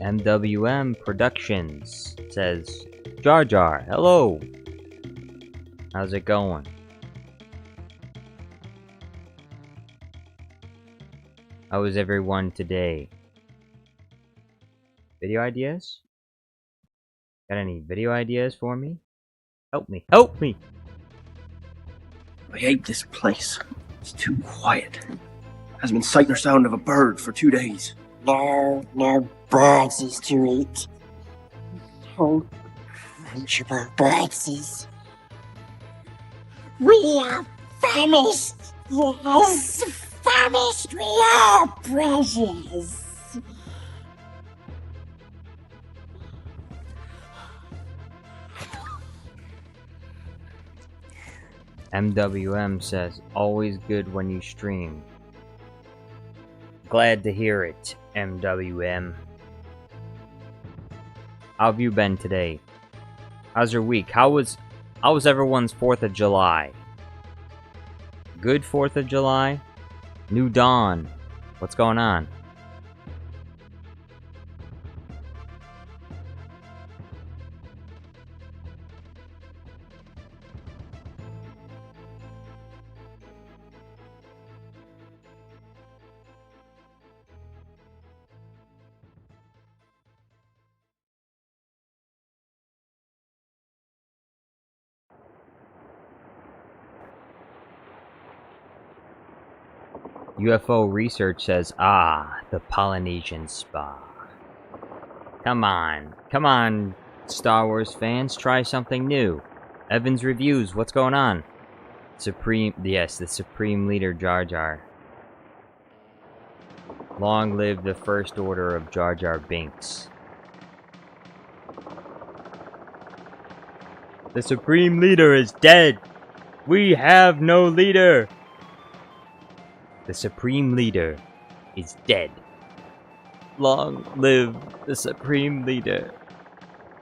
MWM Productions says, Jar Jar, hello! How's it going? How is everyone today? Video ideas? Got any video ideas for me? Help me, help me! I hate this place. It's too quiet. Hasn't been sight nor sound of a bird for 2 days. No birds to eat. No lunchable birds. We are famished. Yes, famished. We are precious. MWM says, always good when you stream. Glad to hear it, MWM. How have you been today? How's your week? How was everyone's 4th of July? Good 4th of July? New dawn. What's going on? UFO research says, the Polynesian spa. Come on, Star Wars fans, try something new. Evans Reviews, what's going on? The Supreme Leader Jar Jar. Long live the First Order of Jar Jar Binks. The Supreme Leader is dead! We have no leader! The Supreme Leader is dead. Long live the Supreme Leader.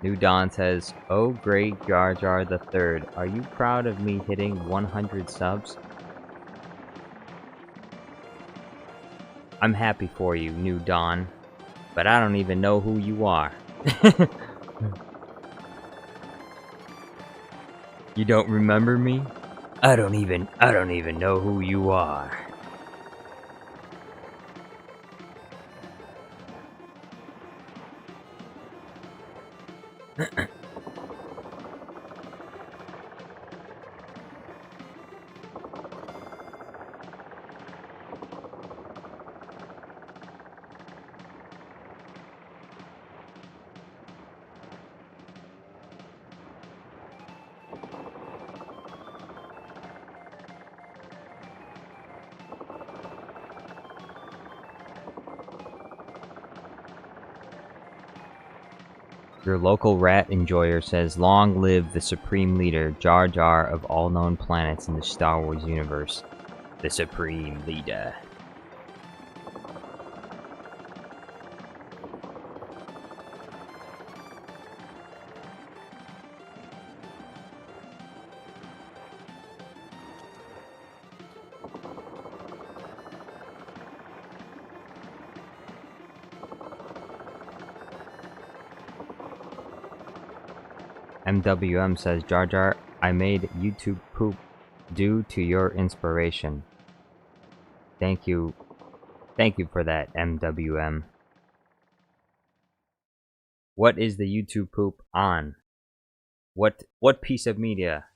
New Dawn says, oh great Jar Jar the Third, are you proud of me hitting 100 subs? I'm happy for you, New Dawn, but I don't even know who you are. You don't remember me? I don't even know who you are. Your local rat enjoyer says, long live the Supreme Leader, Jar Jar of all known planets in the Star Wars universe. The Supreme Leader. MWM says, Jar Jar, I made YouTube poop due to your inspiration. Thank you. Thank you for that, MWM. What is the YouTube poop on? What piece of media?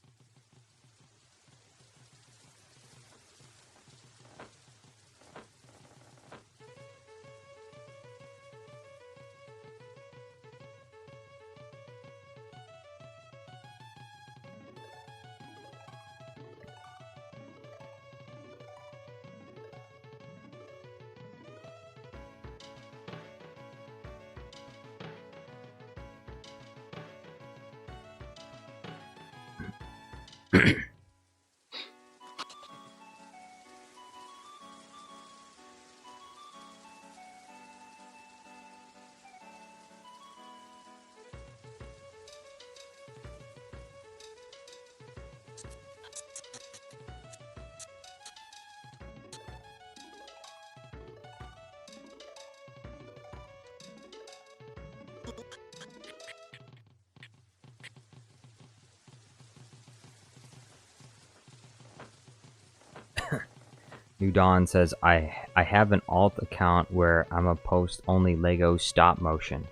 New Dawn says, I have an alt account where I'm a post only Lego stop motion.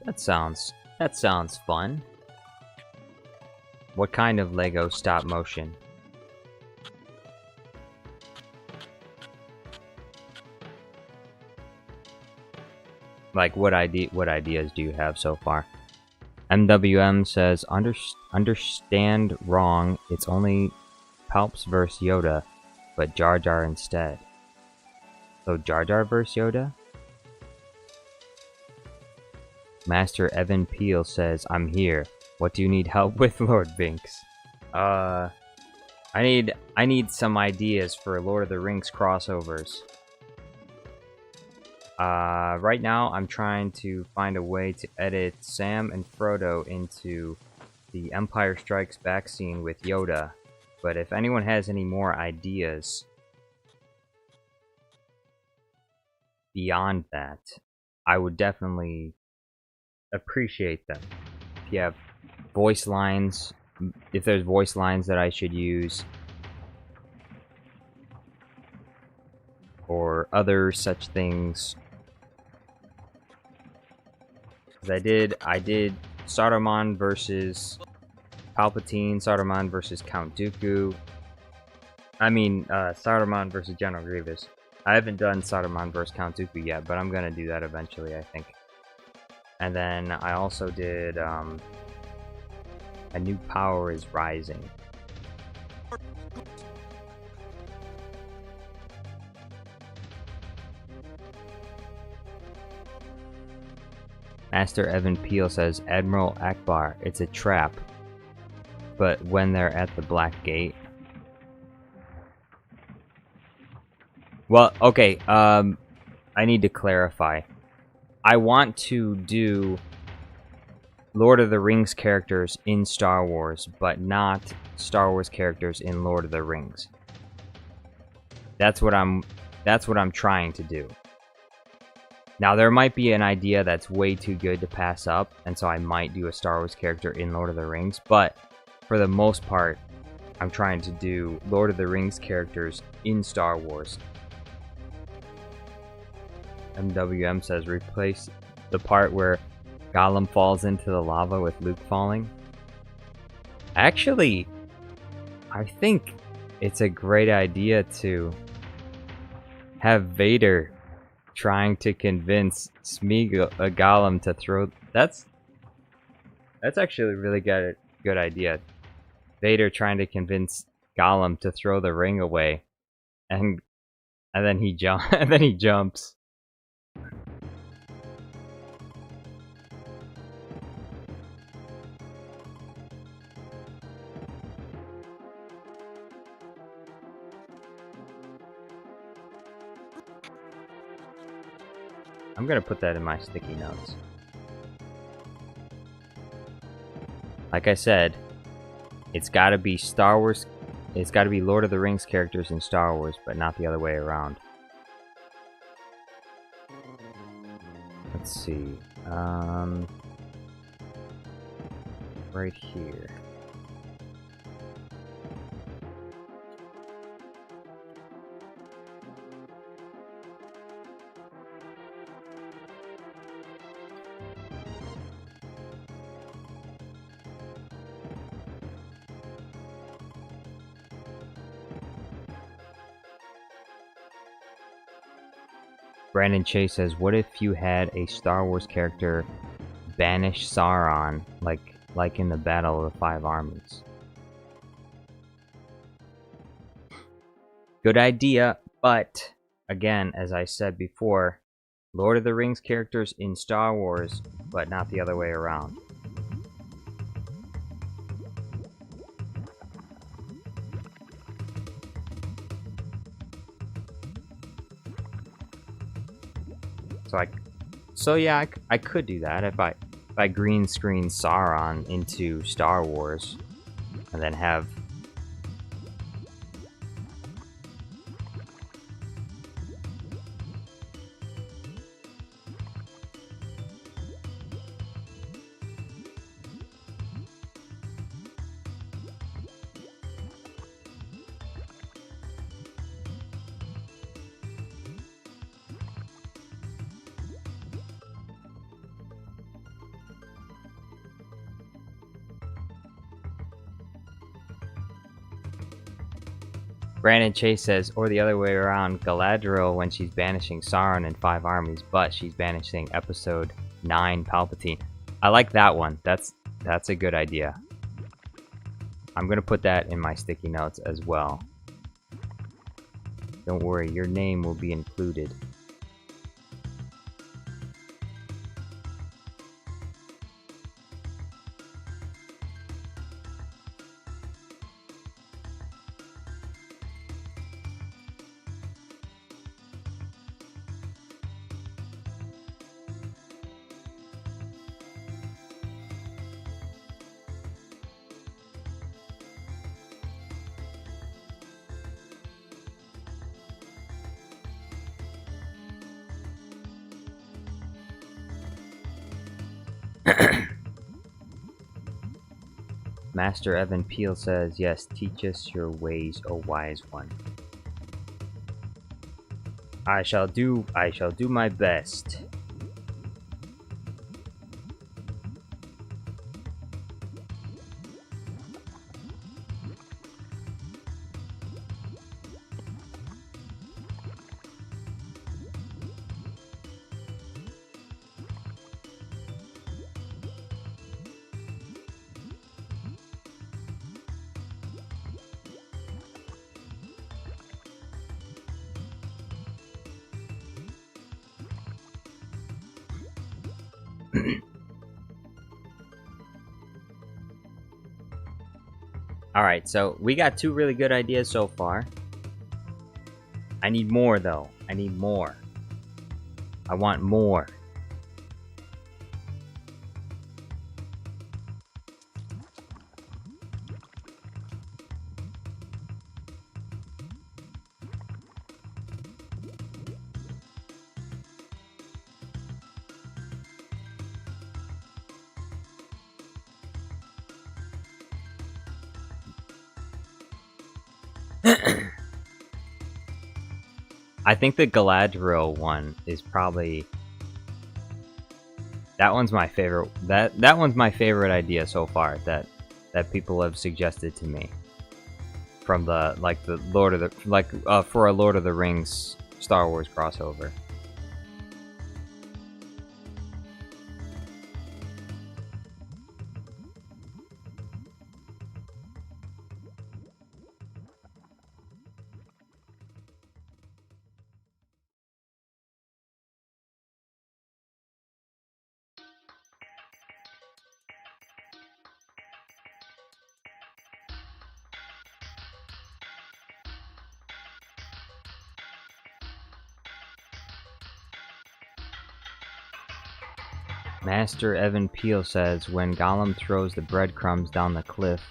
That sounds fun. What kind of Lego stop motion? Like what ideas do you have so far? MWM says, understand wrong, it's only Palps versus Yoda, but Jar Jar instead. So Jar Jar versus Yoda? Master Evan Peel says, I'm here. What do you need help with, Lord Binks? I need some ideas for Lord of the Rings crossovers. Right now I'm trying to find a way to edit Sam and Frodo into the Empire Strikes Back scene with Yoda. But if anyone has any more ideas beyond that, I would definitely appreciate them. If you have voice lines, if there's voice lines that I should use, or other such things. Because I did Saruman versus Palpatine, Saruman versus Count Dooku. I mean, Saruman versus General Grievous. I haven't done Saruman versus Count Dooku yet, but I'm gonna do that eventually, I think. And then I also did, A New Power is Rising. Master Evan Peel says, Admiral Akbar, it's a trap. But when they're at the Black Gate. Well, okay, I need to clarify. I want to do Lord of the Rings characters in Star Wars, but not Star Wars characters in Lord of the Rings. That's what I'm trying to do. Now, there might be an idea that's way too good to pass up, and so I might do a Star Wars character in Lord of the Rings, but for the most part, I'm trying to do Lord of the Rings characters in Star Wars. MWM says, replace the part where Gollum falls into the lava with Luke falling. Actually, I think it's a great idea to have Vader trying to convince Gollum to throw... That's actually a really good idea. Vader trying to convince Gollum to throw the ring away, and then he jumps. I'm gonna put that in my sticky notes. Like I said, it's gotta be Star Wars. It's gotta be Lord of the Rings characters in Star Wars, but not the other way around. Let's see. Right here. Brandon Chase says, what if you had a Star Wars character banish Sauron, like in the Battle of the Five Armies? Good idea, but again, as I said before, Lord of the Rings characters in Star Wars, but not the other way around. So yeah, I could do that if I green screen Sauron into Star Wars, and then have Brandon Chase says, or the other way around, Galadriel when she's banishing Sauron in 5 armies, but she's banishing episode 9 Palpatine. I like that one. That's a good idea. I'm gonna put that in my sticky notes as well. Don't worry, your name will be included. Master Evan Peel says, yes, teach us your ways, O wise one. I shall do my best. Alright, so we got 2 really good ideas so far. I need more, though. I need more. I want more. I think the Galadriel one is probably... That one's my favorite. That one's my favorite idea so far that people have suggested to me. From the Lord of the for a Lord of the Rings Star Wars crossover. Master Evan Peel says, when Gollum throws the breadcrumbs down the cliff,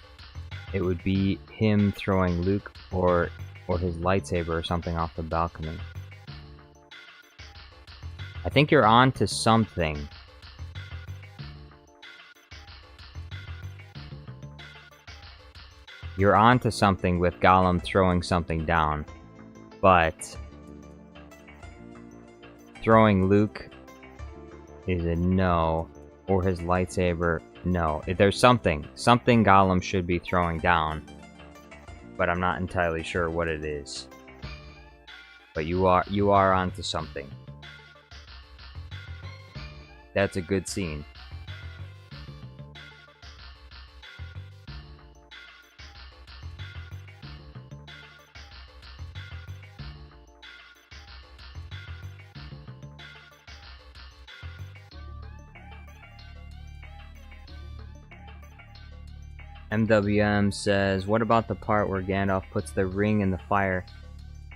it would be him throwing Luke or his lightsaber or something off the balcony. I think you're on to something. You're on to something with Gollum throwing something down, but throwing Luke is a no, or his lightsaber, no. There's something Gollum should be throwing down, but I'm not entirely sure what it is. But you are onto something. That's a good scene. MWM says, what about the part where Gandalf puts the ring in the fire,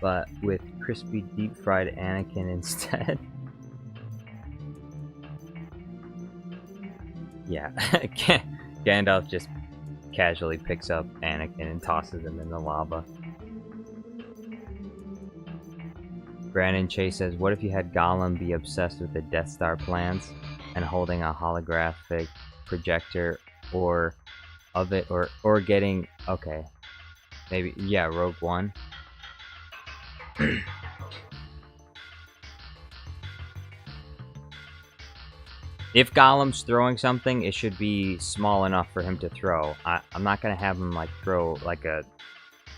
but with crispy deep-fried Anakin instead? Yeah, Gandalf just casually picks up Anakin and tosses him in the lava. Brandon Chase says, what if you had Gollum be obsessed with the Death Star plans and holding a holographic projector or of it, or getting, okay, maybe, yeah, Rogue One. If Gollum's throwing something, it should be small enough for him to throw. I'm not gonna have him like throw like a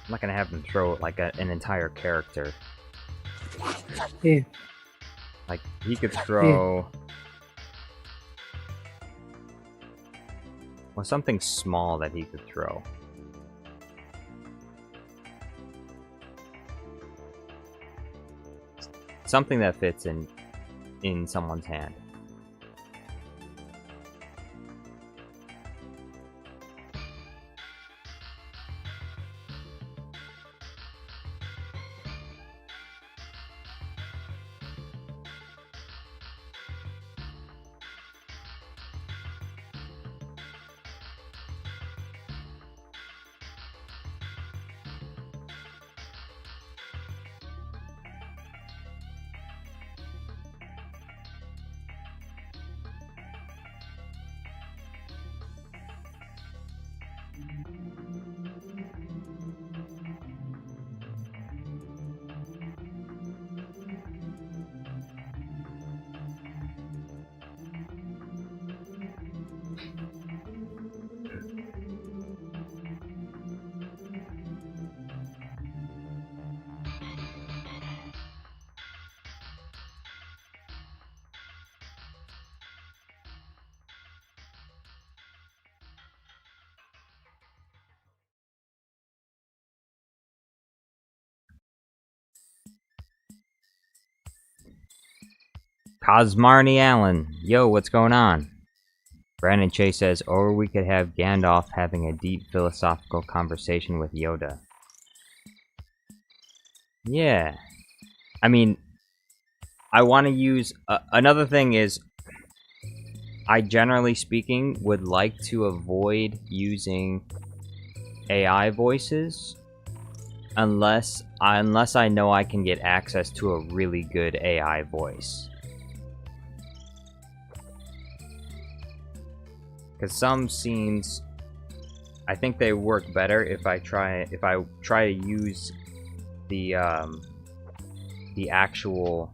I'm not gonna have him throw like an entire character. Yeah. Like he could throw well something small that he could throw. Something that fits in someone's hand. Cosmarny Allen, yo, what's going on? Brandon Chase says, or we could have Gandalf having a deep philosophical conversation with Yoda. Yeah. I mean, I want to use... another thing is, I generally speaking would like to avoid using AI voices unless I know I can get access to a really good AI voice. Because some scenes, I think they work better if I try to use the actual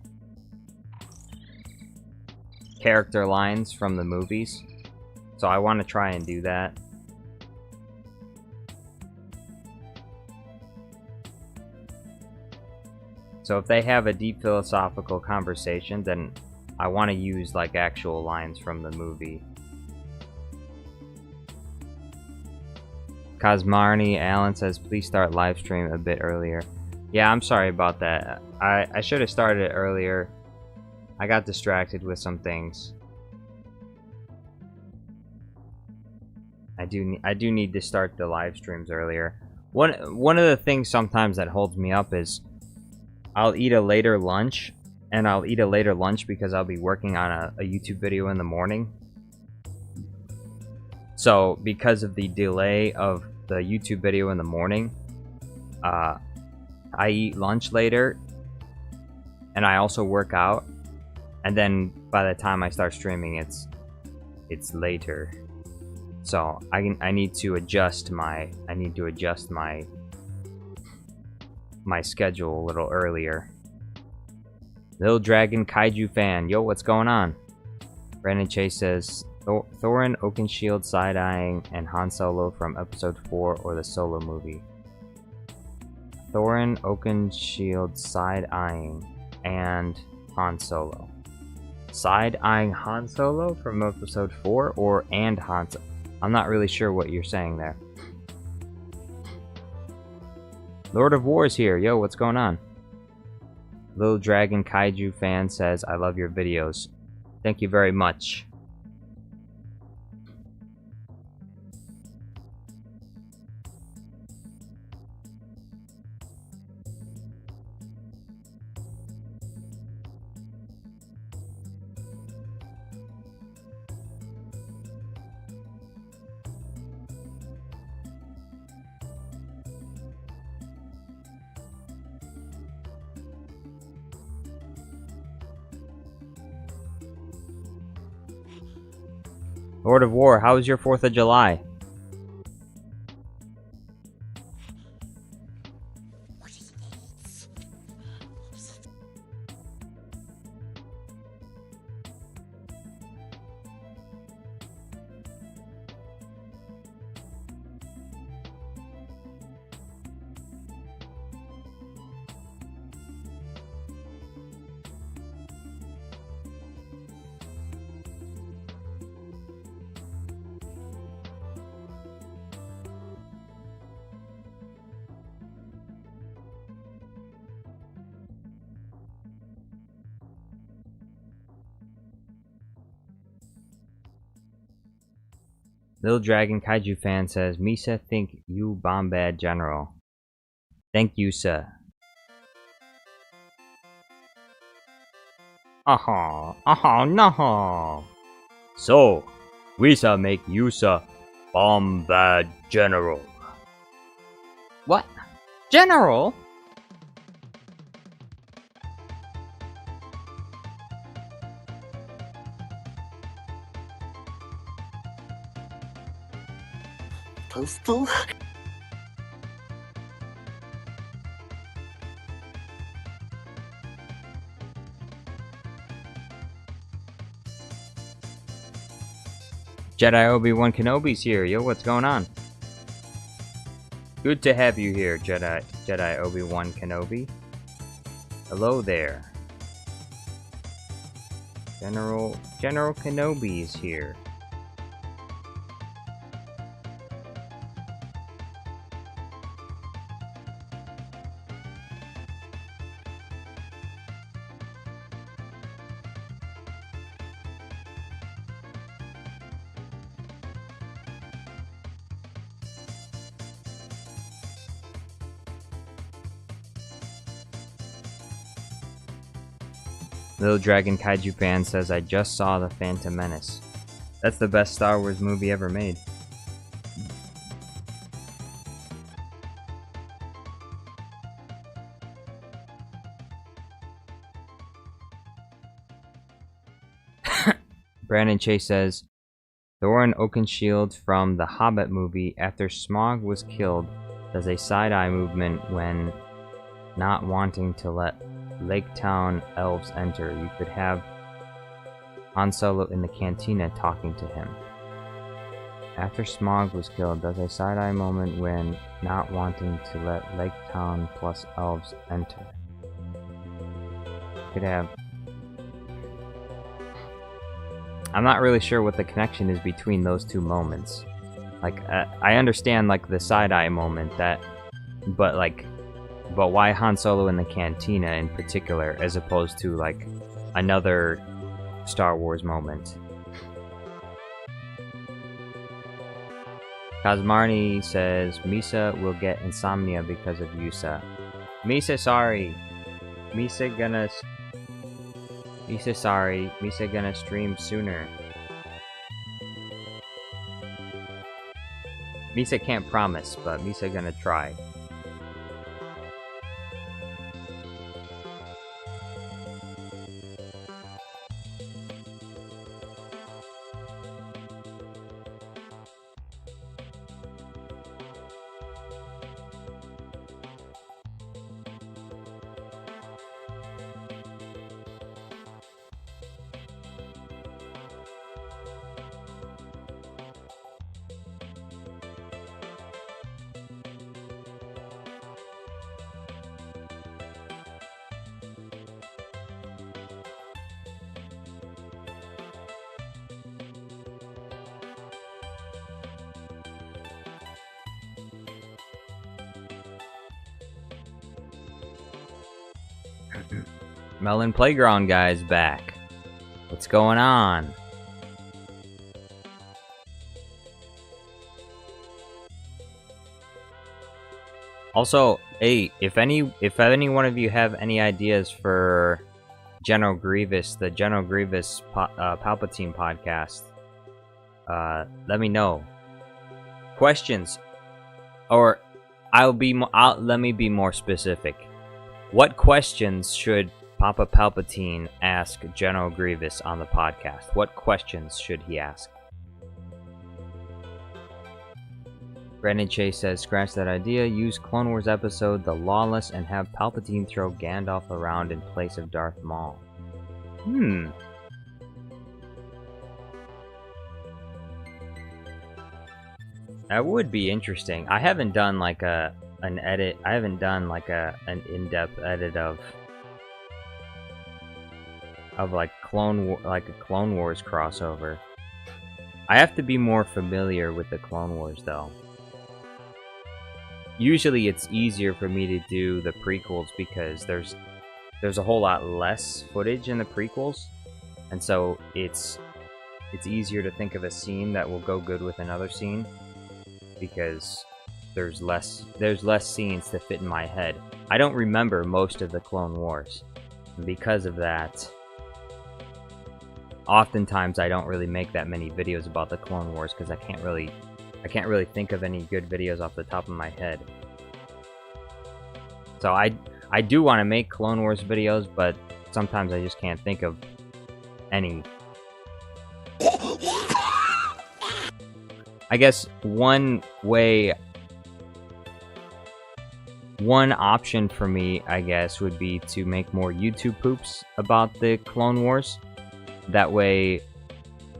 character lines from the movies. So I want to try and do that. So if they have a deep philosophical conversation, then I want to use like actual lines from the movie. Cosmarny Allen says, please start live stream a bit earlier. Yeah, I'm sorry about that. I should have started it earlier. I got distracted with some things. I do need to start the live streams earlier. One of the things sometimes that holds me up is I'll eat a later lunch, and I'll eat a later lunch because I'll be working on a YouTube video in the morning. So because of the delay of the YouTube video in the morning, I eat lunch later, and I also work out, and then by the time I start streaming, it's later. So I need to adjust my my schedule a little earlier. Little Dragon Kaiju fan, yo, what's going on? Brandon Chase says, Thorin Oakenshield side-eyeing and Han Solo from Episode 4 or the Solo movie. Thorin Oakenshield side-eyeing and Han Solo. Side-eyeing Han Solo from Episode 4 or and Han Solo? I'm not really sure what you're saying there. Lord of War's here. Yo, what's going on? Little Dragon Kaiju fan says, I love your videos. Thank you very much. Lord of War, how was your 4th of July? Little Dragon Kaiju fan says, Misa think you bomb bad general. Thank you, sir. No. So, we shall make you, sir, bomb bad general. What? General? Postal? Jedi Obi-Wan Kenobi's here. Yo, what's going on? Good to have you here, Jedi Obi-Wan Kenobi. Hello there. General Kenobi is here. Little Dragon Kaiju fan says, I just saw The Phantom Menace. That's the best Star Wars movie ever made. Brandon Chase says, Thorin Oakenshield from the Hobbit movie, after Smaug was killed, does a side-eye movement when not wanting to let Lake Town elves enter. You could have Han Solo in the cantina talking to him. After Smaug was killed, does a side-eye moment when not wanting to let Lake Town plus elves enter. You could have... I'm not really sure what the connection is between those two moments. Like, I understand, like, the side-eye moment, but why Han Solo in the cantina in particular, as opposed to, like, another Star Wars moment? Kazmarni says, Misa will get insomnia because of Yusa. Misa sorry. Misa sorry. Misa gonna stream sooner. Misa can't promise, but Misa gonna try. Melon Playground guy's back. What's going on? Also, hey, if any one of you have any ideas for General Grievous, the General Grievous Palpatine podcast, let me know. Questions, or let me be more specific. What questions should Papa Palpatine ask General Grievous on the podcast? What questions should he ask? Brandon Chase says, scratch that idea, use Clone Wars episode The Lawless and have Palpatine throw Gandalf around in place of Darth Maul. That would be interesting. I haven't done like an edit. I haven't done like an in-depth edit of like a Clone Wars crossover. I have to be more familiar with the Clone Wars though. Usually it's easier for me to do the prequels because there's a whole lot less footage in the prequels, and so it's it's easier to think of a scene that will go good with another scene because there's less scenes to fit in my head. I don't remember most of the Clone Wars, and because of that, oftentimes I don't really make that many videos about the Clone Wars because I can't really think of any good videos off the top of my head. So I do want to make Clone Wars videos, but sometimes I just can't think of any. I guess one option for me, I guess, would be to make more YouTube poops about the Clone Wars. That way,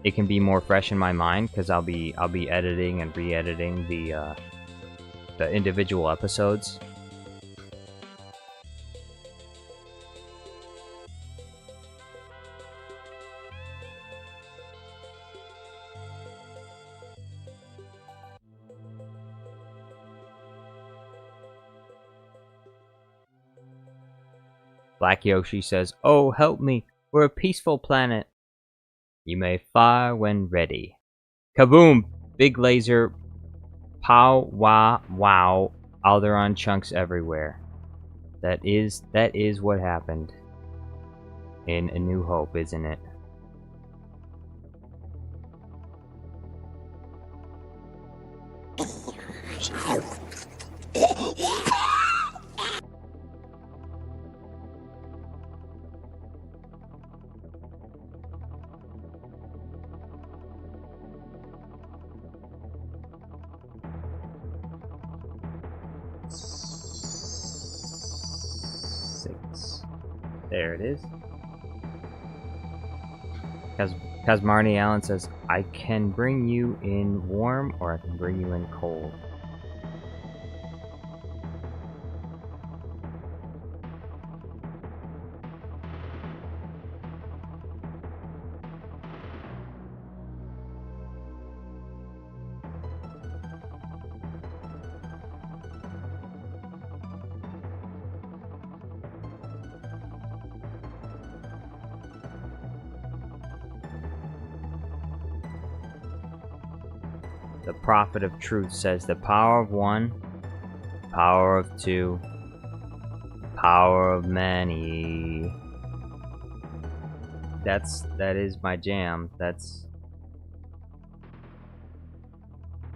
it can be more fresh in my mind because I'll be editing and re-editing the individual episodes. Black Yoshi says, "Oh, help me! We're a peaceful planet. You may fire when ready." Kaboom! Big laser. Pow! Wah! Wow! Alderaan chunks everywhere. That is what happened in A New Hope, isn't it? There it is. Because Marty Allen says, "I can bring you in warm or I can bring you in cold." The Prophet of Truth says, "The power of one, power of two, power of many." That is my jam. That's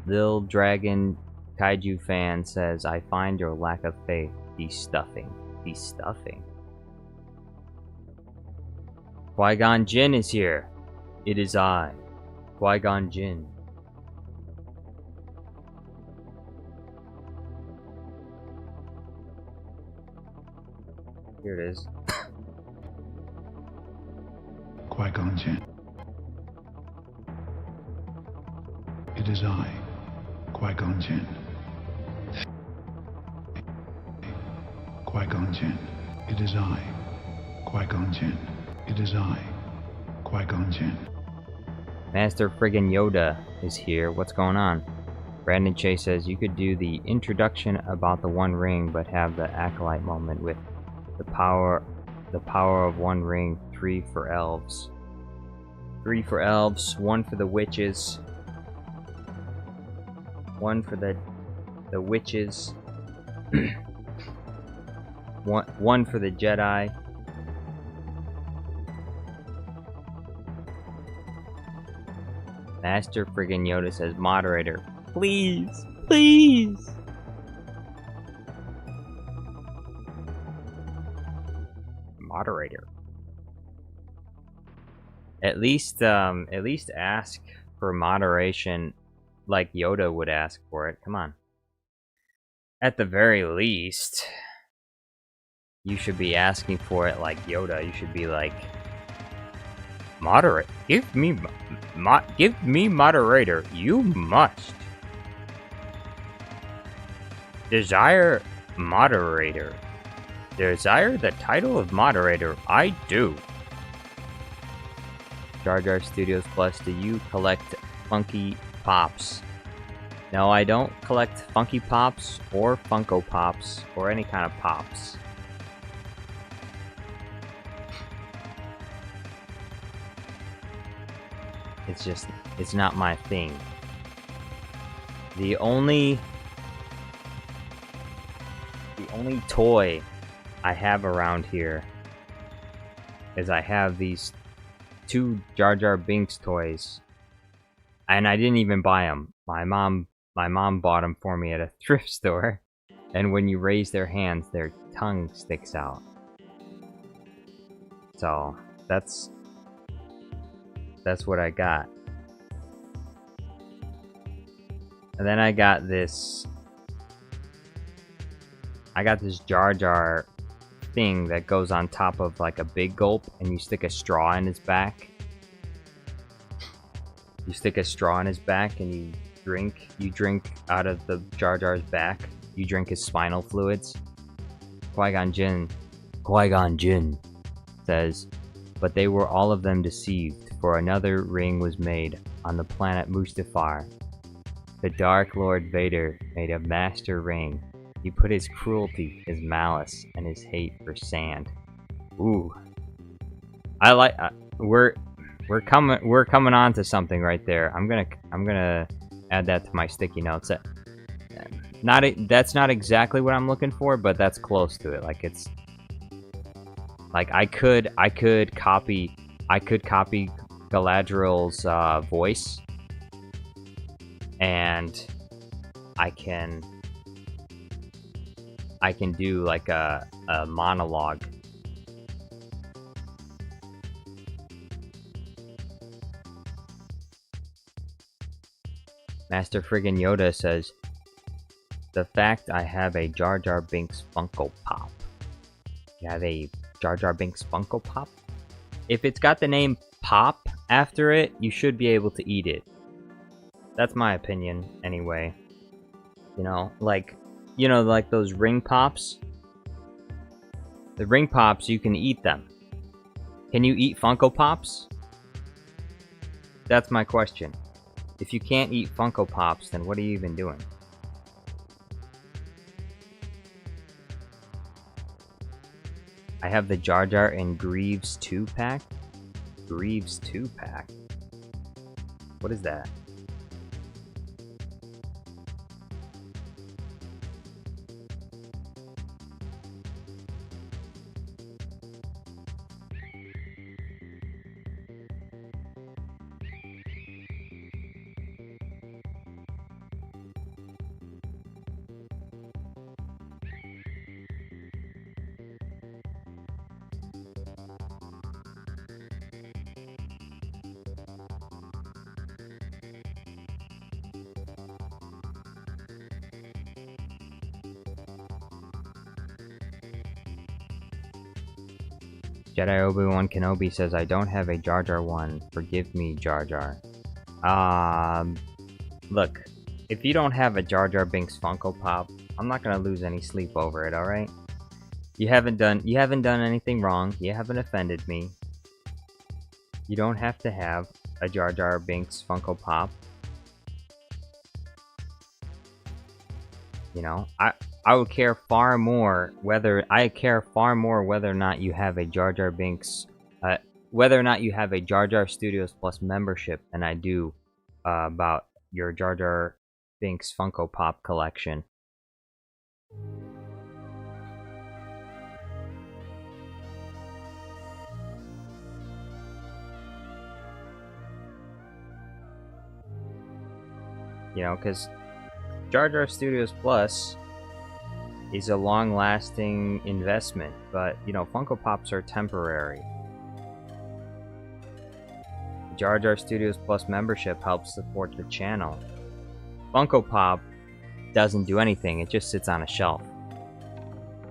Lil Dragon Kaiju fan says, "I find your lack of faith de-stuffing." De-stuffing? Qui-Gon Jinn is here. It is I, Qui-Gon Jinn. Here it is. Qui-Gon Jinn. It is I, Qui-Gon Jinn. Qui-Gon Jinn. It is I, Qui-Gon Jinn. It is I, Qui-Gon Jinn. Master friggin' Yoda is here. What's going on? Brandon Chase says, "You could do the introduction about the One Ring, but have the Acolyte moment with the power of One Ring, 3 for elves. 3 for elves, 1 for the witches, 1 for the witches, 1 for the Jedi." Master friggin' Yoda says, "Moderator, please, please." Moderator. At least ask for moderation like Yoda would ask for it. Come on. At the very least, you should be asking for it like Yoda. You should be like, "Moderate. Give me moderator. You must. Desire moderator. Desire the title of moderator. I do." Jar Jar Studios Plus, do you collect Funky Pops? No, I don't collect Funky Pops or Funko Pops or any kind of pops. it's not my thing. The only toy I have around here is I have these 2 Jar Jar Binks toys, and I didn't even buy them. My mom bought them for me at a thrift store, and when you raise their hands, their tongue sticks out. So that's what I got. And then I got this Jar Jar thing that goes on top of like a big gulp, and you stick a straw in his back. You stick a straw in his back and you drink out of the Jar Jar's back. You drink his spinal fluids. Qui-Gon Jinn says, but they were all of them deceived, for another ring was made on the planet Mustafar. The Dark Lord Vader made a master ring. He put his cruelty, his malice, and his hate for sand. Ooh, I like. We're coming on to something right there. I'm gonna add that to my sticky notes. That's not exactly what I'm looking for, but that's close to it. Like it's like I could copy Galadriel's voice, and I can do like a monologue. Master Friggin' Yoda says, the fact I have a Jar Jar Binks Funko Pop. You have a Jar Jar Binks Funko Pop? If it's got the name Pop after it, you should be able to eat it. That's my opinion, anyway. You know, like those ring pops? The ring pops, you can eat them. Can you eat Funko Pops? That's my question. If you can't eat Funko Pops, then what are you even doing? I have the Jar Jar and Greaves 2-pack. Greaves 2-pack? What is that? Jedi Obi-Wan Kenobi says, I don't have a Jar Jar one. Forgive me, Jar Jar. Look, if you don't have a Jar Jar Binks Funko Pop, I'm not gonna lose any sleep over it, alright? You haven't done anything wrong. You haven't offended me. You don't have to have a Jar Jar Binks Funko Pop. You know, I would care far more whether or not you have a Jar Jar Binks, whether or not you have a Jar Jar Studios Plus membership than I do about your Jar Jar Binks Funko Pop collection. You know, because Jar Jar Studios Plus is a long-lasting investment, but, you know, Funko Pops are temporary. Jar Jar Studios Plus membership helps support the channel. Funko Pop doesn't do anything, it just sits on a shelf.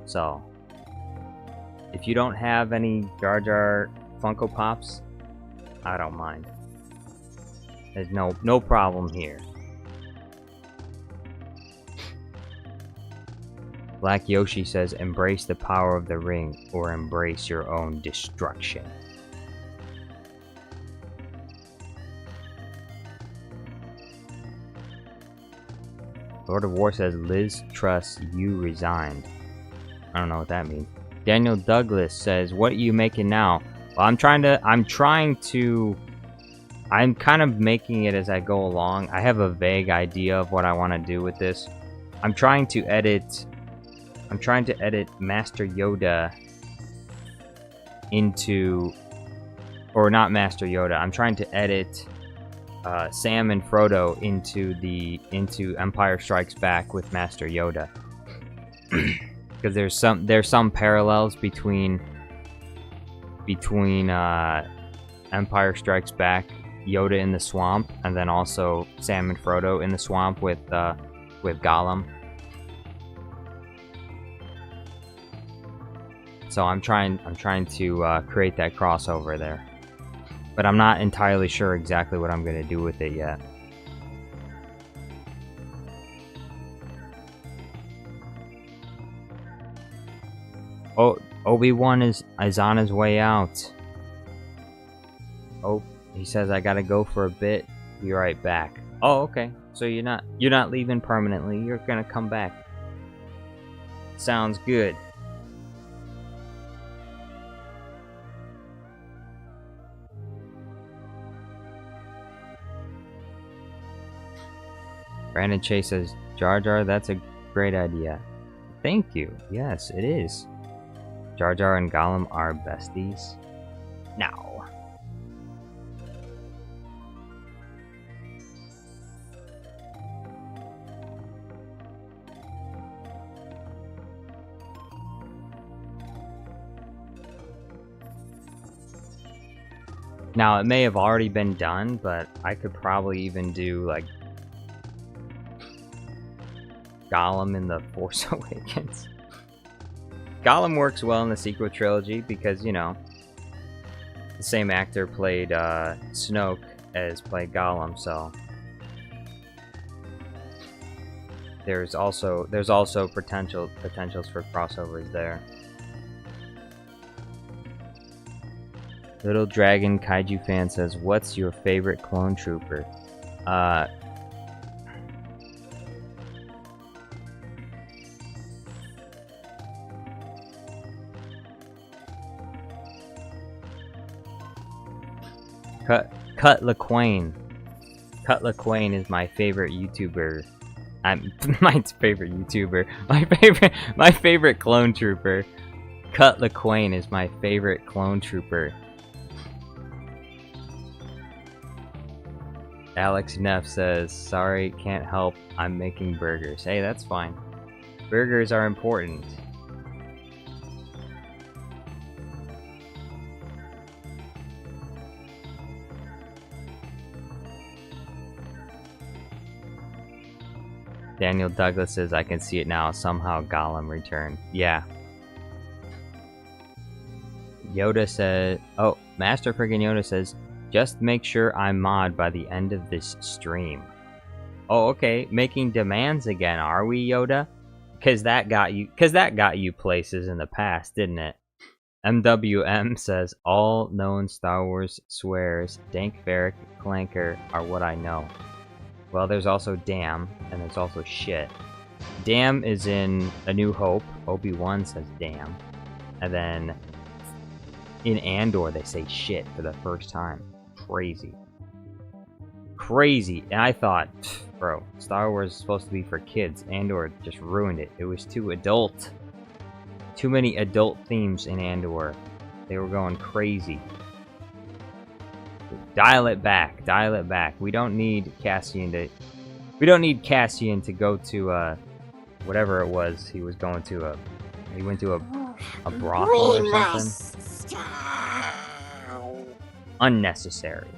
So, if you don't have any Jar Jar Funko Pops, I don't mind. There's no problem here. Black Yoshi says, embrace the power of the ring, or embrace your own destruction. Lord of War says, Liz trusts you resigned. I don't know what that means. Daniel Douglas says, what are you making now? Well, I'm trying to I'm kind of making it as I go along. I have a vague idea of what I want to do with this. I'm trying to edit Master Yoda into, or not Master Yoda. I'm trying to edit Sam and Frodo into Empire Strikes Back with Master Yoda. Because there's some parallels between Empire Strikes Back, Yoda in the swamp, and then also Sam and Frodo in the swamp with Gollum. So I'm trying to create that crossover there, but I'm not entirely sure exactly what I'm gonna do with it yet. Oh, Obi-Wan is on his way out. Oh, he says I gotta go for a bit. Be right back. Oh, okay. So you're not leaving permanently. You're gonna come back. Sounds good. Brandon Chase says, Jar Jar, that's a great idea. Thank you. Yes, it is. Jar Jar and Gollum are besties? No. Now, it may have already been done, but I could probably even do, like, Gollum in The Force Awakens. Gollum works well in the sequel trilogy because, you know, the same actor played Snoke as played Gollum, so there's also potentials for crossovers there. Little Dragon Kaiju fan says, "What's your favorite clone trooper?" Cut LaQuain. Cut LaQuain is my favorite YouTuber. My favorite YouTuber. My favorite clone trooper. Cut LaQuain is my favorite clone trooper. Alex Neff says, "Sorry, can't help. I'm making burgers." Hey, that's fine. Burgers are important. Daniel Douglas says, "I can see it now. Somehow Gollum returned." Yeah. Yoda said, "Oh, Master Friggin' Yoda says, just make sure I'm mod by the end of this stream." Oh, okay. Making demands again, are we, Yoda? Cause that got you places in the past, didn't it? MWM says, all known Star Wars swears, Dank, Varric, Clanker are what I know. Well, there's also damn, and there's also shit. Damn is in A New Hope. Obi-Wan says damn. And then in Andor, they say shit for the first time. Crazy. Crazy. And I thought, bro, Star Wars is supposed to be for kids. Andor just ruined it. It was too adult. Too many adult themes in Andor. They were going crazy. Dial it back. Dial it back. We don't need Cassian to go to whatever it was he was going to. He went to a brothel or something. Unnecessary.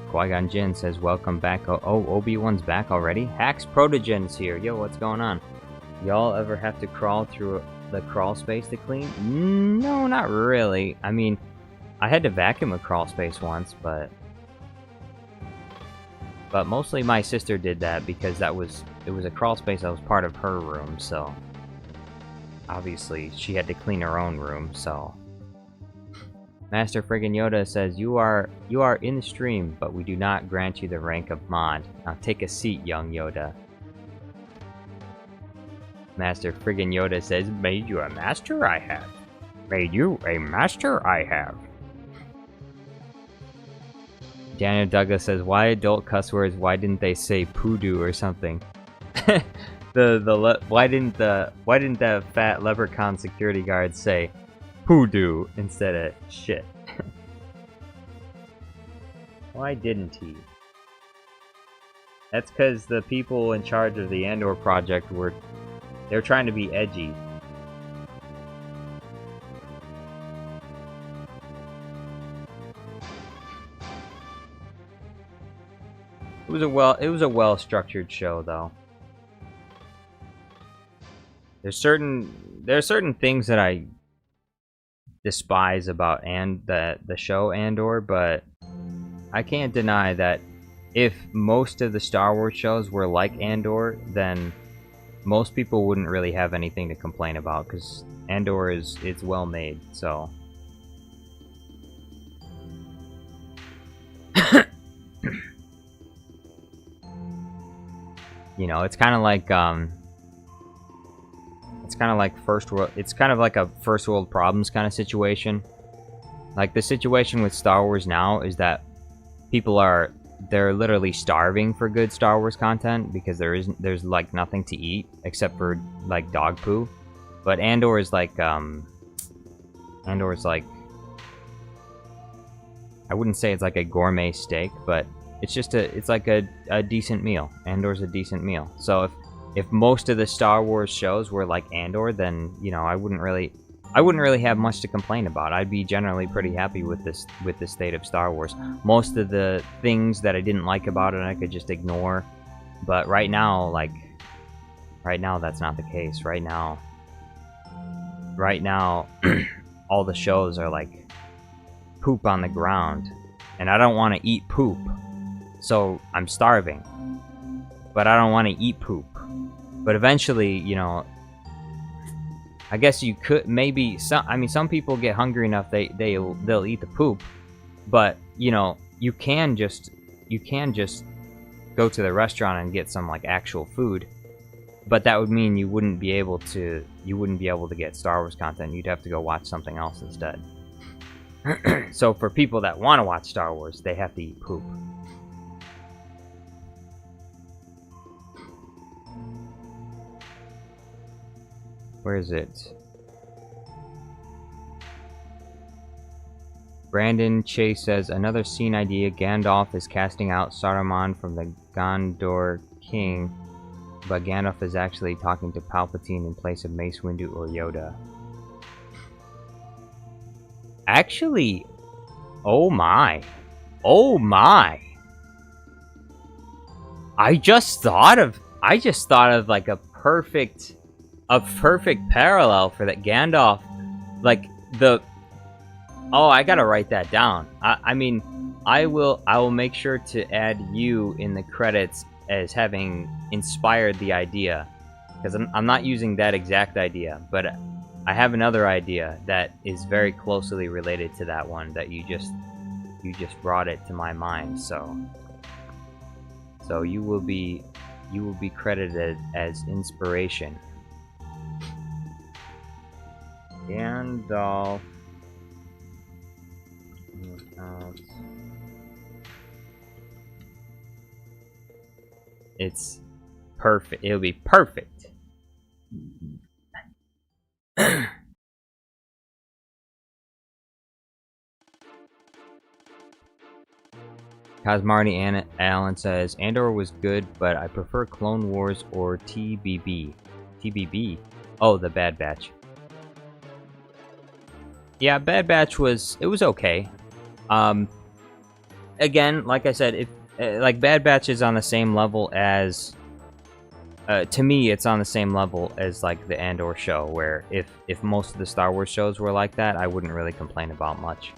Qui-Gon Jinn says, welcome back. Oh, Obi-Wan's back already? Hax Protogen's here. Yo, what's going on? Y'all ever have to crawl through the crawl space to clean? No, not really. I mean, I had to vacuum a crawl space once, but mostly my sister did that because it was a crawl space that was part of her room, so obviously she had to clean her own room, so. Master Friggin' Yoda says, you are in the stream, but we do not grant you the rank of mod. Now take a seat, young Yoda. Master friggin' Yoda says, "Made you a master I have. Made you a master I have." Daniel Douglas says, "Why adult cuss words? Why didn't they say poodoo or something?" Why didn't the fat leprechaun security guard say poodoo instead of shit? Why didn't he? That's because the people in charge of the Andor project they're trying to be edgy. It was a well-structured show, though. There are certain things that I despise about the show Andor, but I can't deny that if most of the Star Wars shows were like Andor, then most people wouldn't really have anything to complain about, because Andor it's well made, so. You know, it's kind of like it's kind of like a first world problems kind of situation. Like the situation with Star Wars now is that they're literally starving for good Star Wars content because there's like nothing to eat except for like dog poo. But Andor is like I wouldn't say it's like a gourmet steak, but it's like a decent meal. Andor's a decent meal. So if most of the Star Wars shows were like Andor, then, you know, I wouldn't really have much to complain about. I'd be generally pretty happy with the state of Star Wars. Most of the things that I didn't like about it, I could just ignore. But right now, that's not the case. Right now, all the shows are like poop on the ground, and I don't want to eat poop. So I'm starving, but I don't want to eat poop. But eventually, you know, I guess you could maybe some people get hungry enough they'll eat the poop, but you know, you can just go to the restaurant and get some like actual food. But that would mean you wouldn't be able to get Star Wars content. You'd have to go watch something else instead. So for people that want to watch Star Wars, they have to eat poop. Where is it? Brandon Chase says, another scene idea. Gandalf is casting out Saruman from the Gondor King, but Gandalf is actually talking to Palpatine in place of Mace Windu or Yoda. Actually, oh my. I just thought of like a perfect parallel for that. Gandalf, like I gotta write that down. I mean, I will make sure to add you in the credits as having inspired the idea, because I'm not using that exact idea, but I have another idea that is very closely related to that one that you just brought it to my mind. So you will be credited as inspiration. Gandalf. It's perfect. It'll be perfect. Cosmarty Allen says, Andor was good, but I prefer Clone Wars or TBB. TBB? Oh, the Bad Batch. Yeah, Bad Batch was okay. Again, like I said, like Bad Batch is on the same level as, to me, it's on the same level as like the Andor show, where if most of the Star Wars shows were like that, I wouldn't really complain about much.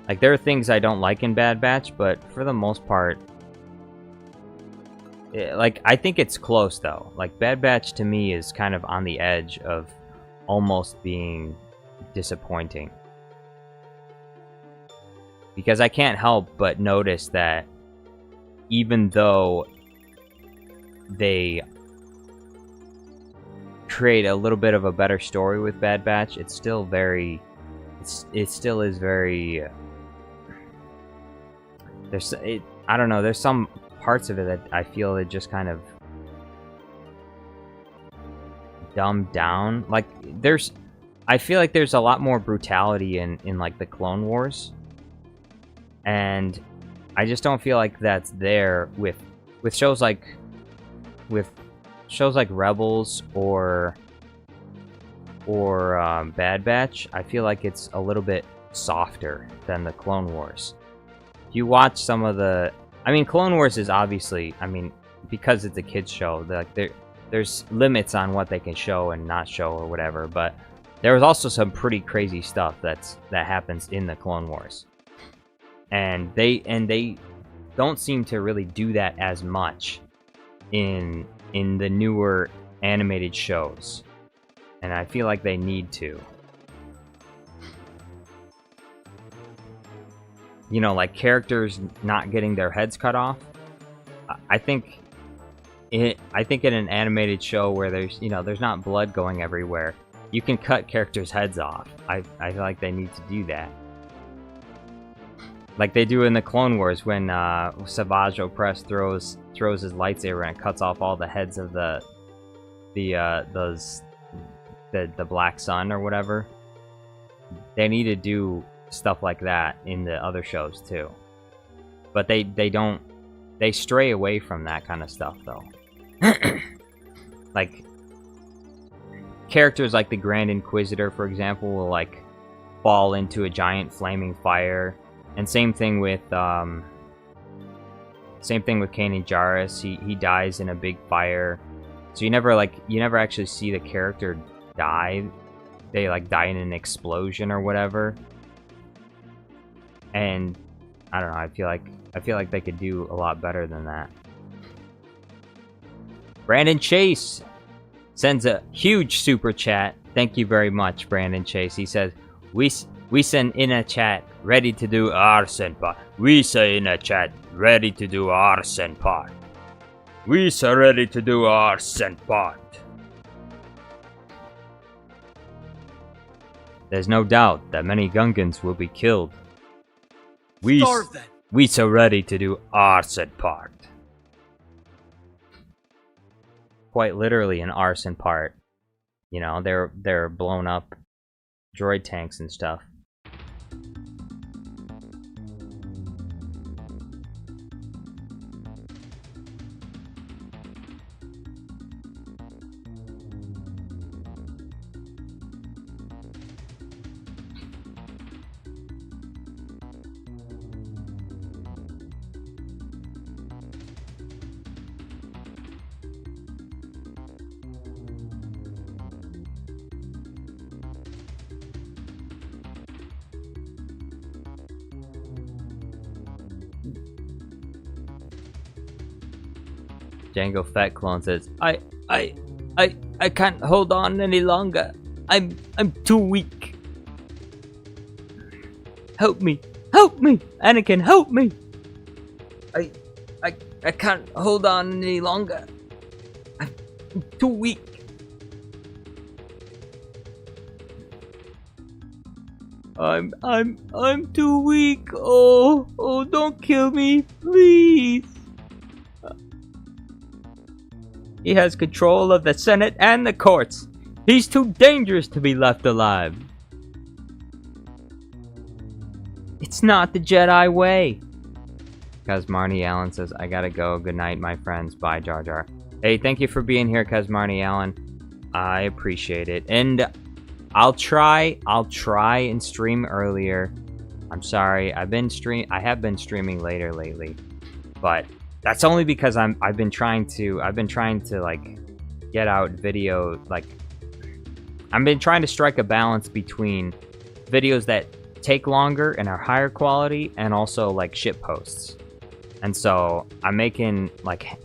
Like, there are things I don't like in Bad Batch, but for the most part, like, I think it's close, though. Like, Bad Batch, to me, is kind of on the edge of almost being disappointing. Because I can't help but notice that even though they create a little bit of a better story with Bad Batch, it's still very, it still is very. I don't know. There's some parts of it that I feel it just kind of dumbed down. Like I feel like there's a lot more brutality in like the Clone Wars, and I just don't feel like that's there with shows like Rebels or Bad Batch. I feel like it's a little bit softer than the Clone Wars. If you watch some of the, I mean, Clone Wars is obviously, I mean, because it's a kids show, there's limits on what they can show and not show or whatever. But there was also some pretty crazy stuff that happens in the Clone Wars, and they don't seem to really do that as much in the newer animated shows, and I feel like they need to. You know, like characters not getting their heads cut off. I think in an animated show where there's not blood going everywhere, you can cut characters' heads off. I feel like they need to do that, like they do in the Clone Wars when Savage Opress throws his lightsaber and it cuts off all the heads of the Black Sun or whatever. They need to do stuff like that in the other shows too, but they don't. They stray away from that kind of stuff though. Like characters like the Grand Inquisitor, for example, will like fall into a giant flaming fire, and same thing with Kanan Jarrus. He dies in a big fire, so you never actually see the character die. They like die in an explosion or whatever. And I don't know, I feel like they could do a lot better than that. Brandon Chase sends a huge super chat. Thank you very much, Brandon Chase. He says, we send in a chat ready to do arson part. We say in a chat ready to do arson part. We say ready to do arson part. There's no doubt that many Gungans will be killed. We so ready to do arson part. Quite literally an arson part. You know, they're blown up droid tanks and stuff. Django Fett Clone says, I can't hold on any longer. I'm too weak. Help me, Anakin, help me. I can't hold on any longer. I'm too weak. I'm too weak. Oh, don't kill me, please. He has control of the Senate and the courts. He's too dangerous to be left alive. It's not the Jedi way. Kazmarni Allen says, I gotta go. Good night, my friends. Bye, Jar Jar. Hey, thank you for being here, Kazmarni Allen. I appreciate it. And I'll try and stream earlier. I'm sorry. I have been streaming later lately. But that's only because I've been trying to like get out video, like I've been trying to strike a balance between videos that take longer and are higher quality and also like shit posts. And so I'm making like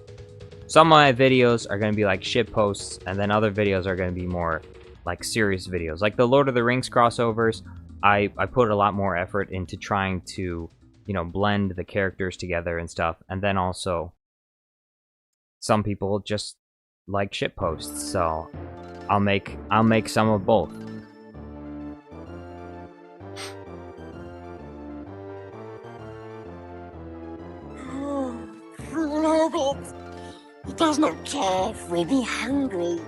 some of my videos are going to be like shit posts, and then other videos are going to be more like serious videos. Like the Lord of the Rings crossovers, I put a lot more effort into trying to, you know, blend the characters together and stuff. And then also some people just like shit posts, so I'll make some of both. Love it. He does not care if we be hungry.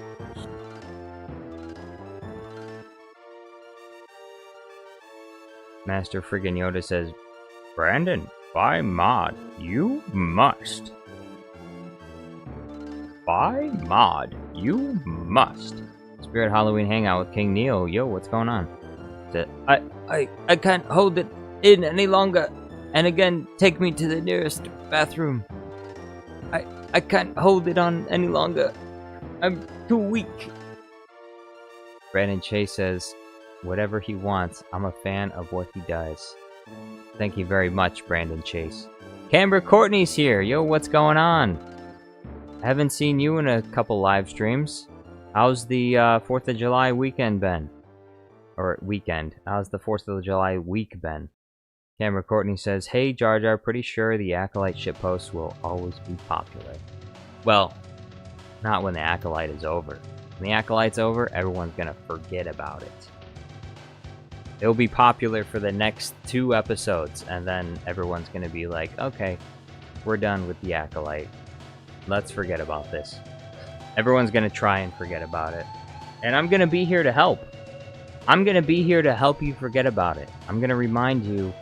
Master friggin' Yoda says, Brandon, by mod, you must. By mod, you must. Spirit Halloween hangout with King Neo. Yo, what's going on? I can't hold it in any longer. And again, take me to the nearest bathroom. I can't hold it on any longer. I'm too weak. Brandon Chase says, whatever he wants, I'm a fan of what he does. Thank you very much, Brandon Chase. Camber Courtney's here. Yo, what's going on? I haven't seen you in a couple live streams. How's the 4th of July weekend been? Or weekend. How's the 4th of July week been? Camera Courtney says, hey Jar Jar, pretty sure the Acolyte shitpost will always be popular. Well, not when the Acolyte is over. When the Acolyte's over, everyone's gonna forget about it. It'll be popular for the next 2 episodes, and then everyone's gonna be like, okay, we're done with the Acolyte. Let's forget about this. Everyone's gonna try and forget about it. And I'm gonna be here to help. I'm gonna be here to help you forget about it. I'm gonna remind you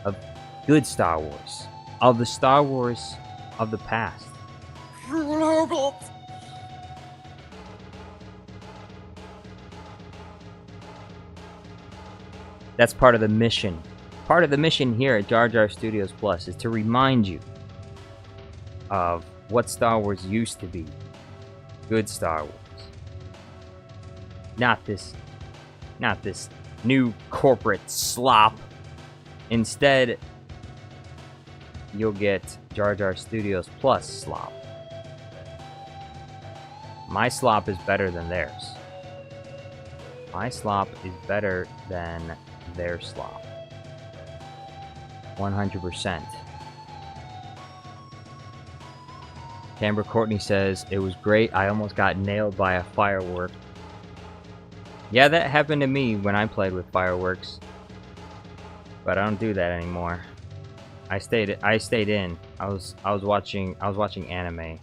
of good Star Wars. Of the Star Wars of the past. Love it. That's part of the mission. Part of the mission here at Jar Jar Studios Plus is to remind you of what Star Wars used to be. Good Star Wars. Not this new corporate slop. Instead, you'll get Jar Jar Studios Plus slop. My slop is better than theirs. My slop is better than their slop. 100%. Camber Courtney says, it was great, I almost got nailed by a firework. Yeah, that happened to me when I played with fireworks. But I don't do that anymore. I stayed in. I was watching anime.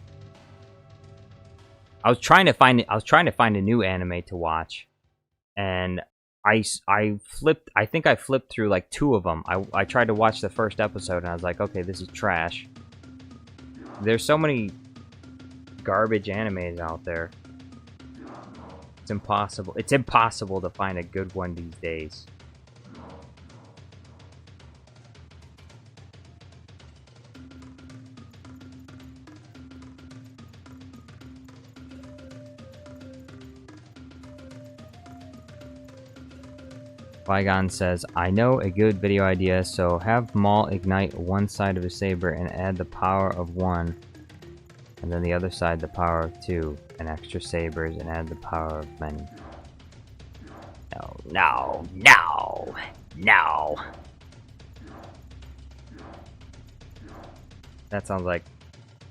I was trying to find a new anime to watch. And I think I flipped through like 2 of them. I tried to watch the first episode and I was like, okay, this is trash. There's so many garbage animes out there. It's impossible. It's impossible to find a good one these days. Qui-Gon says, I know a good video idea, so have Maul ignite one side of his saber and add the power of 1, and then the other side the power of 2, and extra sabers and add the power of many. No. That sounds like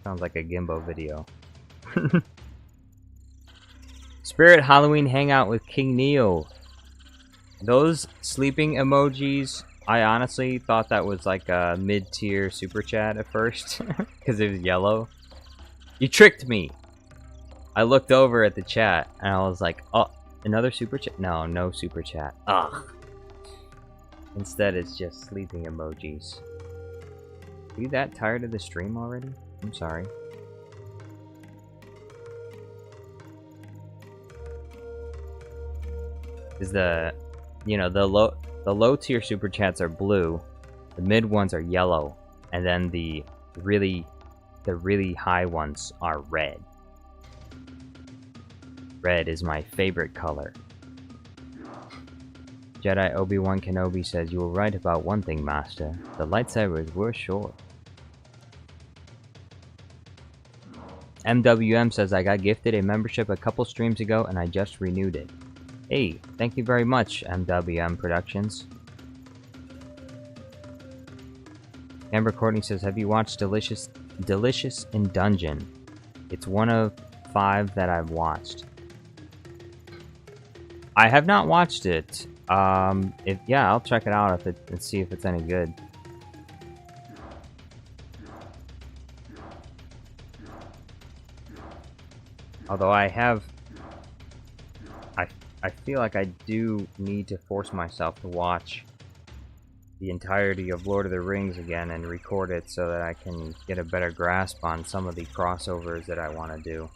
a Gimbo video. Spirit Halloween hangout with King Neo. Those sleeping emojis, I honestly thought that was like a mid-tier super chat at first, because it was yellow. You tricked me! I looked over at the chat, and I was like, oh, another super chat? No super chat. Ugh. Instead, it's just sleeping emojis. Are you that tired of the stream already? I'm sorry. Is the... You know, the low tier super chats are blue, the mid ones are yellow, and then the really high ones are red. Red is my favorite color. Jedi Obi-Wan Kenobi says, you were right about one thing, Master. The lightsabers were short. MWM says, I got gifted a membership a couple streams ago and I just renewed it. Hey, thank you very much, MWM Productions. Amber Courtney says, have you watched Delicious in Dungeon? It's one of 5 that I've watched. I have not watched it. Yeah, I'll check it out and see if it's any good. Although I feel like I do need to force myself to watch the entirety of Lord of the Rings again and record it so that I can get a better grasp on some of the crossovers that I want to do.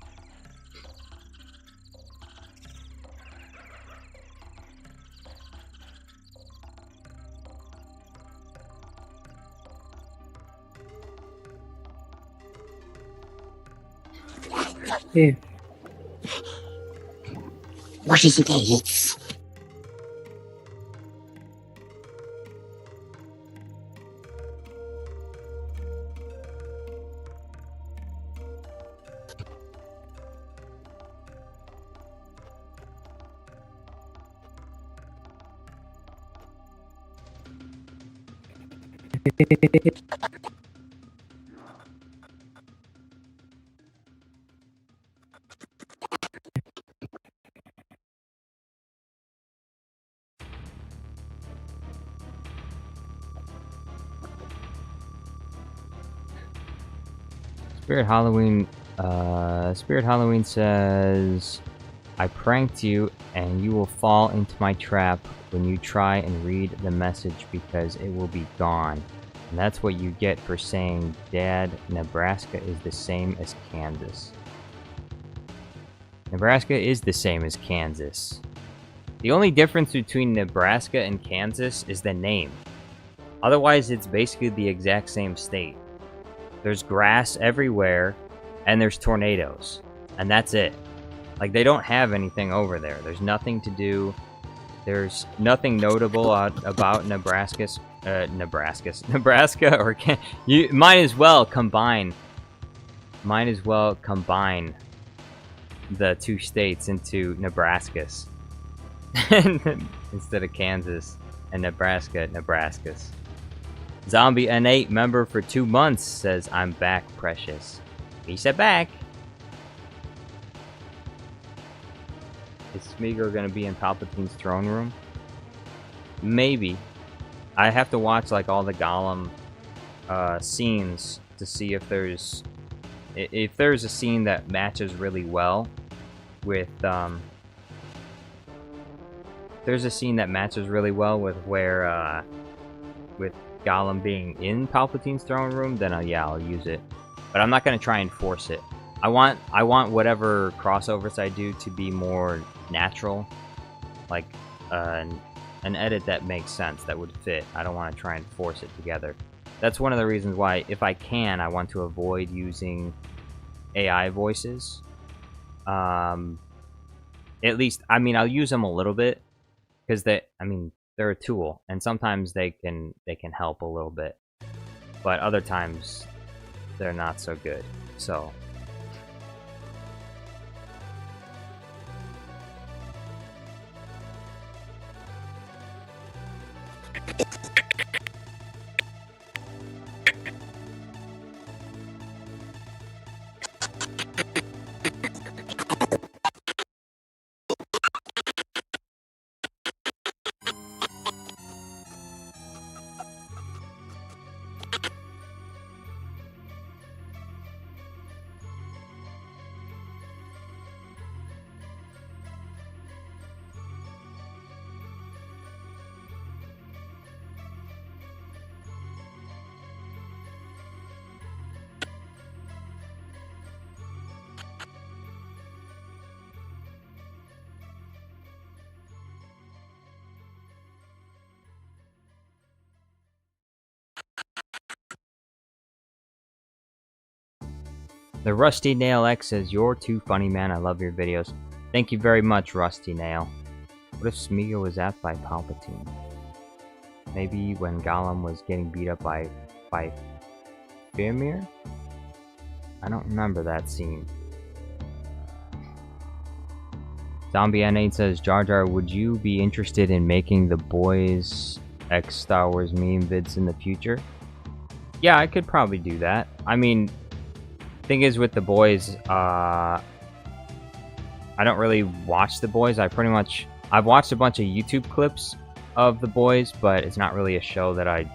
Yeah. What is it, Ace? Spirit Halloween says, I pranked you and you will fall into my trap when you try and read the message because it will be gone. And that's what you get for saying, Dad, Nebraska is the same as Kansas. Nebraska is the same as Kansas. The only difference between Nebraska and Kansas is the name. Otherwise, it's basically the exact same state. There's grass everywhere, and there's tornadoes. And that's it. Like, they don't have anything over there. There's nothing to do. There's nothing notable about Nebraska, or you might as well combine the two states into Nebraskas instead of Kansas and Nebraskas. Zombie N8 member for 2 months says, I'm back, precious. He said back. Is Smeagol gonna be in Palpatine's throne room? Maybe. I have to watch like all the Gollum scenes to see if there's a scene that matches really well with there's a scene that matches really well with where with Gollum being in Palpatine's throne room, then yeah, I'll use it. But I'm not gonna try and force it. I want whatever crossovers I do to be more natural, like an edit that makes sense, that would fit. I don't want to try and force it together. That's one of the reasons why, if I can, I want to avoid using AI voices. At least, I mean, I'll use them a little bit because they're a tool, and sometimes they can help a little bit, but other times they're not so good. So the Rusty Nail X says, you're too funny, man. I love your videos. Thank you very much, Rusty Nail. What if Smeagol was asked by Palpatine? Maybe when Gollum was getting beat up by Faramir? I don't remember that scene. Zombie N8 says, Jar Jar, would you be interested in making the boys X Star Wars meme vids in the future? Yeah, I could probably do that. I mean, thing is with the boys, I don't really watch the boys. I pretty much I've watched a bunch of YouTube clips of The Boys, but it's not really a show that I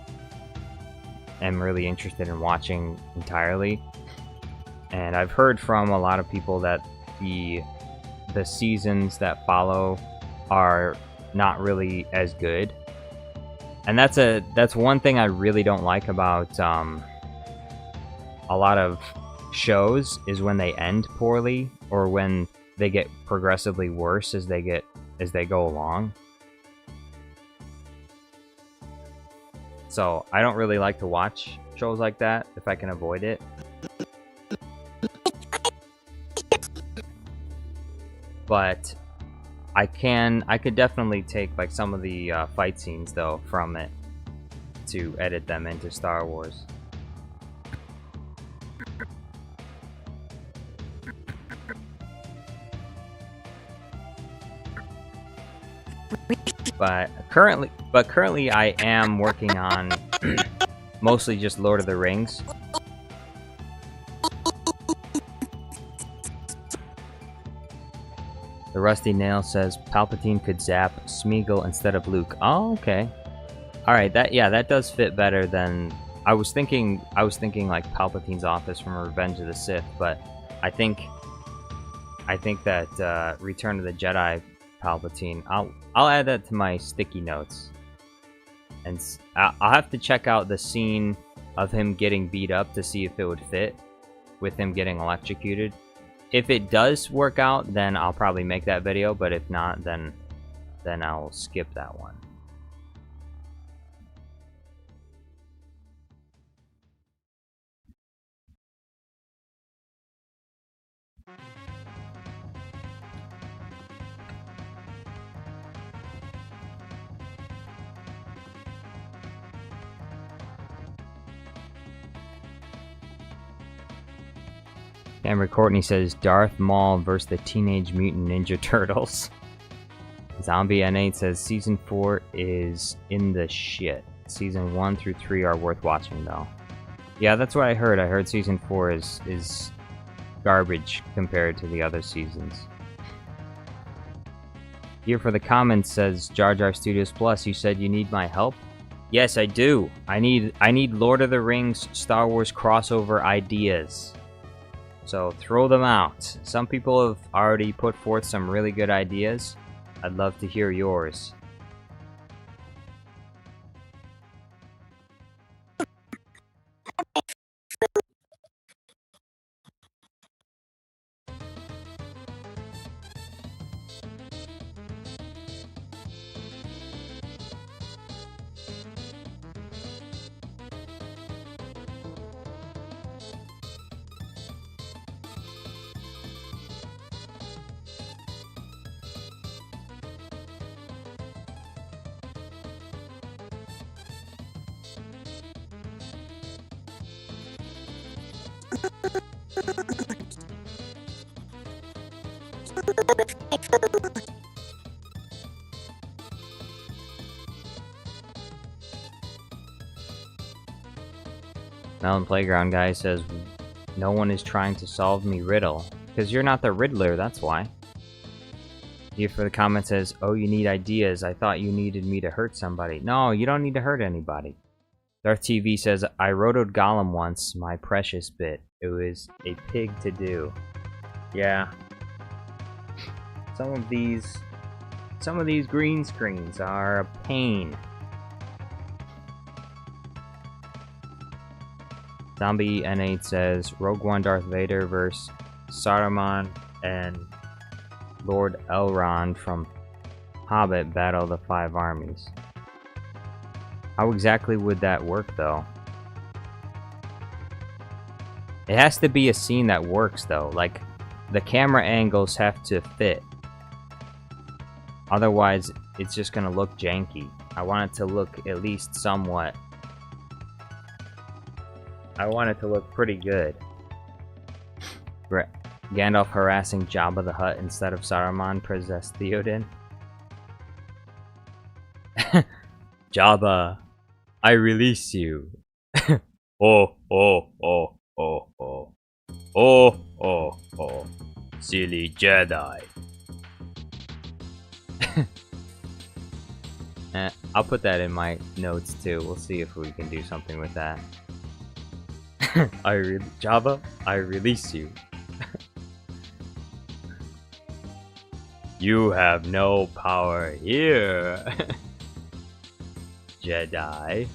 am really interested in watching entirely. And I've heard from a lot of people that the seasons that follow are not really as good. And that's one thing I really don't like about a lot of shows, is when they end poorly or when they get progressively worse as they go along. So I don't really like to watch shows like that if I can avoid it. But I could definitely take like some of the fight scenes though from it to edit them into Star Wars. But currently I am working on mostly just Lord of the Rings. The Rusty Nail says Palpatine could zap Smeagol instead of Luke. Oh, okay. All right, that does fit better than I was thinking. I was thinking like Palpatine's office from Revenge of the Sith, but I think that Return of the Jedi Palpatine. I'll add that to my sticky notes, and I'll have to check out the scene of him getting beat up to see if it would fit with him getting electrocuted. If it does work out, then I'll probably make that video, but if not, then I'll skip that one. Cameron Courtney says Darth Maul versus the Teenage Mutant Ninja Turtles. Zombie N8 says Season 4 is in the shit. Season 1 through 3 are worth watching though. Yeah, that's what I heard. I heard Season 4 is garbage compared to the other seasons. Here for the comments says Jar Jar Studios Plus, you said you need my help? Yes, I do. I need Lord of the Rings Star Wars crossover ideas. So throw them out. Some people have already put forth some really good ideas. I'd love to hear yours. Melon Playground guy says, no one is trying to solve me riddle. Because you're not the Riddler, that's why. Here for the comment says, oh, you need ideas. I thought you needed me to hurt somebody. No, you don't need to hurt anybody. Darth TV says, I rotoed Gollum once, my precious bit. It was a pig to do. Yeah. Some of these green screens are a pain. Zombie N8 says Rogue One Darth Vader vs. Saruman and Lord Elrond from Hobbit battle the 5 armies. How exactly would that work though? It has to be a scene that works though, like the camera angles have to fit. Otherwise, it's just gonna look janky. I want it to look at least somewhat. I want it to look pretty good. Gandalf harassing Jabba the Hutt instead of Saruman possessed Theoden. Jabba, I release you. Oh, oh, oh, oh, oh. Oh, oh, oh. Silly Jedi. I'll put that in my notes too. We'll see if we can do something with that. Java, I release you. You have no power here. Jedi.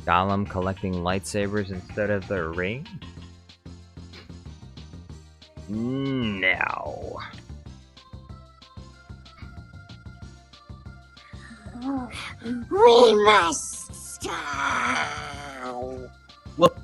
Gollum collecting lightsabers instead of the ring? No. We must stop. What?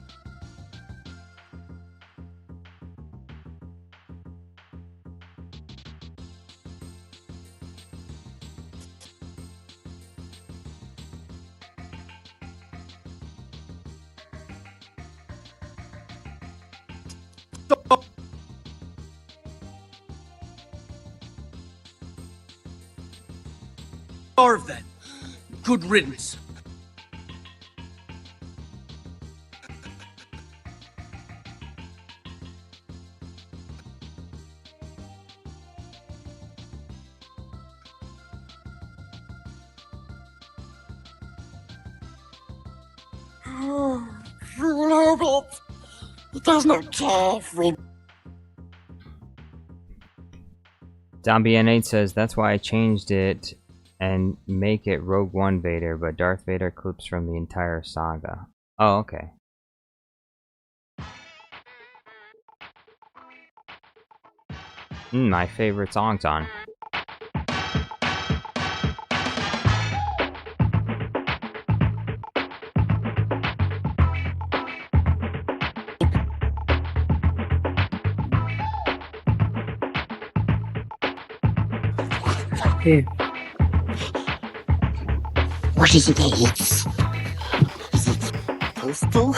Starve then. Good riddance. Love it. It does not care if we. Zombie N8 says that's why I changed it and make it Rogue One Vader, but Darth Vader clips from the entire saga. Oh, okay. My favorite song's on. Hey, What is it that eats? Is it postal?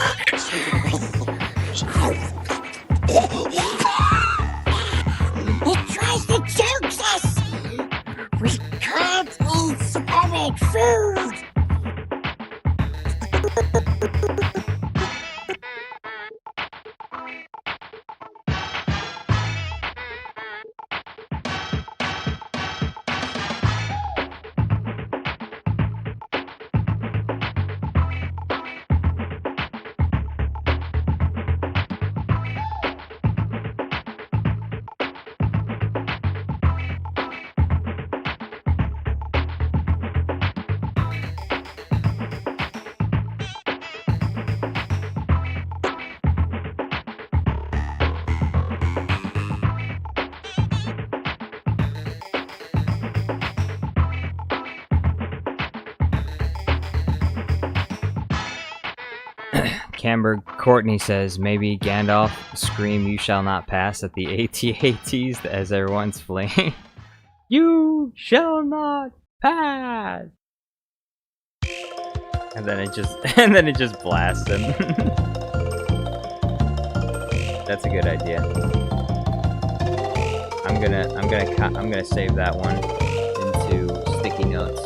It tries to choke us! We can't eat ceramic food! Camber Courtney says maybe Gandalf scream "You shall not pass" at the AT-ATs as everyone's fleeing. You shall not pass. And then it just blasts him. That's a good idea. I'm gonna save that one into sticky notes.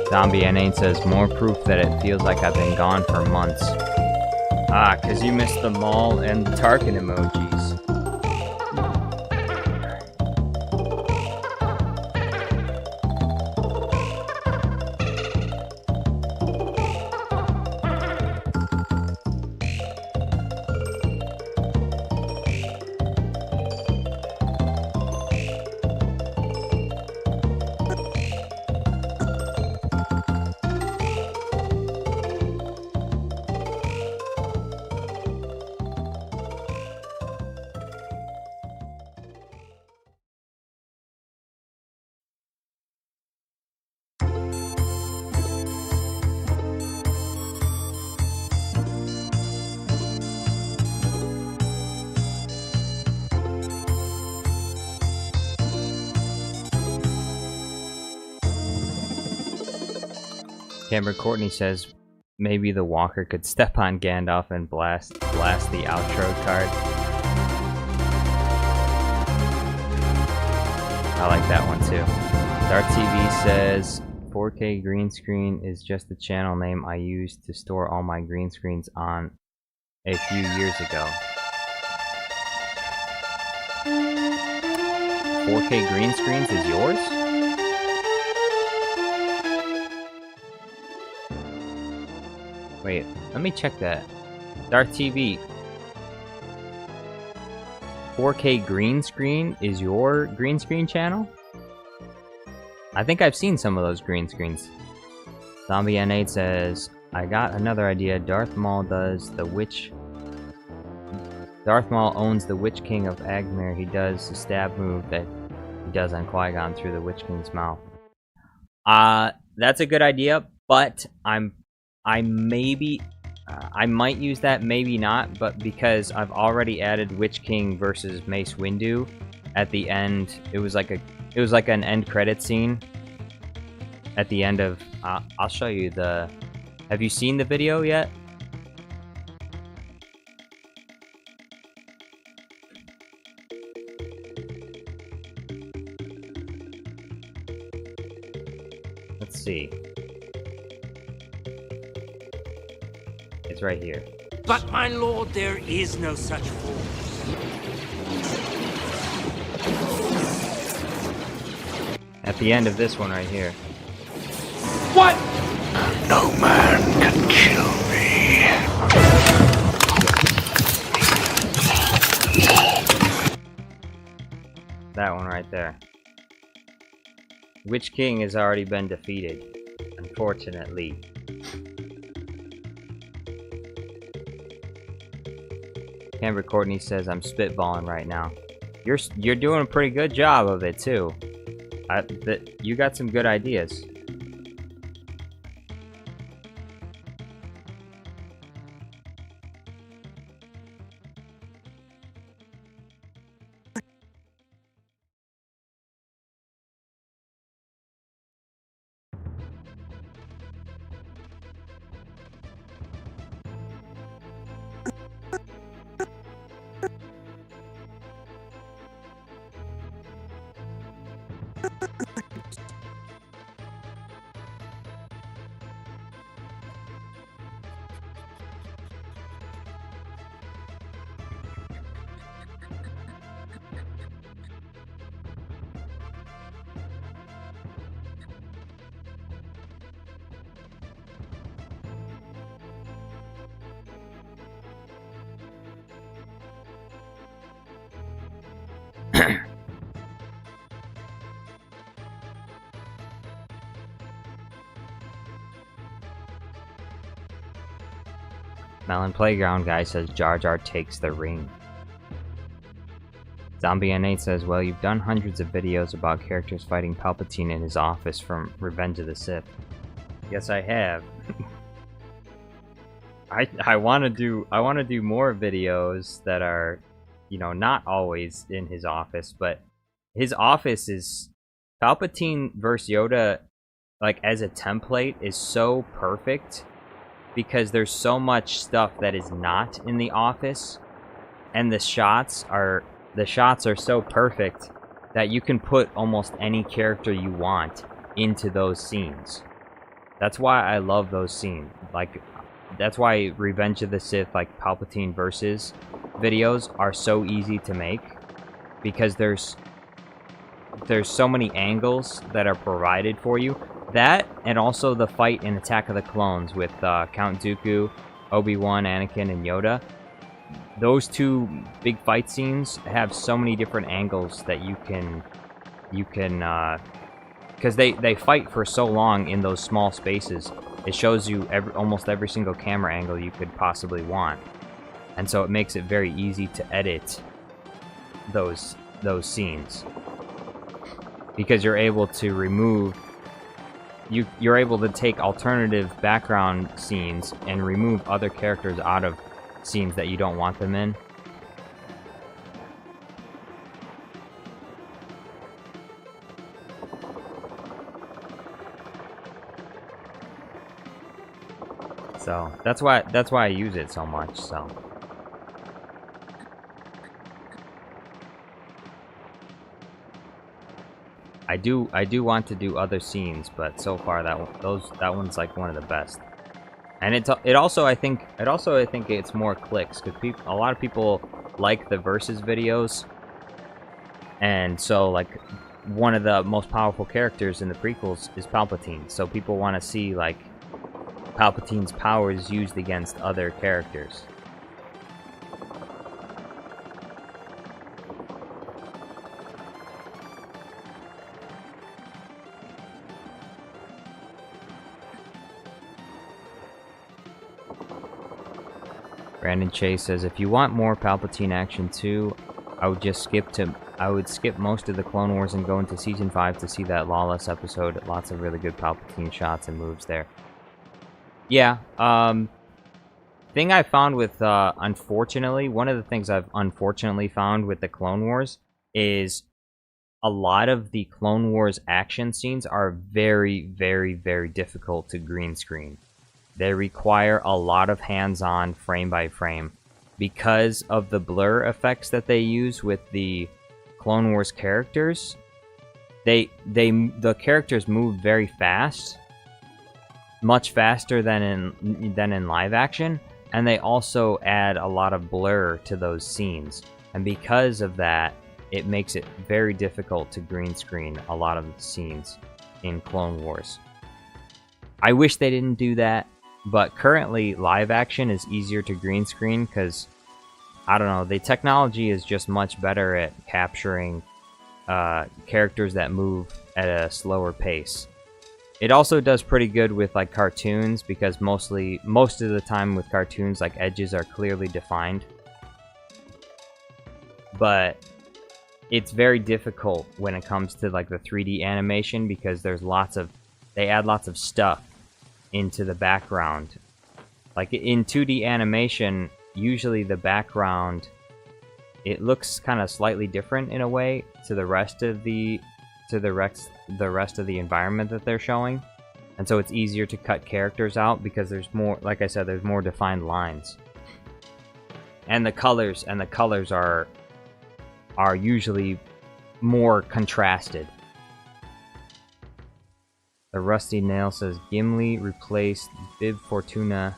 Zombie N8 says, more proof that it feels like I've been gone for months. Ah, cause you missed the mall and the Tarkin emojis. Cameron Courtney says maybe the Walker could step on Gandalf and blast the outro card. I like that one too. Dark TV says 4K green screen is just the channel name I used to store all my green screens on a few years ago. 4K green screens is yours? Wait, let me check that. Dark TV. 4K green screen is your green screen channel? I think I've seen some of those green screens. Zombie N8 says, I got another idea. Darth Maul owns the Witch King of Agmir. He does the stab move that he does on Qui-Gon through the Witch King's mouth. That's a good idea, but I might use that, maybe not, but because I've already added Witch King versus Mace Windu at the end. It was like an end credit scene at the end of I'll show you the. Have you seen the video yet? Let's see. It's right here. But my lord, there is no such force. At the end of this one right here. What? No man can kill me. That one right there. Witch King has already been defeated, unfortunately. Camber Courtney says I'm spitballing right now. You're doing a pretty good job of it too. You got some good ideas. Melon Playground guy says Jar Jar takes the ring. Zombie N8 says, well, you've done hundreds of videos about characters fighting Palpatine in his office from Revenge of the Sith. Yes, I have. I want to do more videos that are, you know, not always in his office, but his office is Palpatine versus Yoda, like as a template, is so perfect because there's so much stuff that is not in the office, and the shots are so perfect that you can put almost any character you want into those scenes. That's why I love those scenes. Like, that's why Revenge of the Sith, like Palpatine versus videos, are so easy to make, because there's so many angles that are provided for you. That, and also the fight in Attack of the Clones with Count Dooku, Obi-Wan, Anakin, and Yoda. Those two big fight scenes have so many different angles that you can, because they fight for so long in those small spaces. It shows you almost every single camera angle you could possibly want, and so it makes it very easy to edit those scenes, because you're able to remove. You're able to take alternative background scenes and remove other characters out of scenes that you don't want them in. So that's why I use it so much. So I do want to do other scenes, but so far that one's like one of the best. And it also I think it's more clicks because a lot of people like the versus videos, and so like one of the most powerful characters in the prequels is Palpatine. So people want to see like Palpatine's powers used against other characters. Brandon Chase says, if you want more Palpatine action too, I would skip most of the Clone Wars and go into Season 5 to see that Lawless episode. Lots of really good Palpatine shots and moves there. Yeah, thing I found with, unfortunately, one of the things I've unfortunately found with the Clone Wars is a lot of the Clone Wars action scenes are very, very, very difficult to green screen. They require a lot of hands-on, frame by frame. Because of the blur effects that they use with the Clone Wars characters, the characters move very fast, much faster than in live action, and they also add a lot of blur to those scenes. And because of that, it makes it very difficult to green screen a lot of the scenes in Clone Wars. I wish they didn't do that, but currently live action is easier to green screen because, I don't know, the technology is just much better at capturing characters that move at a slower pace. It also does pretty good with like cartoons because most of the time with cartoons, like edges are clearly defined. But it's very difficult when it comes to like the 3D animation because they add lots of stuff into the background. Like in 2D animation, usually the background, it looks kind of slightly different in a way to the rest of the environment that they're showing. And so it's easier to cut characters out because there's more, like I said, there's more defined lines. And the colors are usually more contrasted. The Rusty Nail says, Gimli replaced Bib Fortuna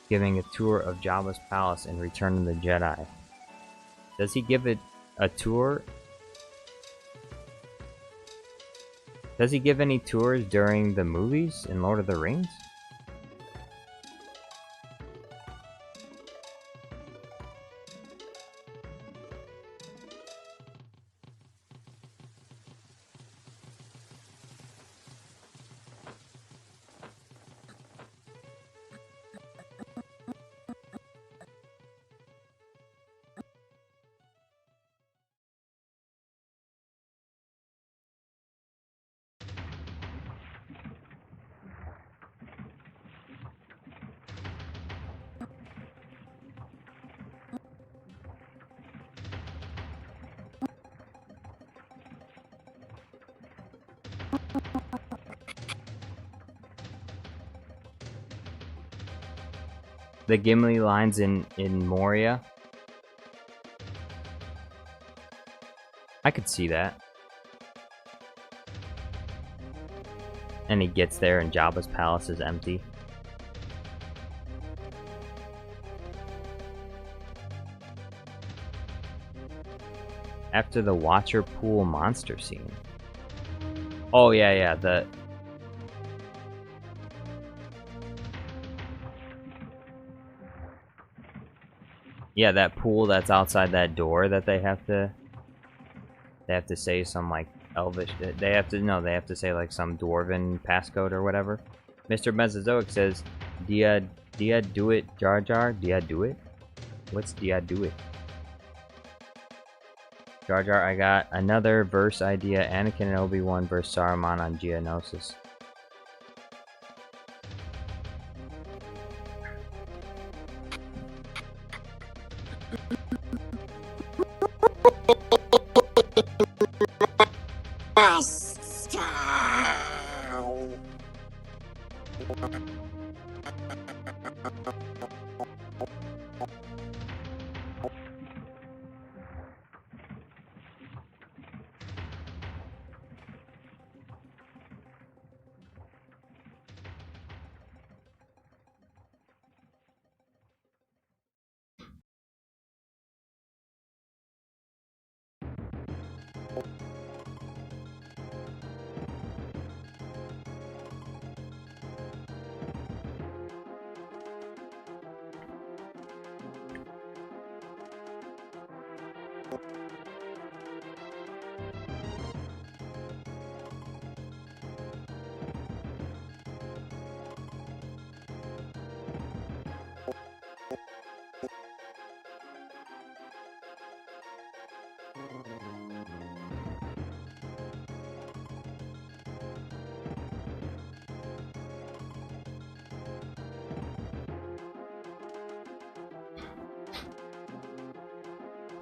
giving a tour of Jabba's palace in Return of the Jedi. Does he give it a tour? Does he give any tours during the movies in Lord of the Rings? The Gimli lines in Moria. I could see that. And he gets there and Jabba's palace is empty. After the Watcher Pool monster scene. Oh yeah, yeah, that pool that's outside that door that they have to say some like Elvish. They have to say like some dwarven passcode or whatever. Mr. Mesozoic says, Dia do it, Jar Jar? Dia do it? What's Dia do it? Jar Jar, I got another verse idea. Anakin and Obi-Wan versus Saruman on Geonosis.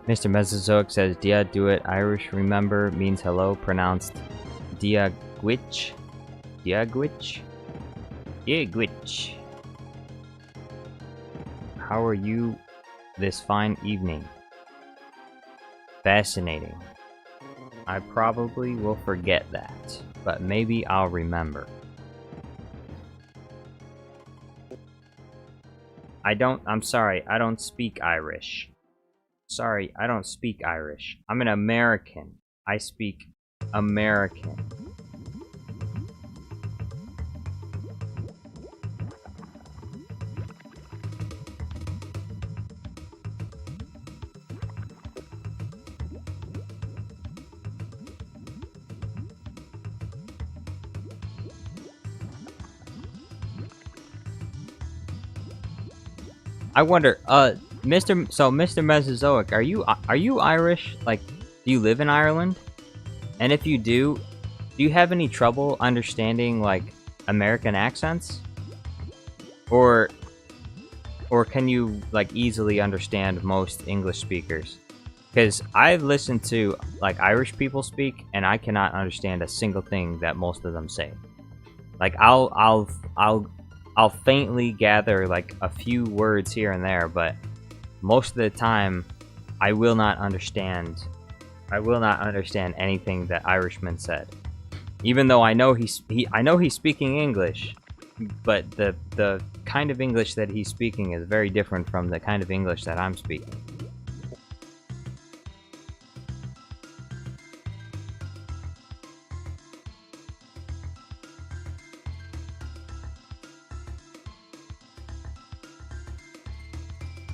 Mr. Mesozoic says, Dia do it. Irish remember means hello, pronounced Dia Gwitch. Dia Gwitch? Dia Gwitch. How are you this fine evening? Fascinating. I probably will forget that, but maybe I'll remember. I'm sorry, I don't speak Irish. Sorry, I don't speak Irish. I'm an American. I speak American. I wonder, Mr. Mesozoic, are you Irish? Like, do you live in Ireland? And if you do you have any trouble understanding, like, American accents? Or can you, like, easily understand most English speakers? Because I've listened to, like, Irish people speak, and I cannot understand a single thing that most of them say. Like, I'll faintly gather, like, a few words here and there, but most of the time, I will not understand anything that Irishman said. Even though I know he's speaking English, but the kind of English that he's speaking is very different from the kind of English that I'm speaking.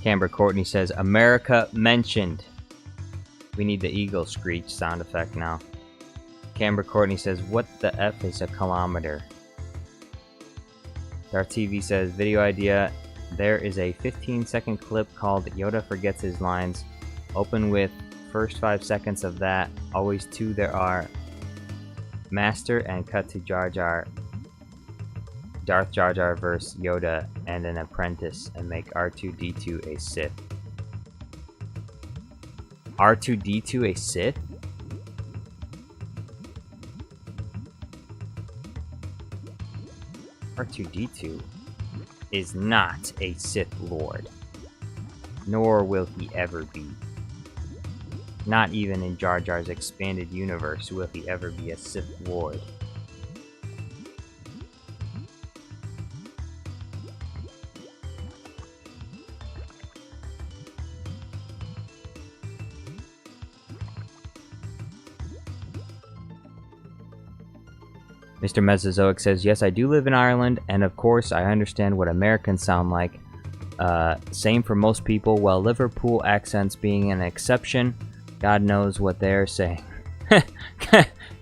Camber Courtney says, America mentioned. We need the eagle screech sound effect now. Camber Courtney says, what the F is a kilometer? Darth TV says, video idea. There is a 15-second clip called Yoda Forgets His Lines. Open with first 5 seconds of that. Always two there are. Master and cut to Jar Jar. Darth Jar Jar versus Yoda and an apprentice and make R2-D2 a Sith. R2-D2 a Sith? R2-D2 is not a Sith Lord. Nor will he ever be. Not even in Jar Jar's expanded universe will he ever be a Sith Lord. Mr. Mesozoic says, yes, I do live in Ireland, and of course I understand what Americans sound like. Same for most people, while Liverpool accents being an exception. God knows what they're saying.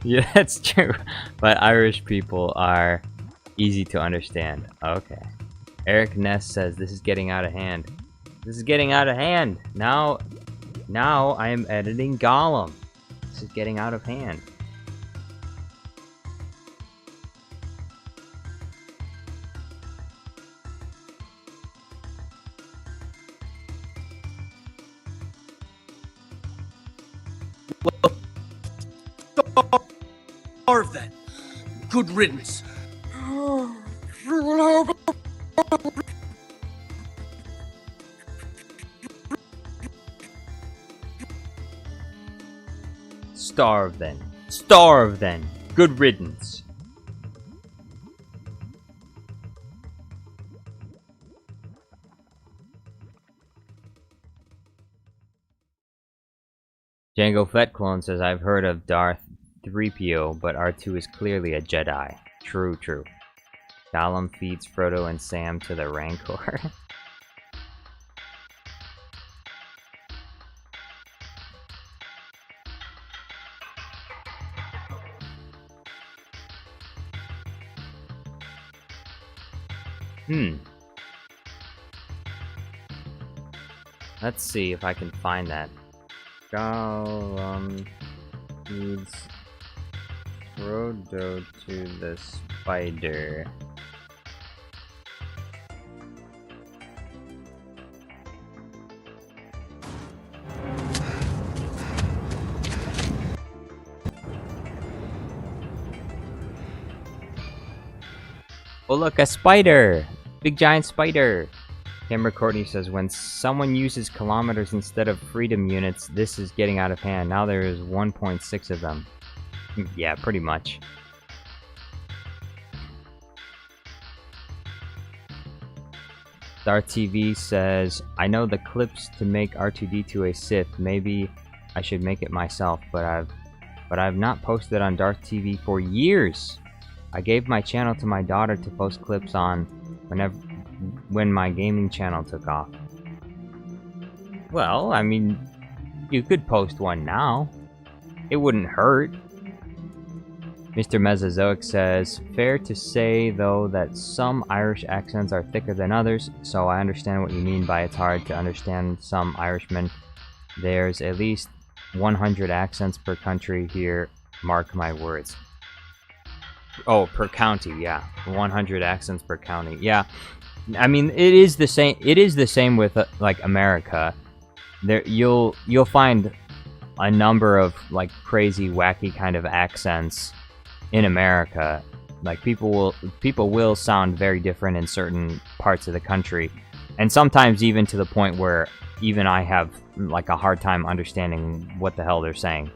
Yeah, that's true. But Irish people are easy to understand. Okay. Eric Ness says, this is getting out of hand. This is getting out of hand. Now I am editing Gollum. This is getting out of hand. Starve then. Good riddance. Starve then. Starve then. Good riddance. Jango Fett clone says, I've heard of Darth 3PO, but R2 is clearly a Jedi. True, true. Gollum feeds Frodo and Sam to the Rancor. Let's see if I can find that. Gollum feeds Frodo to the spider. Oh look, a spider! Big giant spider! Camera Courtney says, when someone uses kilometers instead of freedom units, this is getting out of hand. Now there is 1.6 of them. Yeah, pretty much. Darth TV says, I know the clips to make R2-D2 a Sith. Maybe I should make it myself, but I've not posted on Darth TV for years. I gave my channel to my daughter to post clips on when my gaming channel took off. Well, I mean, you could post one now. It wouldn't hurt. Mr. Mesozoic says, fair to say, though, that some Irish accents are thicker than others, so I understand what you mean by it's hard to understand some Irishmen. There's at least 100 accents per country here, mark my words. Oh, per county, yeah. 100 accents per county, yeah. I mean, it is the same. It is the same with like America. There, you'll find a number of like crazy, wacky kind of accents in America. Like people will sound very different in certain parts of the country, and sometimes even to the point where even I have like a hard time understanding what the hell they're saying.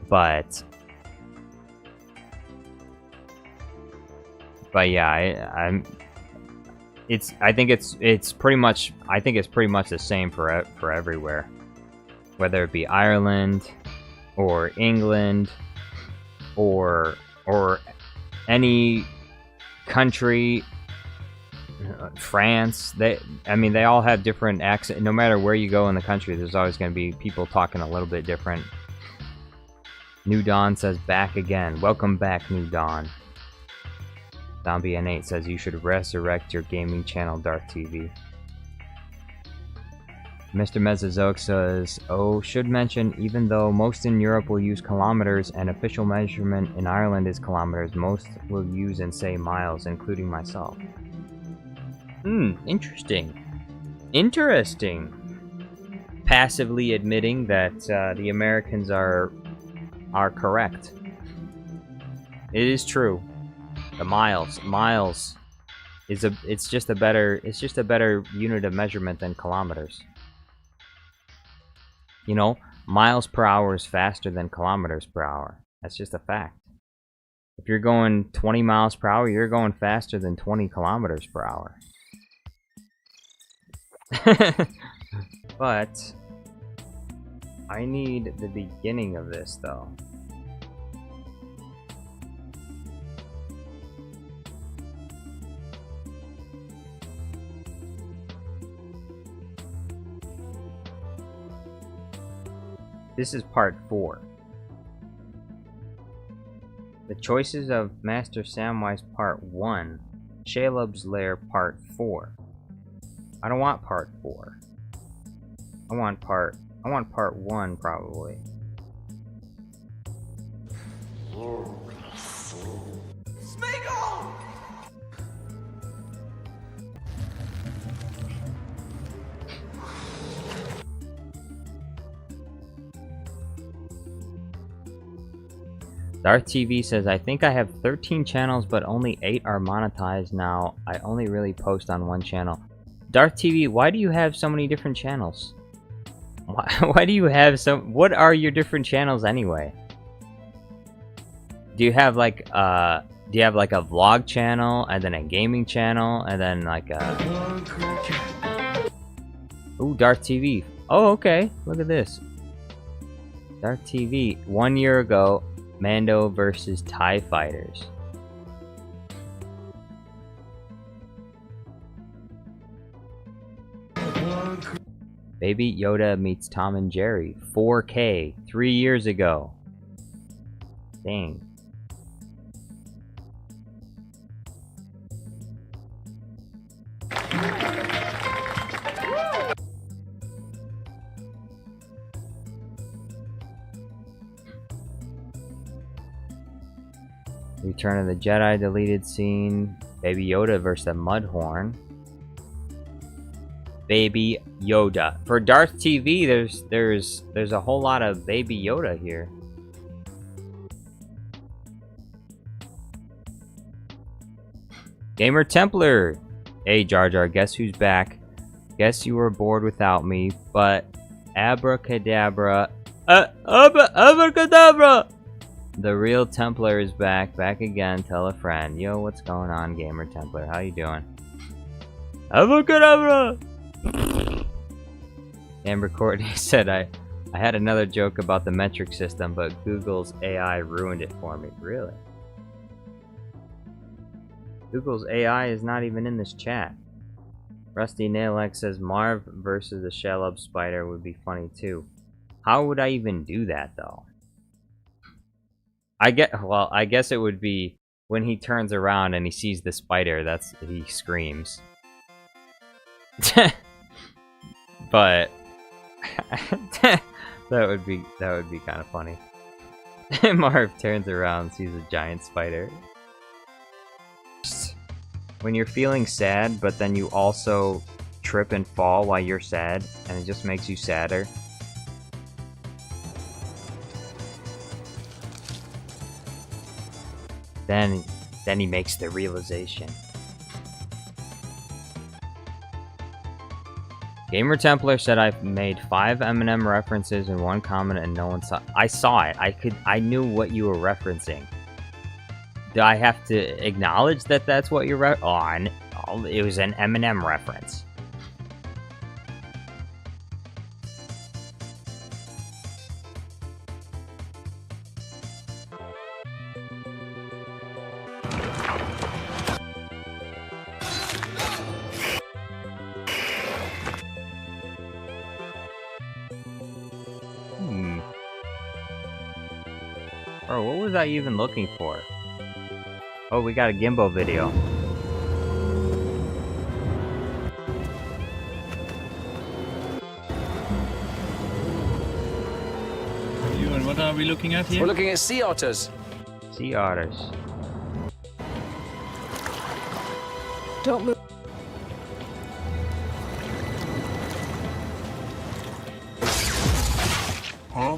But yeah, I think it's pretty much the same for everywhere, whether it be Ireland or England or any country, France. They all have different accents. No matter where you go in the country, there's always going to be people talking a little bit different. New Dawn says, back again. Welcome back, New Dawn. Zombie N8 says, you should resurrect your gaming channel, Darth TV. Mr. Mesozoic says, oh, should mention, even though most in Europe will use kilometers and official measurement in Ireland is kilometers, most will use and say miles, including myself. Interesting. Interesting. Passively admitting that the Americans are correct. It is true. The miles it's just a better unit of measurement than kilometers. You know, miles per hour is faster than kilometers per hour. That's just a fact. If you're going 20 miles per hour, you're going faster than 20 kilometers per hour. But I need the beginning of this though. This is part 4. The Choices of Master Samwise part 1. Shaleb's Lair part 4. I don't want part 4. I want part 1 probably. Darth TV says, I think I have 13 channels, but only 8 are monetized now. I only really post on one channel. Darth TV, why do you have so many different channels? Why do you have so... What are your different channels anyway? do you have like a vlog channel and then a gaming channel and then like a ooh, Darth TV. Oh, okay. Look at this. Darth TV. 1 year ago, Mando versus TIE Fighters. Baby Yoda meets Tom and Jerry. 4K. 3 years ago. Dang. Return of the Jedi deleted scene. Baby Yoda versus the Mudhorn. Baby Yoda. For Darth TV, there's a whole lot of Baby Yoda here. Gamer Templar. Hey Jar Jar, guess who's back? Guess you were bored without me, but abracadabra. Abracadabra! The real Templar is back again. Tell a friend. Yo, what's going on, Gamer Templar? How you doing? Abracadabra! Amber Courtney said, I had another joke about the metric system, but Google's AI ruined it for me. Really? Google's AI is not even in this chat. Rusty Nailx says Marv versus the Shelob spider would be funny too. How would I even do that though? I guess it would be when he turns around and he sees the spider, he screams. But that would be kind of funny. Marv turns around, sees a giant spider. When you're feeling sad, but then you also trip and fall while you're sad, and it just makes you sadder. Then he makes the realization. Gamer Templar said I've made 5 Eminem references in one comment and no one saw. I saw it. I knew what you were referencing. Do I have to acknowledge that that's what you're on? Oh, it was an Eminem reference. Bro, what was I even looking for? Oh, we got a Gimbo video. And what are we looking at here? We're looking at sea otters. Sea otters. Don't move. Huh?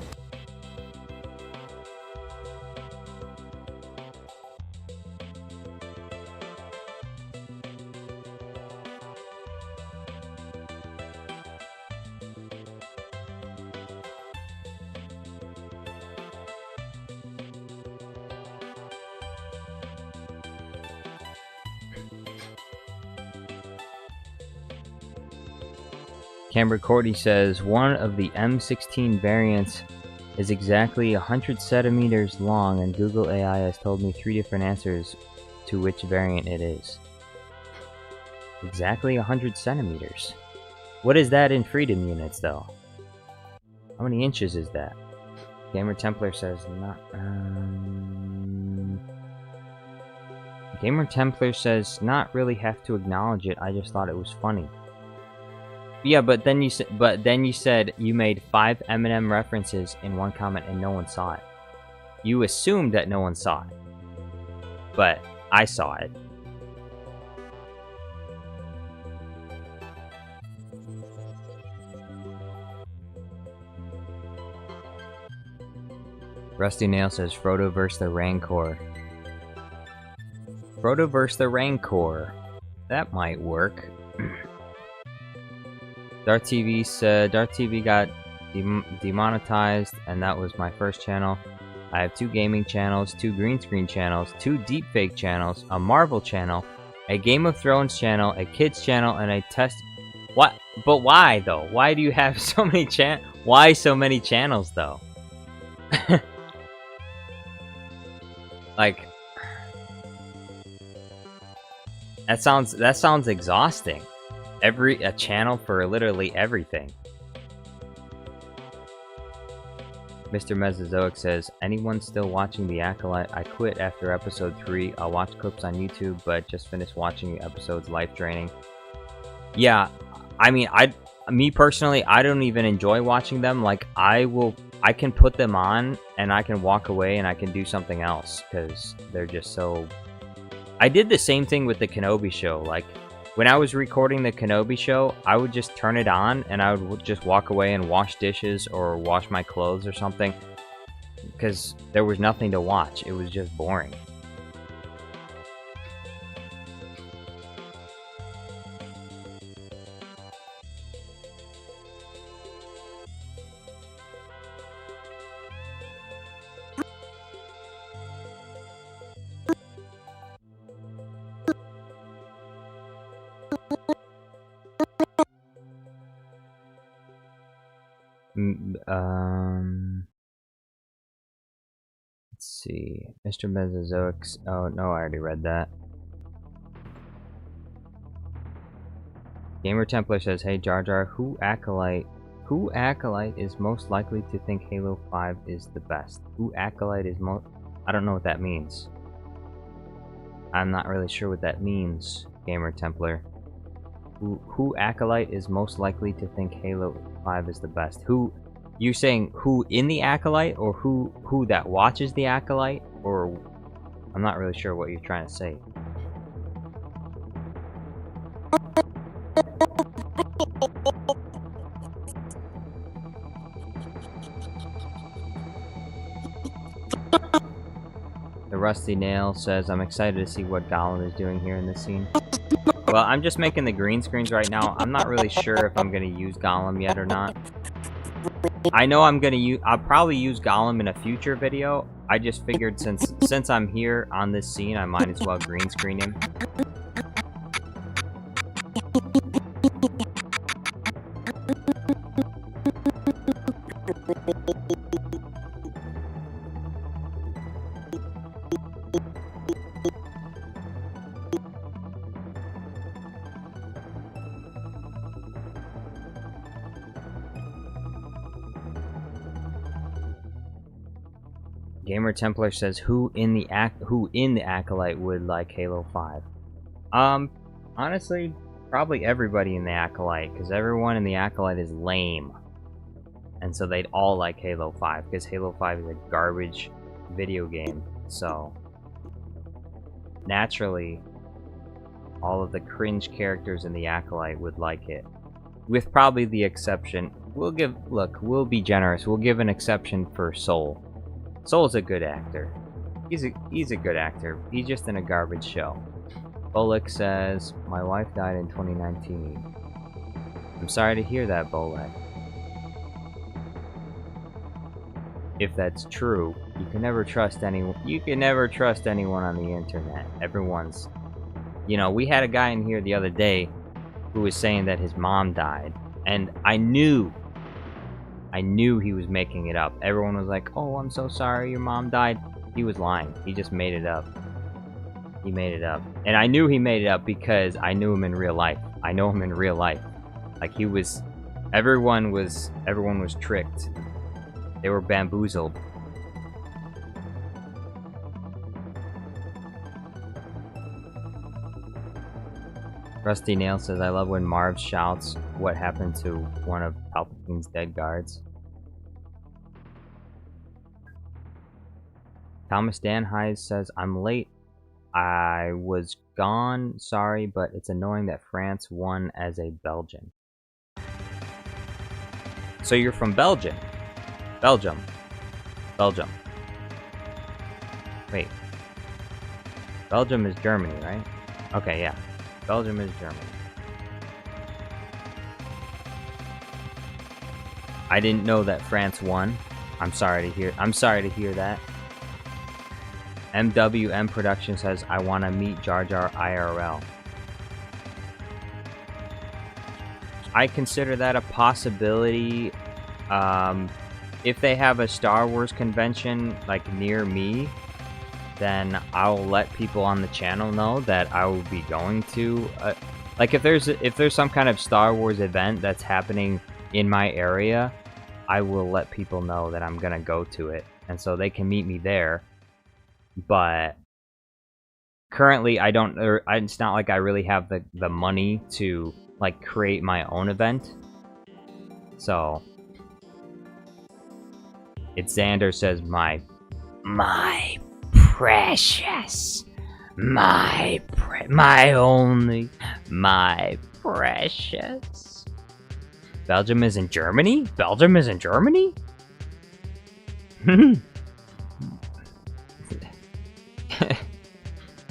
Camber Cordy says one of the M16 variants is exactly 100 centimeters long, and Google AI has told me 3 different answers to which variant it is. Exactly 100 centimeters. What is that in freedom units, though? How many inches is that? Gamer Templar says not. Gamer Templar says not really have to acknowledge it. I just thought it was funny. Yeah, but then you said you made 5 Eminem references in one comment and no one saw it. You assumed that no one saw it, but I saw it. Rusty Nail says Frodo versus the Rancor. Frodo versus the Rancor. That might work. Darth TV said Darth TV got demonetized, and that was my first channel. I have 2 gaming channels, 2 green screen channels, 2 deepfake channels, a Marvel channel, a Game of Thrones channel, a kids channel, and a test. What? But why though? Why do you have so many Why so many channels though? Like, that sounds exhausting. A channel for literally everything. Mr. Mesozoic says, anyone still watching The Acolyte? I quit after episode 3. I'll watch clips on YouTube, but just finished watching episodes life draining. Yeah, I mean, me personally, I don't even enjoy watching them. Like, I can put them on and I can walk away and I can do something else because they're just so... I did the same thing with the Kenobi show. Like, when I was recording the Kenobi show, I would just turn it on and I would just walk away and wash dishes or wash my clothes or something because there was nothing to watch. It was just boring. Let's see. Mr. Mesozoics. Oh, no, I already read that. Gamer Templar says, hey Jar Jar, who acolyte is most likely to think Halo 5 is the best? Who acolyte is most... I don't know what that means. I'm not really sure what that means, Gamer Templar. Who acolyte is most likely to think Halo 5 is the best? Who... You saying who in the Acolyte, or who that watches the Acolyte, or... I'm not really sure what you're trying to say. The Rusty Nail says, I'm excited to see what Gollum is doing here in this scene. Well, I'm just making the green screens right now. I'm not really sure if I'm gonna use Gollum yet or not. I know I'll probably use Gollum in a future video. I just figured since I'm here on this scene, I might as well green screen him. Gamer Templar says, who in the Acolyte would like Halo 5? Honestly, probably everybody in the Acolyte, because everyone in the Acolyte is lame. And so they'd all like Halo 5, because Halo 5 is a garbage video game. So, naturally, all of the cringe characters in the Acolyte would like it. With probably the exception, we'll be generous, we'll give an exception for Soul. Soul's a good actor. He's a good actor. He's just in a garbage show. Bolek says, my wife died in 2019. I'm sorry to hear that, Bolek. If that's true, you can never trust anyone. You can never trust anyone on the internet. Everyone's... You know, we had a guy in here the other day who was saying that his mom died. And I knew he was making it up. Everyone was like, oh, I'm so sorry your mom died. He was lying. He just made it up. He made it up. And I knew he made it up because I knew him in real life. I know him in real life. Like, he was... Everyone was tricked. They were bamboozled. Rusty Nail says, I love when Marv shouts what happened to one of Palpatine's dead guards. Thomas Danhise says, I'm late. I was gone, sorry, but it's annoying that France won as a Belgian. So you're from Belgium? Belgium. Wait. Belgium is Germany, right? Okay, yeah. Belgium is Germany. I didn't know that France won. I'm sorry to hear that. MWM Production says, I want to meet Jar Jar IRL. I consider that a possibility. If they have a Star Wars convention like near me, then I'll let people on the channel know that I will be going to. Like if there's some kind of Star Wars event that's happening in my area, I will let people know that I'm gonna go to it, and so they can meet me there. But currently, I don't. It's not like I really have the money to like create my own event. So it's Xander says my precious, my precious. Belgium is in Germany? Belgium is in Germany?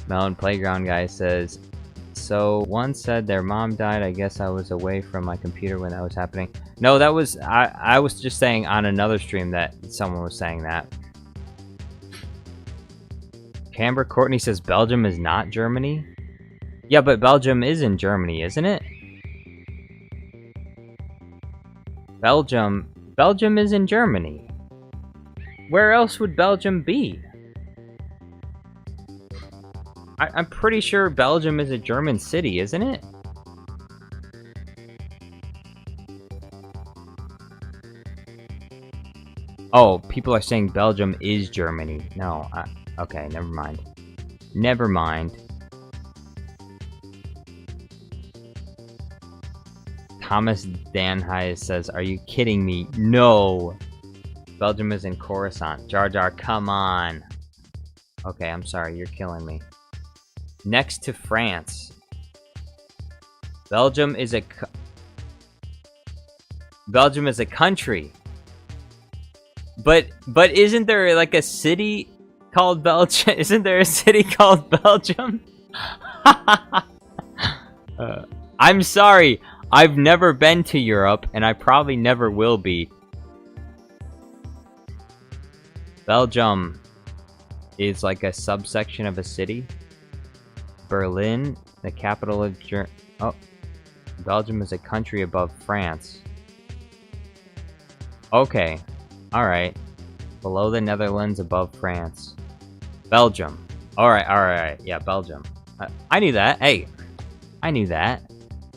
Melon Playground guy says, so one said their mom died. I guess I was away from my computer when that was happening. No, that was I was just saying on another stream that someone was saying that. Camber Courtney says Belgium is not Germany. Yeah, but Belgium is in Germany, isn't it? Belgium is in Germany. Where else would Belgium be? I'm pretty sure Belgium is a German city, isn't it? Oh, people are saying Belgium is Germany. No, okay, never mind. Never mind. Thomas Danhai says, are you kidding me? No! Belgium is in Coruscant. Jar Jar, come on! Okay, I'm sorry, you're killing me. Next to France. Belgium is a country. But isn't there like a city called Belgium? Isn't there a city called Belgium? I'm sorry. I've never been to Europe, and I probably never will be. Belgium is like a subsection of a city. Berlin, the capital of Oh, Belgium is a country above France. Okay, alright. Below the Netherlands, above France. Belgium. Alright, yeah, Belgium. I knew that. Hey, I knew that.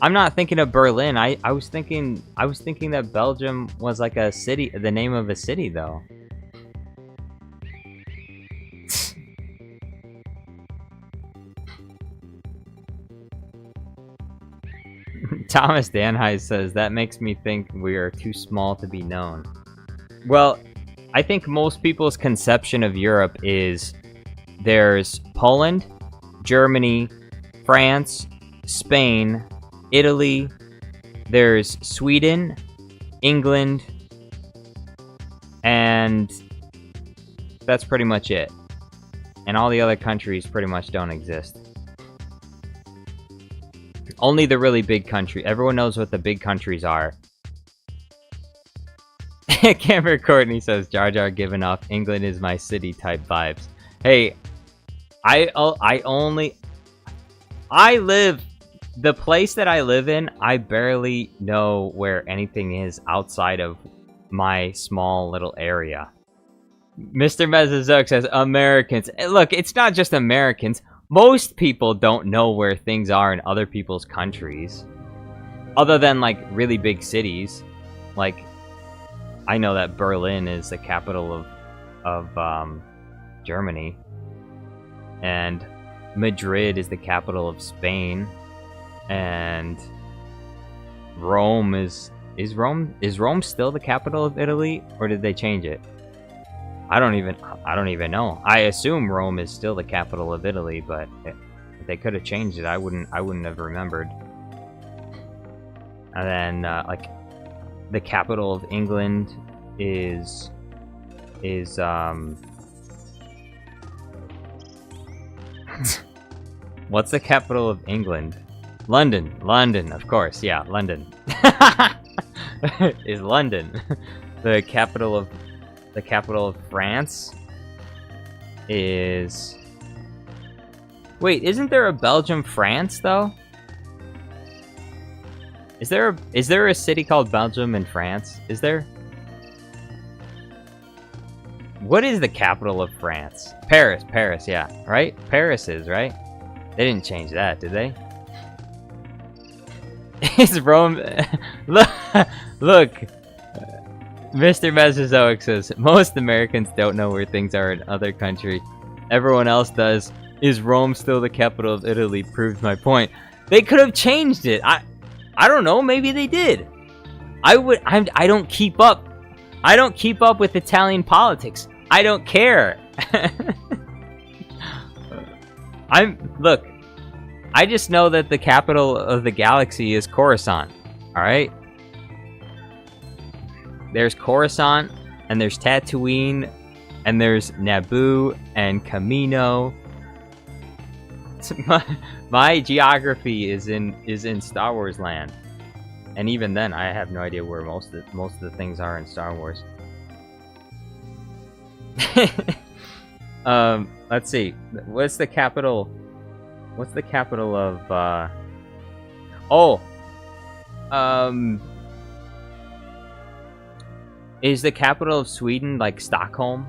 I'm not thinking of Berlin. I was thinking that Belgium was like a city, the name of a city, though. Thomas Danhai says, that makes me think we are too small to be known. Well, I think most people's conception of Europe is there's Poland, Germany, France, Spain, Italy, there's Sweden, England, and that's pretty much it. And all the other countries pretty much don't exist. Only the really big country. Everyone knows what the big countries are. Camber Courtney says, Jar Jar given up. England is my city type vibes. Hey, the place that I live in, I barely know where anything is outside of my small little area. Mr. Mesozoic says, Americans. Look, it's not just Americans. Most people don't know where things are in other people's countries. Other than, like, really big cities. Like, I know that Berlin is the capital of Germany. And Madrid is the capital of Spain. And Rome is Rome still the capital of Italy, or did they change it? I don't even know. I assume Rome is still the capital of Italy, but if they could have changed it, I wouldn't have remembered. And then like the capital of England is what's the capital of England? London, of course. Yeah, London. Is London the capital of France? is... Wait, isn't there a Belgium, France, though? Is there a city called Belgium in France? Is there? What is the capital of France? Paris, yeah. Right? Paris is, right? They didn't change that, did they? It's Rome... Look! Mr. Mesozoic says, most Americans don't know where things are in other countries. Everyone else does. Is Rome still the capital of Italy? Proves my point. They could have changed it. I don't know. Maybe they did. I don't keep up. I don't keep up with Italian politics. I don't care. Look. I just know that the capital of the galaxy is Coruscant. All right. There's Coruscant, and there's Tatooine, and there's Naboo and Camino. My geography is in Star Wars land, and even then, I have no idea where most of the things are in Star Wars. Let's see. What's the capital? What's the capital of? Is the capital of Sweden like Stockholm?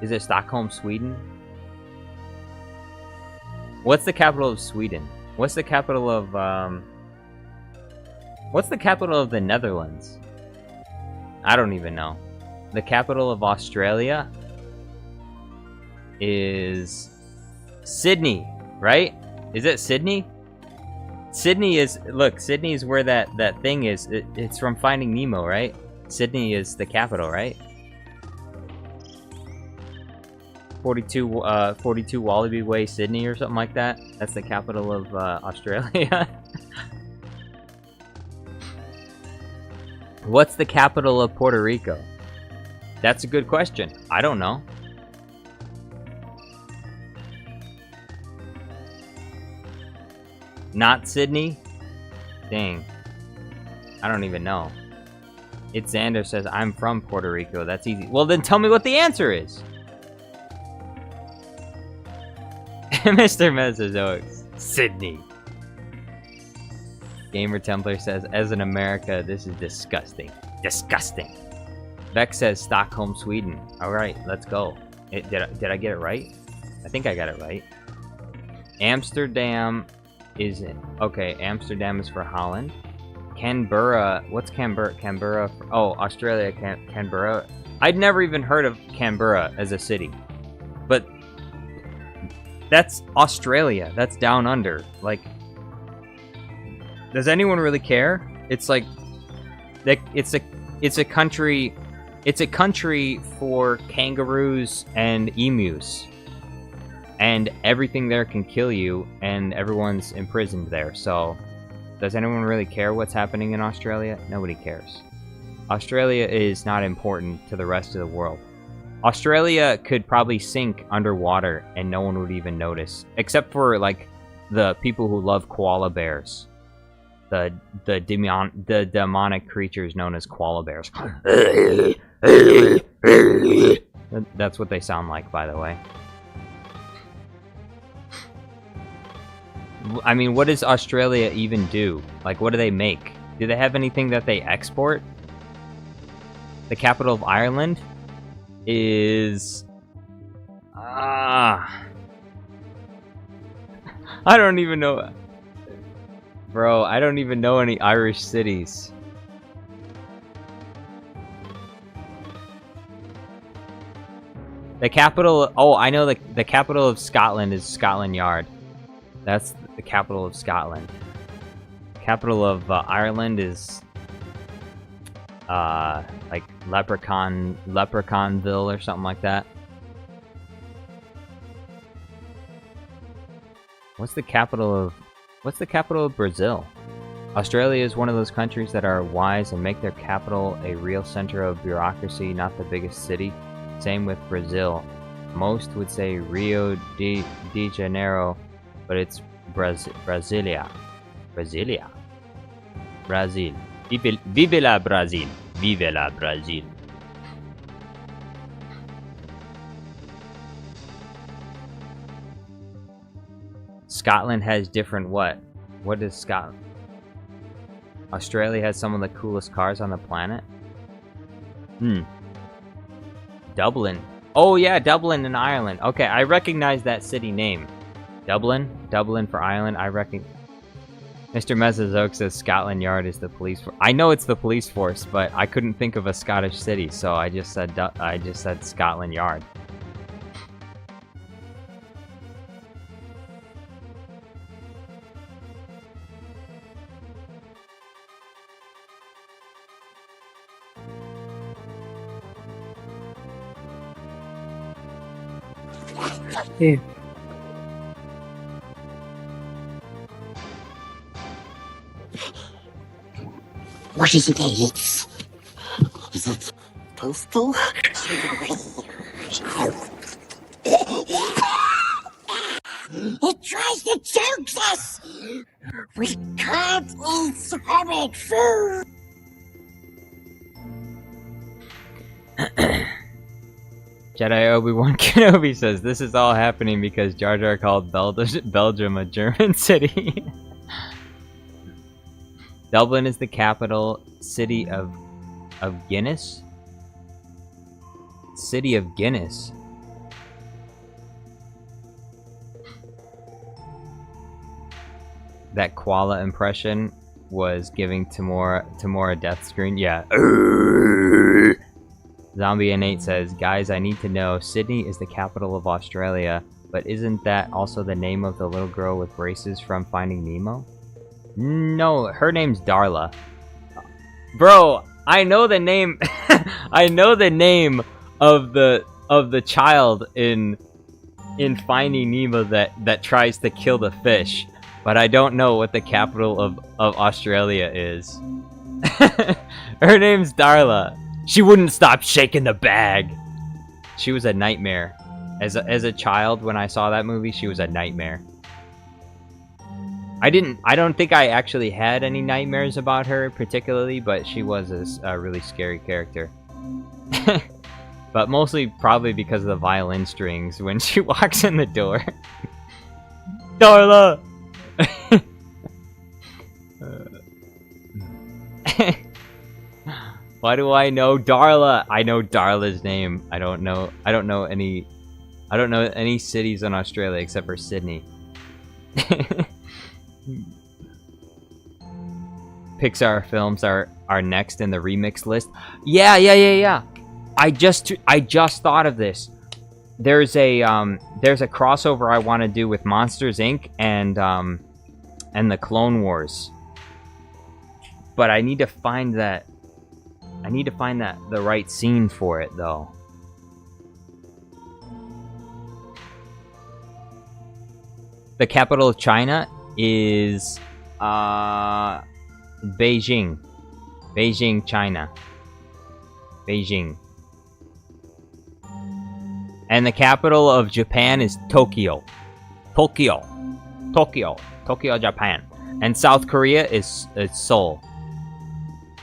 Is it Stockholm, Sweden? What's the capital of Sweden? What's the capital of What's the capital of the Netherlands? I don't even know. The capital of Australia is Sydney, right? Is it Sydney? Sydney is, look, Sydney is where that thing is. It's from Finding Nemo, right? Sydney is the capital, right? 42 Wallaby Way, Sydney, or something like that. That's the capital of Australia. What's the capital of Puerto Rico? That's a good question. I don't know. Not Sydney? Dang. I don't even know. It's Xander says, I'm from Puerto Rico. That's easy. Well, then tell me what the answer is. Mr. Mesozoic. Sydney. Gamer Templar says, as in America, this is disgusting. Disgusting. Vex says, Stockholm, Sweden. Alright, let's go. Did I get it right? I think I got it right. Amsterdam is in. Okay, Amsterdam is for Holland. Canberra. What's Canberra? Canberra. Oh, Australia. Canberra. I'd never even heard of Canberra as a city. But that's Australia. That's down under. Like, does anyone really care? It's like, it's a country. It's a country for kangaroos and emus. And everything there can kill you, and everyone's imprisoned there. So, does anyone really care what's happening in Australia? Nobody cares. Australia is not important to the rest of the world. Australia could probably sink underwater, and no one would even notice. Except for, like, the people who love koala bears. The demonic creatures known as koala bears. That's what they sound like, by the way. I mean, what does Australia even do? Like, what do they make? Do they have anything that they export? The capital of Ireland is... I don't even know... Bro, I don't even know any Irish cities. The capital... Oh, I know the capital of Scotland is Scotland Yard. That's the capital of Scotland. Capital of Ireland is like Leprechaunville or something like that. What's the capital of Brazil? Australia is one of those countries that are wise and make their capital a real center of bureaucracy, not the biggest city. Same with Brazil. Most would say Rio de Janeiro, but it's Brasilia. Brasilia. Brazil. Vive la Brazil. Vive la Brazil. Scotland has different what? What is Scotland? Australia has some of the coolest cars on the planet? Dublin. Oh yeah, Dublin in Ireland. Okay, I recognize that city name. Dublin? Dublin for Ireland, I reckon. Mr. Mesozoic says Scotland Yard is the police force. I know it's the police force, but I couldn't think of a Scottish city, so I just said Scotland Yard. Yeah. What is it? Is it postal? It tries to choke us! We can't eat solid food! Jedi Obi-Wan Kenobi says, this is all happening because Jar Jar called Belgium a German city. Dublin is the capital city of Guinness? City of Guinness. That koala impression was giving Tamora a death screen. Yeah. Zombie N8 says, guys, I need to know, Sydney is the capital of Australia, but isn't that also the name of the little girl with braces from Finding Nemo? No, her name's Darla. Bro, I know the name. I know the name of the child in Finding Nemo that tries to kill the fish, but I don't know what the capital of Australia is. Her name's Darla. She wouldn't stop shaking the bag. She was a nightmare. As a child, when I saw that movie, she was a nightmare. I don't think I actually had any nightmares about her particularly, but she was a really scary character. But mostly probably because of the violin strings when she walks in the door. Darla! Why do I know Darla? I know Darla's name. I don't know any cities in Australia except for Sydney. Pixar films are next in the remix list. Yeah. I just thought of this. There's a crossover I want to do with Monsters Inc. and the Clone Wars. But I need to find the right scene for it though. The capital of China is Beijing. Beijing, China. Beijing. And the capital of Japan is Tokyo. Tokyo, Japan. And South Korea is Seoul.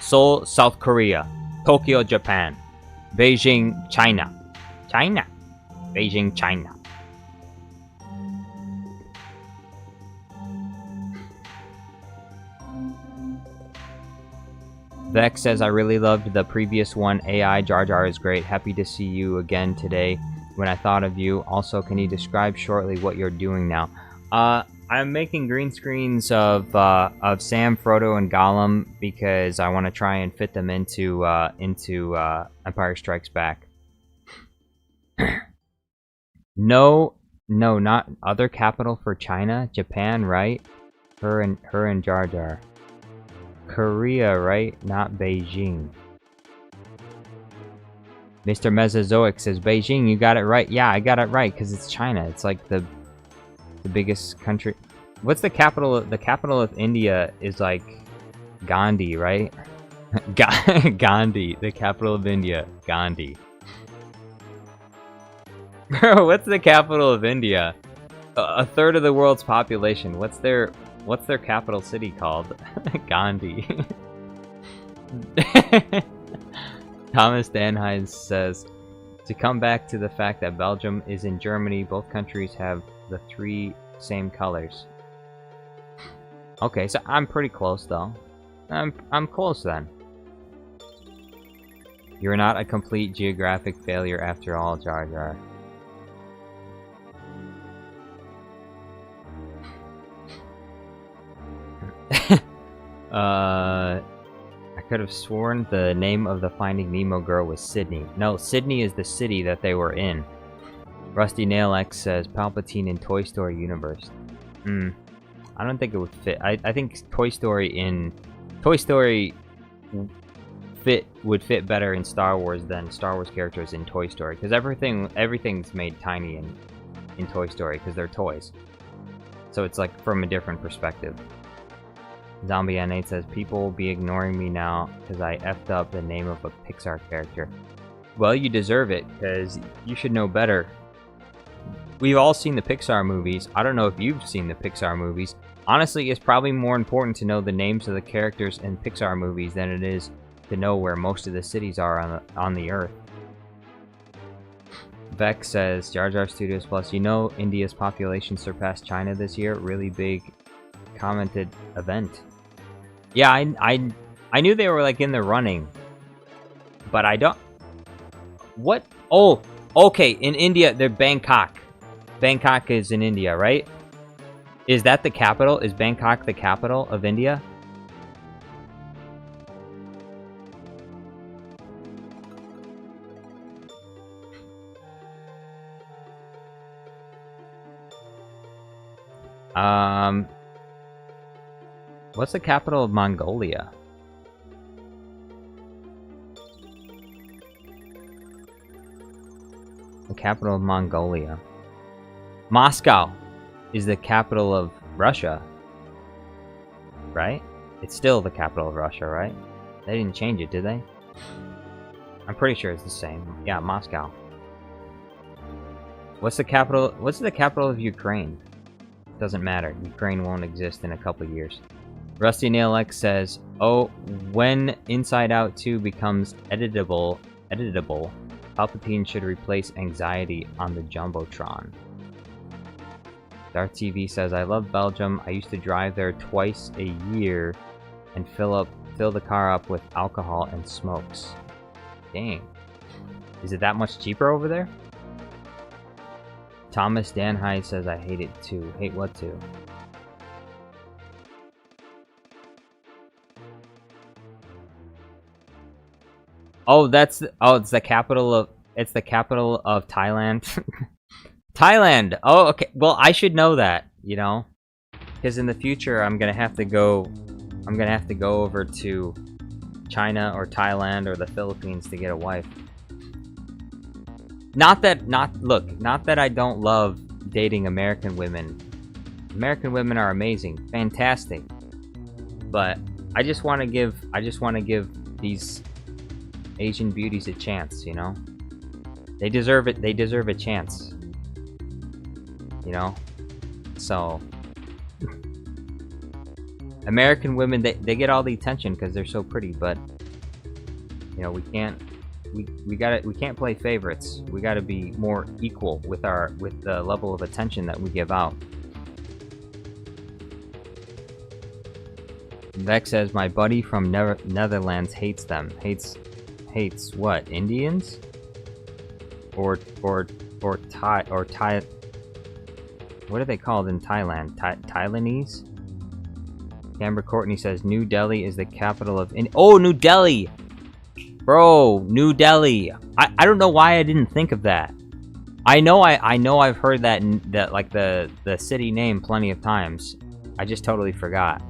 Seoul, South Korea. Tokyo, Japan. Beijing, China. Beijing, China. Vex says, I really loved the previous one. AI Jar Jar is great. Happy to see you again today. When I thought of you, also, can you describe shortly what you're doing now? I'm making green screens of Sam, Frodo, and Gollum because I want to try and fit them into Empire Strikes Back. No, not other capital for China. Japan, right? Her and Jar Jar. Korea, right? Not Beijing. Mr. Mesozoic says, Beijing, you got it right. Yeah, I got it right, because it's China. It's like the biggest country. What's the capital? The capital of India is like Gandhi, right? Gandhi. The capital of India. Gandhi. Bro, what's the capital of India? A third of the world's population. What's their capital city called? Gandhi. Thomas Danhines says, to come back to the fact that Belgium is in Germany, both countries have the three same colors. Okay, so I'm pretty close though. I'm close then. You're not a complete geographic failure after all, Jar Jar. I could have sworn the name of the Finding Nemo girl was Sydney. No, Sydney is the city that they were in. Rusty Nail X says Palpatine in Toy Story universe. I don't think it would fit. I think Toy Story would fit better in Star Wars than Star Wars characters in Toy Story, because everything's made tiny in Toy Story because they're toys. So it's like from a different perspective. Zombie N8 says people will be ignoring me now because I effed up the name of a Pixar character. Well, you deserve it because you should know better. We've all seen the Pixar movies. I don't know if you've seen the Pixar movies. Honestly, it's probably more important to know the names of the characters in Pixar movies than it is to know where most of the cities are on the Earth. Vex says, Jar Jar Studios Plus, you know India's population surpassed China this year? Really big commented event. Yeah, I knew they were like in the running. But I don't... What? Oh, okay, in India, they're Bangkok. Bangkok is in India, right? Is that the capital? Is Bangkok the capital of India? What's the capital of Mongolia? The capital of Mongolia. Moscow is the capital of Russia. Right? It's still the capital of Russia, right? They didn't change it, did they? I'm pretty sure it's the same. Yeah, Moscow. What's the capital of Ukraine? Doesn't matter. Ukraine won't exist in a couple years. Rusty Nail X says, oh, when Inside Out 2 becomes editable, Palpatine should replace anxiety on the Jumbotron. Darth TV says, I love Belgium. I used to drive there twice a year and fill the car up with alcohol and smokes. Dang. Is it that much cheaper over there? Thomas Danhide says, I hate it too. Hate what too? Oh, it's the capital of Thailand. Thailand. Oh, okay. Well, I should know that, you know, because in the future I'm gonna have to go over to China or Thailand or the Philippines to get a wife. Not that I don't love dating American women. American women are amazing, fantastic. But I just want to give these Asian beauties a chance, you know? They deserve it. They deserve a chance. You know? So American women, they get all the attention because they're so pretty, but you know, we can't play favorites. We gotta be more equal with the level of attention that we give out. Vex says, my buddy from Netherlands hates them. Hates what? Indians? Or Thai? What are they called in Thailand? Thailandese? Amber Courtney says, New Delhi is the capital of Oh, New Delhi! Bro, New Delhi. I don't know why I didn't think of that. I know I've heard that like the city name plenty of times. I just totally forgot.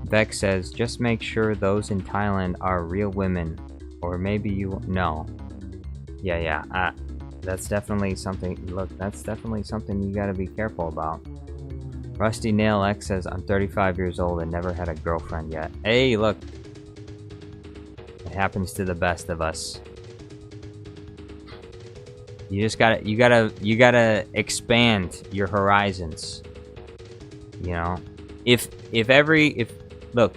Vex says, just make sure those in Thailand are real women, or maybe you no. Yeah. That's definitely something. Look, that's definitely something you gotta be careful about. Rusty Nail X says, I'm 35 years old and never had a girlfriend yet. Hey, look. It happens to the best of us. You just gotta expand your horizons. You know? Look,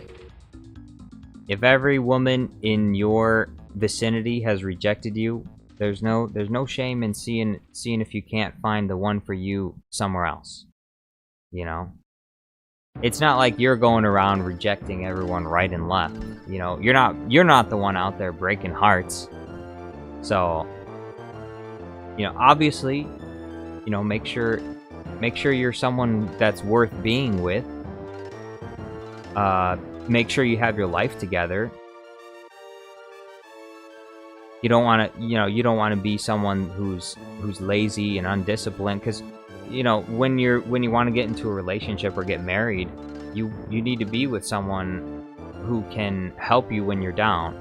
if every woman in your vicinity has rejected you, there's no shame in seeing if you can't find the one for you somewhere else. You know? It's not like you're going around rejecting everyone right and left. You know, you're not the one out there breaking hearts. So, you know, obviously, you know, make sure you're someone that's worth being with. Make sure you have your life together. You don't want to be someone who's lazy and undisciplined, because you know, when you want to get into a relationship or get married, you need to be with someone who can help you when you're down,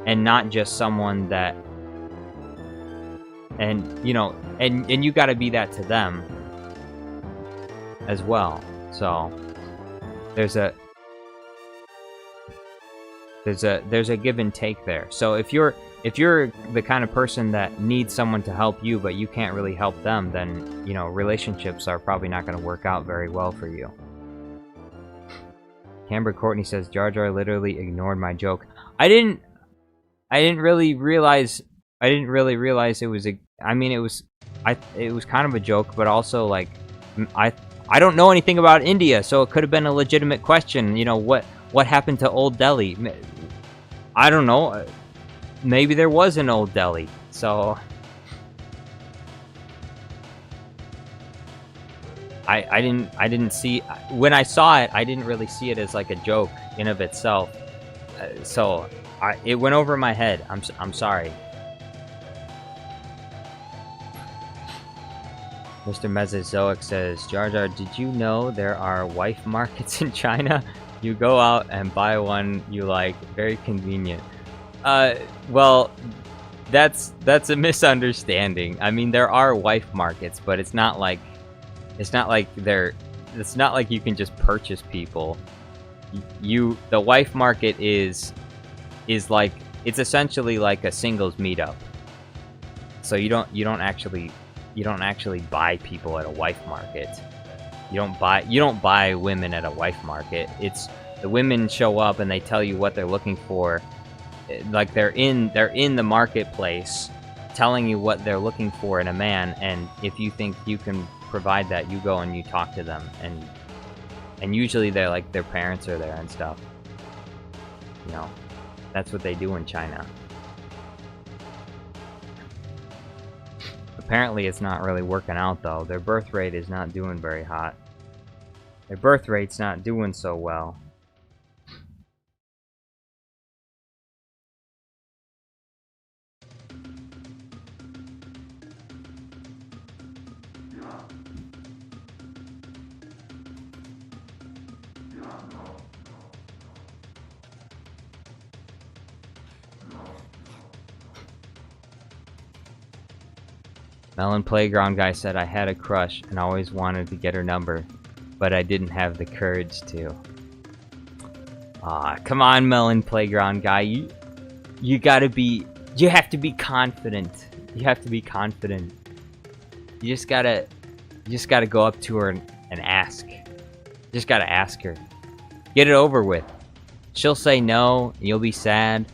and not just someone that, and you know, and you got to be that to them as well. So there's a give and take there. So if you're the kind of person that needs someone to help you, but you can't really help them, then, you know, relationships are probably not going to work out very well for you. Camber Courtney says, Jar Jar literally ignored my joke. I didn't really realize it was it was kind of a joke, but also, like, I don't know anything about India, so it could have been a legitimate question. You know, what happened to Old Delhi? I don't know. Maybe there was an Old Delhi. So I didn't see, when I saw it, I didn't really see it as like a joke in of itself. So it went over my head. I'm sorry. Mr. Mesozoic says, Jar Jar, did you know there are wife markets in China? You go out and buy one you like. Very convenient. Well, that's a misunderstanding. I mean, there are wife markets, but it's not like you can just purchase people. The wife market is like, it's essentially like a singles meetup. So you don't actually buy people at a wife market. You don't buy women at a wife market. It's the women show up and they tell you what they're looking for. Like they're in the marketplace telling you what they're looking for in a man, and if you think you can provide that, you go and you talk to them, and usually they're like, their parents are there and stuff. You know, that's what they do in China. Apparently it's not really working out though. Their birth rate is not doing very hot. Their birth rate's not doing so well. Melon Playground guy said, I had a crush and always wanted to get her number, but I didn't have the courage to. Aw, come on, Melon Playground guy. You have to be confident. You have to be confident. You just gotta go up to her and ask. You just gotta ask her. Get it over with. She'll say no, you'll be sad,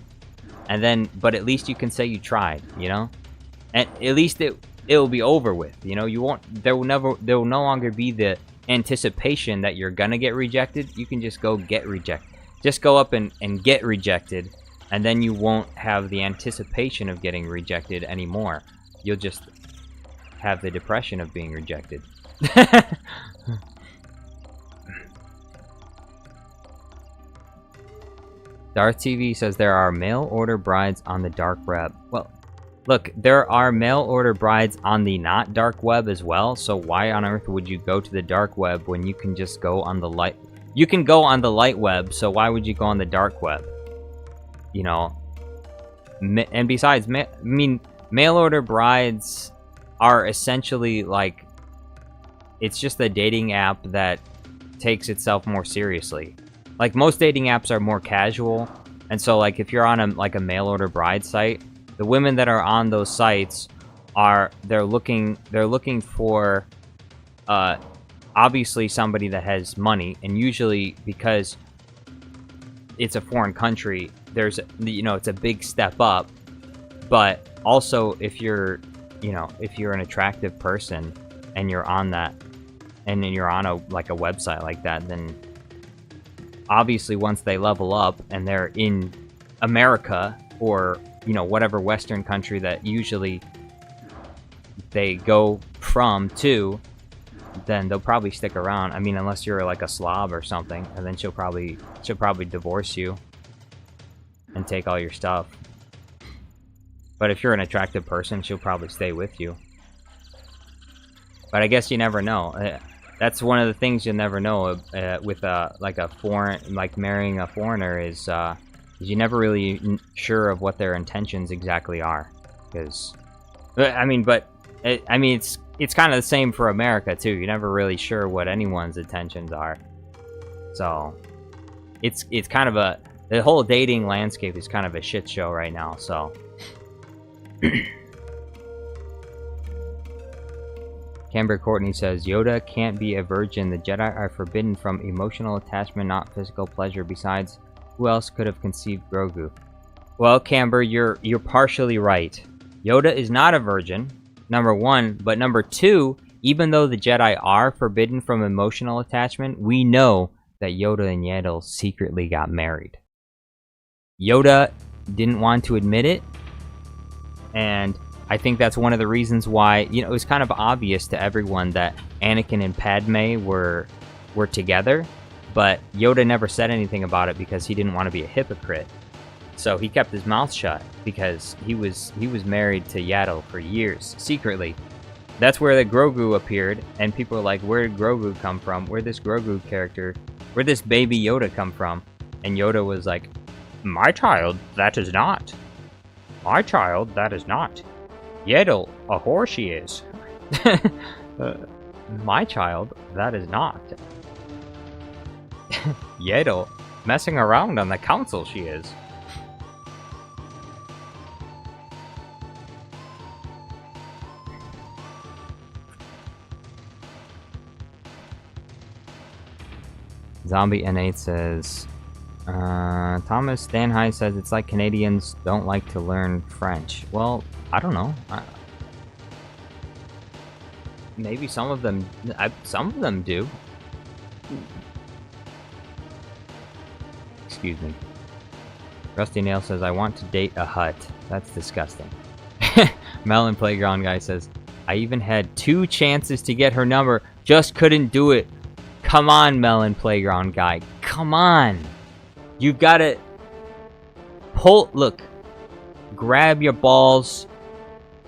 and then, but at least you can say you tried, you know? And at least it'll be over with, you know. There will no longer be the anticipation that you're gonna get rejected. You can just go get rejected. Just go up and get rejected, and then you won't have the anticipation of getting rejected anymore. You'll just have the depression of being rejected. Darth TV says there are mail order brides on the dark web. Well, look, there are mail order brides on the not dark web as well, so why on earth would you go to the dark web when you can just go on the light... You can go on the light web, so why would you go on the dark web? You know? And besides, mail order brides are essentially like... It's just a dating app that takes itself more seriously. Like, most dating apps are more casual, and so, like, if you're on a mail order bride site, the women that are on those sites they're looking for obviously somebody that has money, and usually because it's a foreign country, there's, you know, it's a big step up. But also, if you're, you know, if you're an attractive person and you're on that, and then you're on a like a website like that, then obviously once they level up and they're in America or, you know, whatever Western country that usually they go from to, then they'll probably stick around. I mean, unless you're like a slob or something, and then she'll probably divorce you and take all your stuff. But if you're an attractive person, she'll probably stay with you. But I guess you never know. That's one of the things you'll never know with like a foreign, like marrying a foreigner is you never really sure of what their intentions exactly are. Because, I mean, it's kind of the same for America too. You're never really sure what anyone's intentions are. So, it's kind of the whole dating landscape is kind of a shit show right now. So. Camber Courtney says, Yoda can't be a virgin. The Jedi are forbidden from emotional attachment, not physical pleasure. Besides, who else could have conceived Grogu? Well, Camber, you're partially right. Yoda is not a virgin, number one. But number two, even though the Jedi are forbidden from emotional attachment, we know that Yoda and Yaddle secretly got married. Yoda didn't want to admit it. And I think that's one of the reasons why, you know, it was kind of obvious to everyone that Anakin and Padme were together, but Yoda never said anything about it because he didn't want to be a hypocrite. So he kept his mouth shut because he was married to Yaddle for years, secretly. That's where the Grogu appeared, and people were like, where did Grogu come from? Where'd this Grogu character, where'd this baby Yoda come from? And Yoda was like, my child, that is not. My child, that is not. Yaddle, a whore she is. My child, that is not. Yaddle, messing around on the council she is. Zombie N8 says, Thomas Stanhigh says it's like Canadians don't like to learn French. Well, I don't know. Maybe some of them do. Excuse me. Rusty Nail says, I want to date a hut. That's disgusting. Melon Playground Guy says, I even had 2 chances to get her number, just couldn't do it. Come on, Melon Playground Guy. Come on. You've got to look, grab your balls,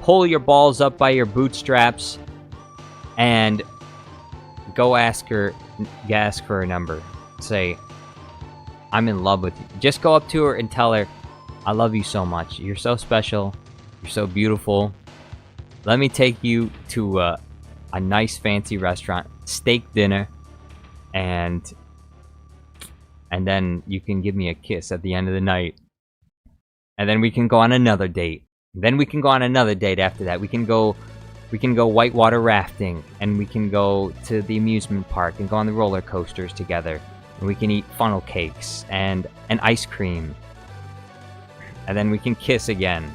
pull your balls up by your bootstraps, and go ask for her number. Say, I'm in love with you. Just go up to her and tell her, I love you so much. You're so special. You're so beautiful. Let me take you to a nice fancy restaurant, steak dinner, and then you can give me a kiss at the end of the night. And then we can go on another date. Then we can go on another date after that. We can go whitewater rafting, and we can go to the amusement park and go on the roller coasters together. And we can eat funnel cakes and ice cream. And then we can kiss again.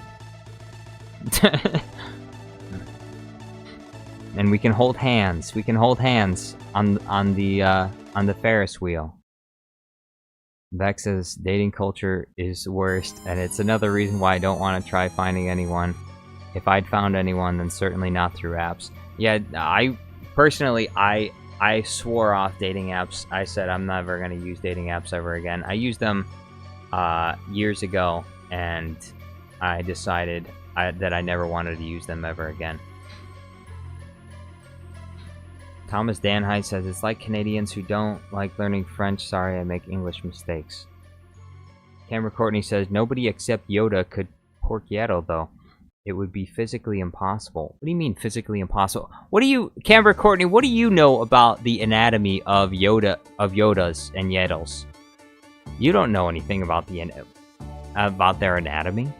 And we can hold hands. We can hold hands on the Ferris wheel. Beck says dating culture is worst, and it's another reason why I don't want to try finding anyone. If I'd found anyone, then certainly not through apps. Yeah, I personally swore off dating apps. I said I'm never going to use dating apps ever again. I used them years ago, and I decided that I never wanted to use them ever again. Thomas Danhide says, it's like Canadians who don't like learning French. Sorry, I make English mistakes. Cameron Courtney says, nobody except Yoda could pork Yaddle, though. It would be physically impossible. What do you mean, physically impossible? Cameron Courtney, what do you know about the anatomy of Yodas and Yaddles? You don't know anything about about their anatomy.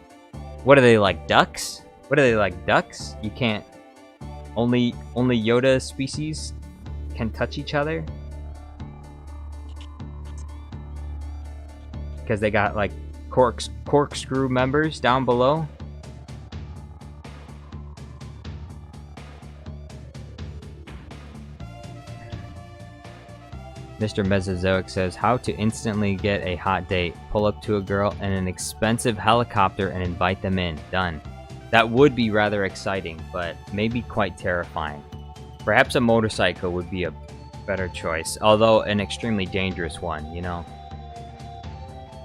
What are they, like ducks? What are they, like ducks? You can't... Only Yoda species can touch each other? because they got like corkscrew members down below. Mr. Mesozoic says, how to instantly get a hot date. Pull up to a girl in an expensive helicopter and invite them in. Done. That would be rather exciting, but maybe quite terrifying. Perhaps a motorcycle would be a better choice, although an extremely dangerous one, you know.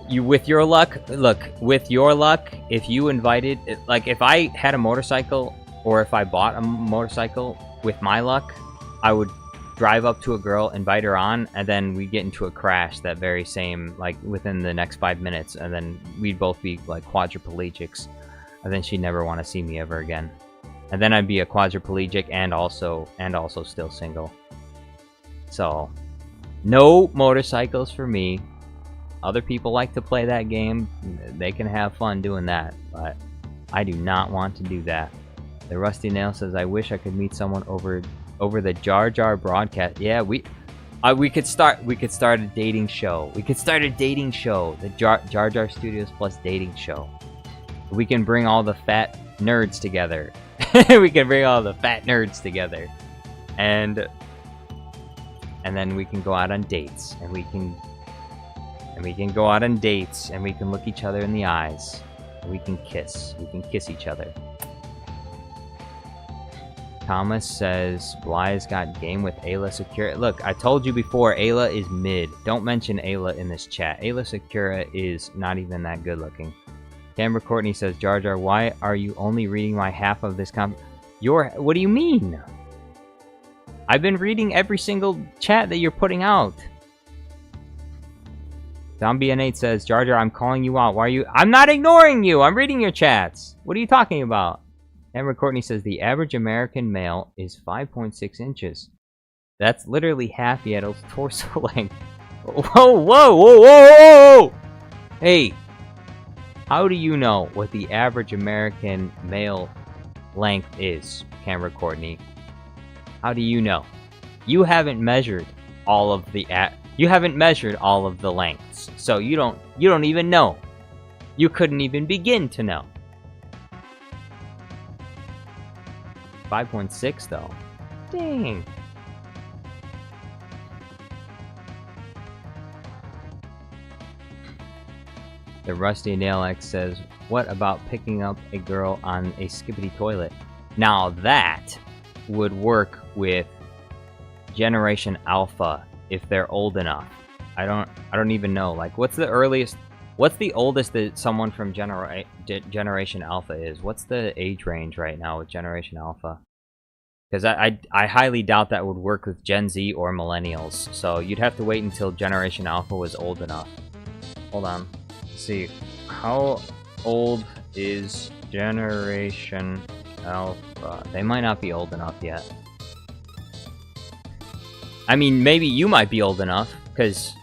With your luck, if you invited, like if I had a motorcycle, or if I bought a motorcycle, with my luck, I would drive up to a girl, invite her on, and then we'd get into a crash that very same, like within the next 5 minutes, and then we'd both be like quadriplegics, and then she'd never want to see me ever again. And then I'd be a quadriplegic and also still single. So, no motorcycles for me. Other people like to play that game. They can have fun doing that, but I do not want to do that. The Rusty Nail says, I wish I could meet someone over the Jar Jar broadcast. Yeah, we could start a dating show. We could start a dating show. The Jar Jar Studios Plus dating show. We can bring all the fat nerds together. We can bring all the fat nerds together. And then we can go out on dates, and we can go out on dates, and we can look each other in the eyes. And we can kiss each other. Thomas says, Bly's got game with Ayla Secura. Look, I told you before, Ayla is mid. Don't mention Ayla in this chat. Ayla Secura is not even that good looking. Camber Courtney says, Jar Jar, why are you only reading my half of this what do you mean? I've been reading every single chat that you're putting out. Zombie8 says, Jar Jar, I'm calling you out. Why are you... I'm not ignoring you! I'm reading your chats! What are you talking about? Amber Courtney says, the average American male is 5.6 inches. That's literally half Yaddle's torso length. Whoa, whoa, whoa, whoa, whoa! Hey, how do you know what the average American male length is, Camera Courtney? How do you know? You haven't measured all of the lengths, so you don't even know. You couldn't even begin to know. 5.6 though. Dang. The Rusty Nail X says, what about picking up a girl on a skibbity toilet? Now that would work with Generation Alpha if they're old enough. I don't even know. Like, what's the oldest that someone from Generation Alpha is? What's the age range right now with Generation Alpha? Because I highly doubt that would work with Gen Z or Millennials. So you'd have to wait until Generation Alpha was old enough. Hold on. Let's see. How old is Generation Alpha? They might not be old enough yet. I mean, maybe you might be old enough, because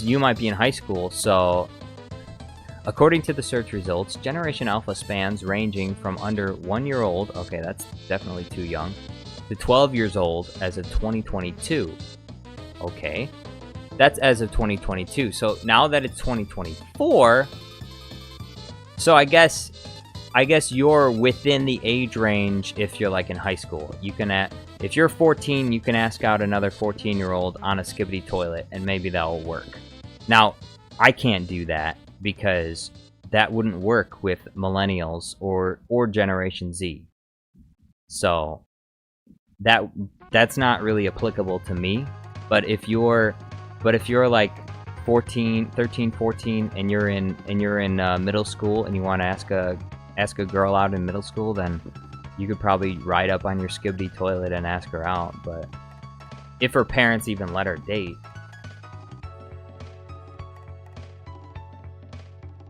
you might be in high school, so... According to the search results, Generation Alpha spans ranging from under 1 year old, okay, that's definitely too young, to 12 years old as of 2022. Okay. That's as of 2022. So now that it's 2024, so I guess you're within the age range if you're like in high school. You can if you're 14, you can ask out another 14-year-old on a skibbity toilet, and maybe that will work. Now, I can't do that because that wouldn't work with millennials or Generation Z. So that's not really applicable to me. But if you're like 13, 14, and you're in middle school and you want to ask a girl out in middle school, then you could probably ride up on your skibbity toilet and ask her out. But if her parents even let her date.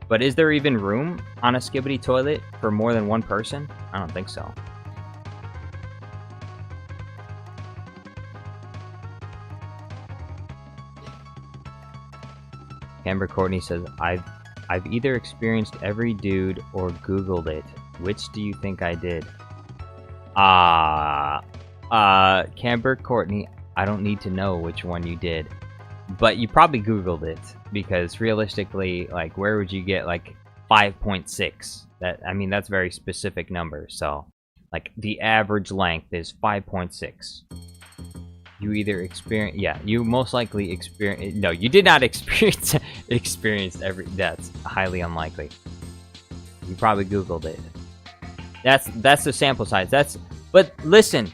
But is there even room on a skibbity toilet for more than one person? I don't think so. Amber Courtney says, I've either experienced every dude or Googled it. Which do you think I did? Camber Courtney, I don't need to know which one you did. But you probably Googled it, because realistically, like, where would you get, like, 5.6? That, I mean, that's a very specific number, so, like, the average length is 5.6. You either experience, yeah, you most likely experience, no, you did not experience that's highly unlikely. You probably Googled it. That's the sample size, but listen,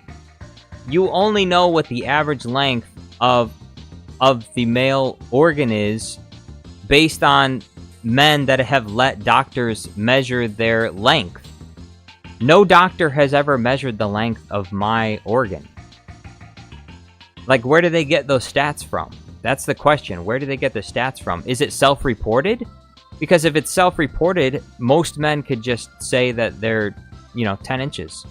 you only know what the average length of the male organ is based on men that have let doctors measure their length. No doctor has ever measured the length of my organ. Like, where do they get those stats from? That's the question. Where do they get the stats from? Is it self-reported? Because if it's self-reported, most men could just say that they're, 10 inches.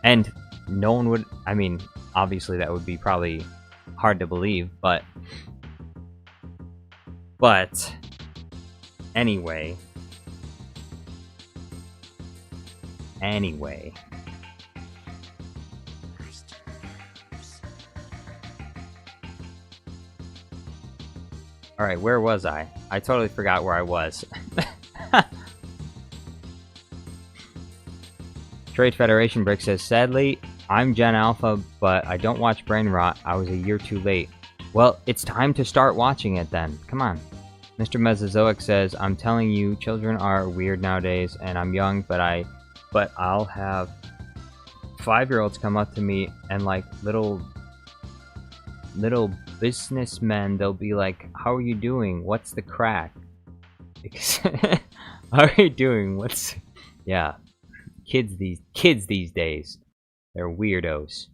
And no one would, I mean, obviously that would be probably hard to believe, but anyway. Alright, where was I? I totally forgot where I was. Trade Federation Brick says, sadly, I'm Gen Alpha, but I don't watch Brain Rot. I was a year too late. Well, it's time to start watching it then. Come on. Mr. Mesozoic says, I'm telling you, children are weird nowadays, and I'm young, but I'll have 5-year-olds come up to me and like little businessmen, they'll be like, how are you doing? What's the crack? Because how are you doing? Yeah. Kids these days. They're weirdos.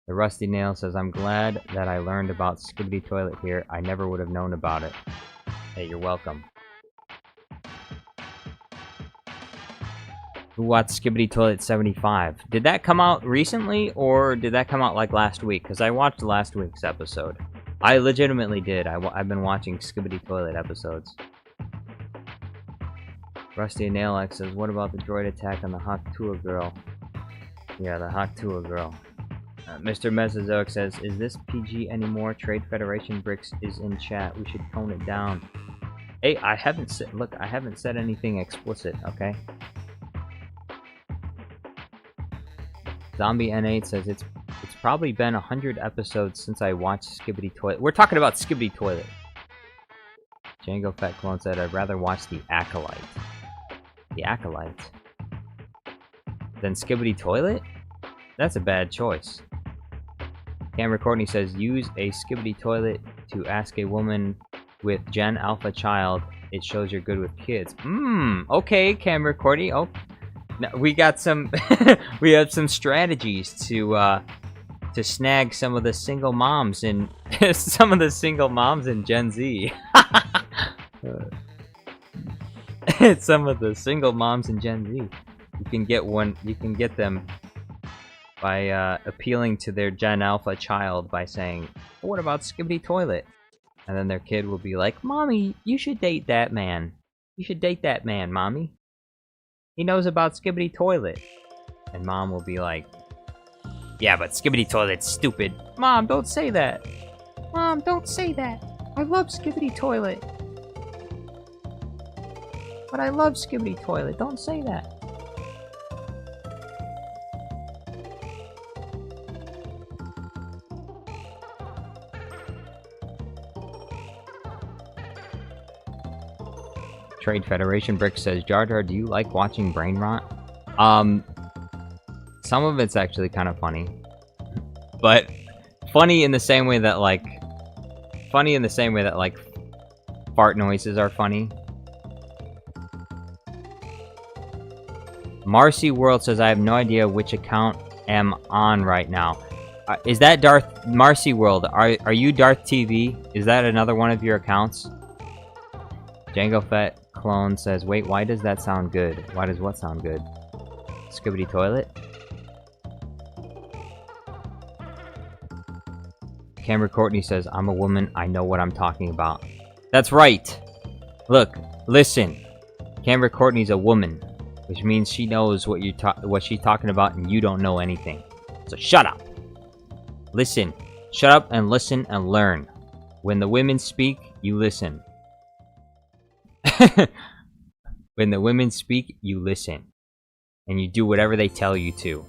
The Rusty Nail says, I'm glad that I learned about Skibbity Toilet here. I never would have known about it. Hey, you're welcome. Who watched Skibbity Toilet 75? Did that come out recently, or did that come out like last week? Because I watched last week's episode. I legitimately did. I've been watching Skibbity Toilet episodes. Rusty Nail X says, what about the droid attack on the Haktua girl? Yeah, the Haktua girl. Mr. Mesozoic says, is this PG anymore? Trade Federation Bricks is in chat. We should tone it down. Hey, I haven't said anything explicit, okay? Zombie N8 says, it's probably been 100 episodes since I watched Skibbity Toilet. We're talking about Skibbity Toilet. Django Fat Clone said, I'd rather watch The Acolyte. The Acolyte? Than Skibbity Toilet? That's a bad choice. Cameron Courtney says, use a Skibbity Toilet to ask a woman with Gen Alpha child. It shows you're good with kids. Okay, Cameron Courtney. Oh, now we got some. We have some strategies to snag some of the single moms in Gen Z. Some of the single moms in Gen Z. You can get them by appealing to their Gen Alpha child by saying, what about Skibbity Toilet? And then their kid will be like, Mommy, you should date that man. You should date that man, Mommy. He knows about Skibbity Toilet. And Mom will be like, yeah, but Skibbity Toilet's stupid. Mom, don't say that. Mom, don't say that. I love Skibbity Toilet. But I love Skibbity Toilet. Don't say that. Trade Federation Brick says, Jar Jar, do you like watching Brain Rot? Some of it's actually kind of funny. But funny in the same way that like fart noises are funny. Marcy World says, I have no idea which account am on right now. Is that Marcy World? Are you Darth TV? Is that another one of your accounts? Django Fett Clone says, wait, why does that sound good? Why does what sound good? Skibbity Toilet? Cameron Courtney says, I'm a woman, I know what I'm talking about. That's right! Look, listen. Cameron Courtney's a woman, which means she knows what she's talking about and you don't know anything. So shut up! Listen. Shut up and listen and learn. When the women speak, you listen. When the women speak, you listen. And you do whatever they tell you to.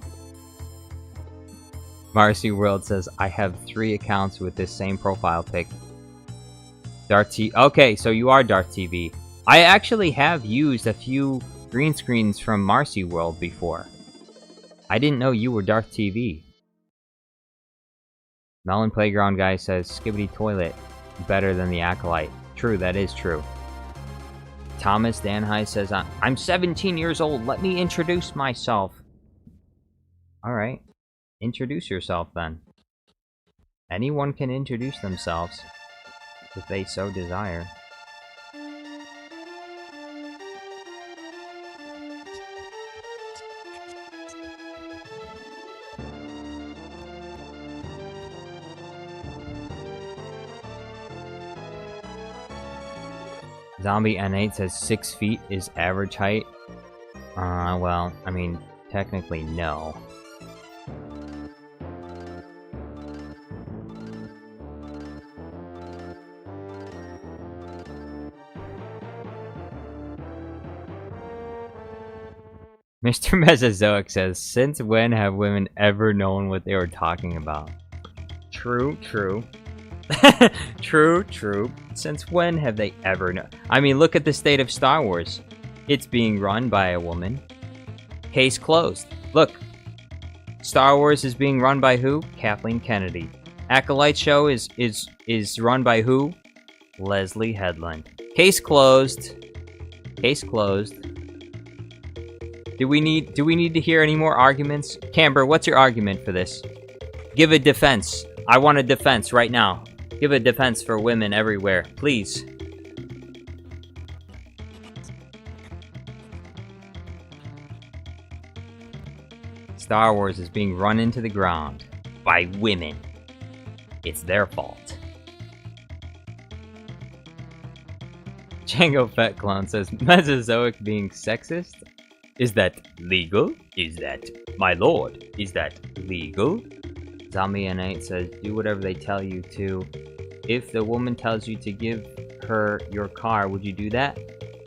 Marcy World says, I have 3 accounts with this same profile pic. Okay, so you are Darth TV. I actually have used a few green screens from Marcy World before. I didn't know you were Darth TV. Melon Playground Guy says, Skibbity Toilet, better than the Acolyte. True, that is true. Thomas Danhai says, I'm 17 years old, let me introduce myself. Alright, introduce yourself then. Anyone can introduce themselves, if they so desire. Zombie N8 says 6 feet is average height. Well, I mean, technically no. Mr. Mesozoic says, since when have women ever known what they were talking about? True, true. True, true. Since when have they ever known? I mean, look at the state of Star Wars. It's being run by a woman. Case closed. Look. Star Wars is being run by who? Kathleen Kennedy. Acolyte show is run by who? Leslie Headland. Case closed. Case closed. Do we need to hear any more arguments? Camber, what's your argument for this? Give a defense. I want a defense right now. Give a defense for women everywhere, please. Star Wars is being run into the ground by women. It's their fault. Django Fett Clone says, Mesozoic being sexist? Is that legal? Is that, my lord, is that legal? Zombie N8 says, do whatever they tell you to. If the woman tells you to give her your car, would you do that?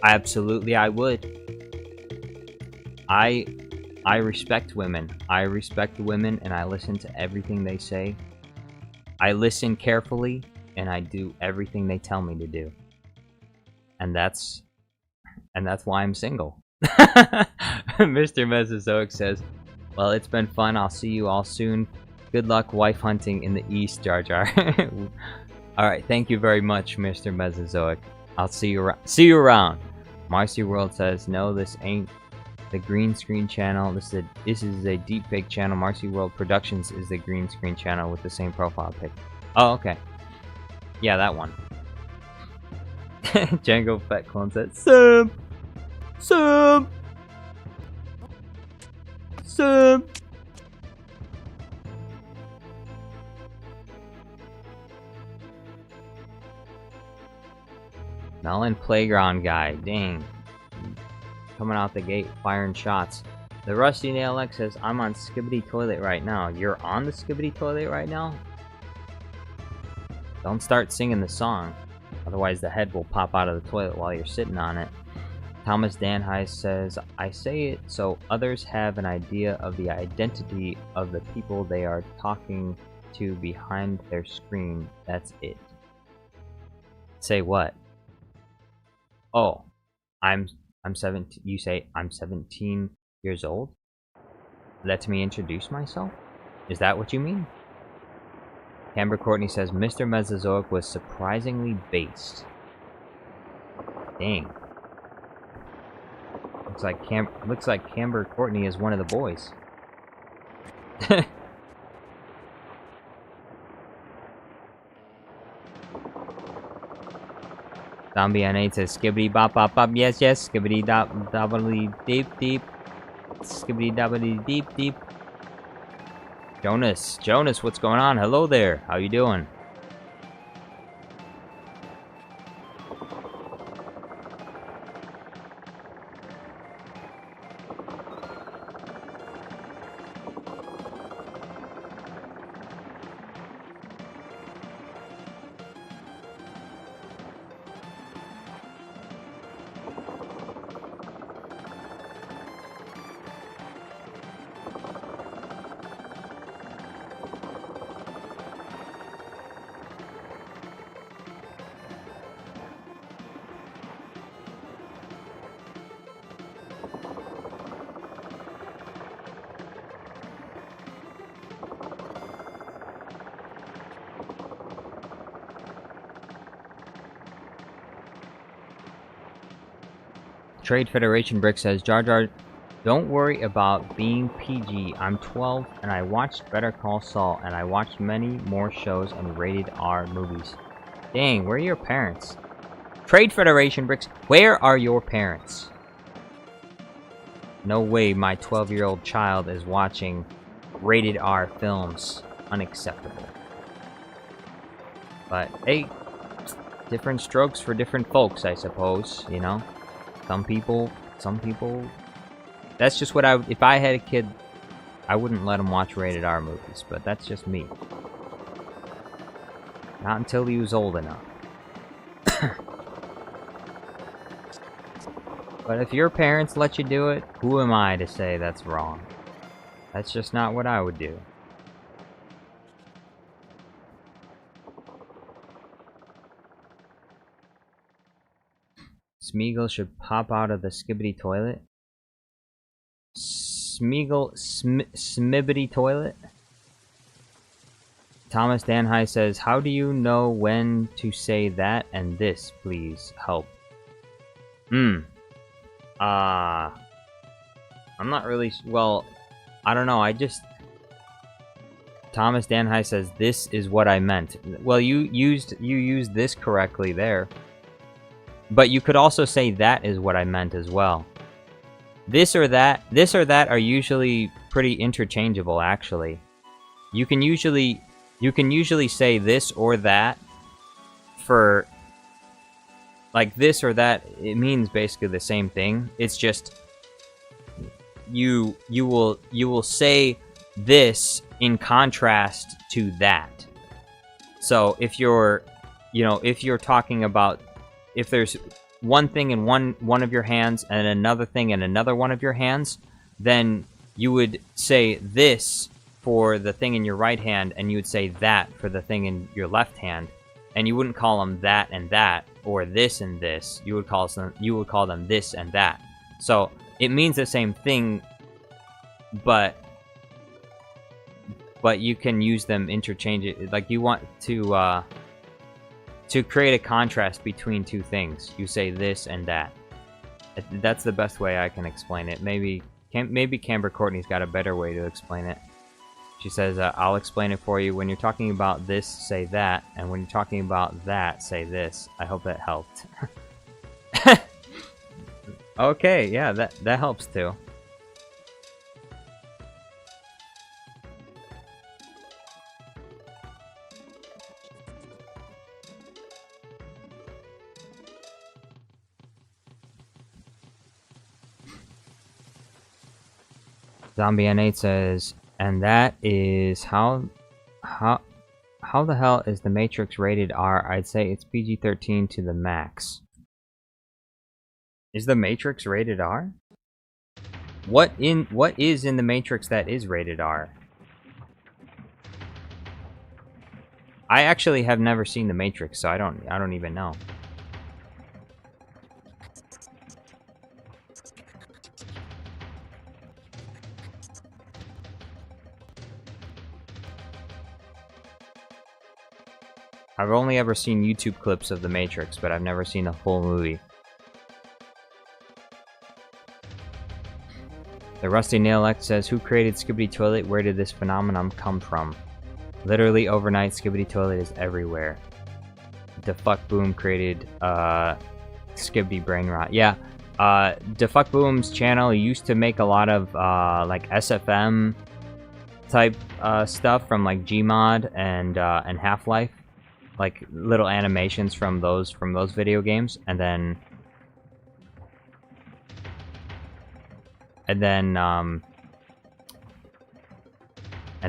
Absolutely, I would. I respect women. I respect women and I listen to everything they say. I listen carefully and I do everything they tell me to do. And that's why I'm single. Mr. Mesozoic says, well, it's been fun. I'll see you all soon. Good luck wife hunting in the east, Jar Jar. Alright, thank you very much, Mr. Mesozoic. I'll see you around. Marcy World says, no, this ain't the green screen channel. This is a deepfake channel. Marcy World Productions is the green screen channel with the same profile pic. Oh, okay. Yeah, that one. Django Fett Clone said, Sam! Sam! Sam! Melon Playground Guy, dang. Coming out the gate, firing shots. The Rusty Nail X says, I'm on Skibbity Toilet right now. You're on the Skibbity Toilet right now? Don't start singing the song. Otherwise the head will pop out of the toilet while you're sitting on it. Thomas Danhai says, I say it so others have an idea of the identity of the people they are talking to behind their screen. That's it. Say what? Oh, I'm 17. You say I'm 17 years old? Let me introduce myself? Is that what you mean? Camber Courtney says, Mr. Mesozoic was surprisingly based. Dang. Looks like Camber Courtney is one of the boys. Zombie N8 says, skibbity bop bop bop, yes yes, skibbity dop doubly deep deep, skibbity doubly deep deep. Jonas, what's going on? Hello there, how you doing? Trade Federation Brick says, Jar Jar, don't worry about being PG. I'm 12 and I watched Better Call Saul and I watched many more shows and rated R movies. Dang, where are your parents? Trade Federation Bricks, where are your parents? No way my 12-year-old child is watching rated R films. Unacceptable. But hey, different strokes for different folks, I suppose, you know? Some people, that's just what if I had a kid, I wouldn't let him watch rated R movies, but that's just me. Not until he was old enough. But if your parents let you do it, who am I to say that's wrong? That's just not what I would do. Smeagol should pop out of the skibbity toilet. Smibbity toilet? Thomas Danhai says, how do you know when to say that and this, please? Help. I'm not really... Well, I don't know, Thomas Danhai says, this is what I meant. Well, you used this correctly there. But you could also say that is what I meant as well. This or that are usually pretty interchangeable, actually. You can usually say this or that for... Like, this or that, it means basically the same thing. It's just... You will say this in contrast to that. So, if you're talking about... If there's one thing in one of your hands and another thing in another one of your hands, then you would say this for the thing in your right hand, and you would say that for the thing in your left hand, and you wouldn't call them that and that or this and this. You would call them this and that. So it means the same thing, but you can use them interchangeably. Like you want to create a contrast between two things, you say this and that. That's the best way I can explain it. Maybe Camber Courtney's got a better way to explain it. She says, I'll explain it for you. When you're talking about this, say that. And when you're talking about that, say this. I hope that helped. Okay, yeah, that helps too. Zombie N8 says, and that is how the hell is the Matrix rated R? I'd say it's PG-13 to the max. Is the Matrix rated R? What is in the Matrix that is rated R? I actually have never seen the Matrix, so I don't even know. I've only ever seen YouTube clips of The Matrix, but I've never seen the full movie. The Rusty Nail X says, who created Skibbity Toilet? Where did this phenomenon come from? Literally overnight, Skibbity Toilet is everywhere. Defuck Boom created Skibbity Brain Rot. Yeah, Defuck Boom's channel used to make a lot of like SFM type stuff from like Gmod and Half-Life. Like little animations from those video games, and then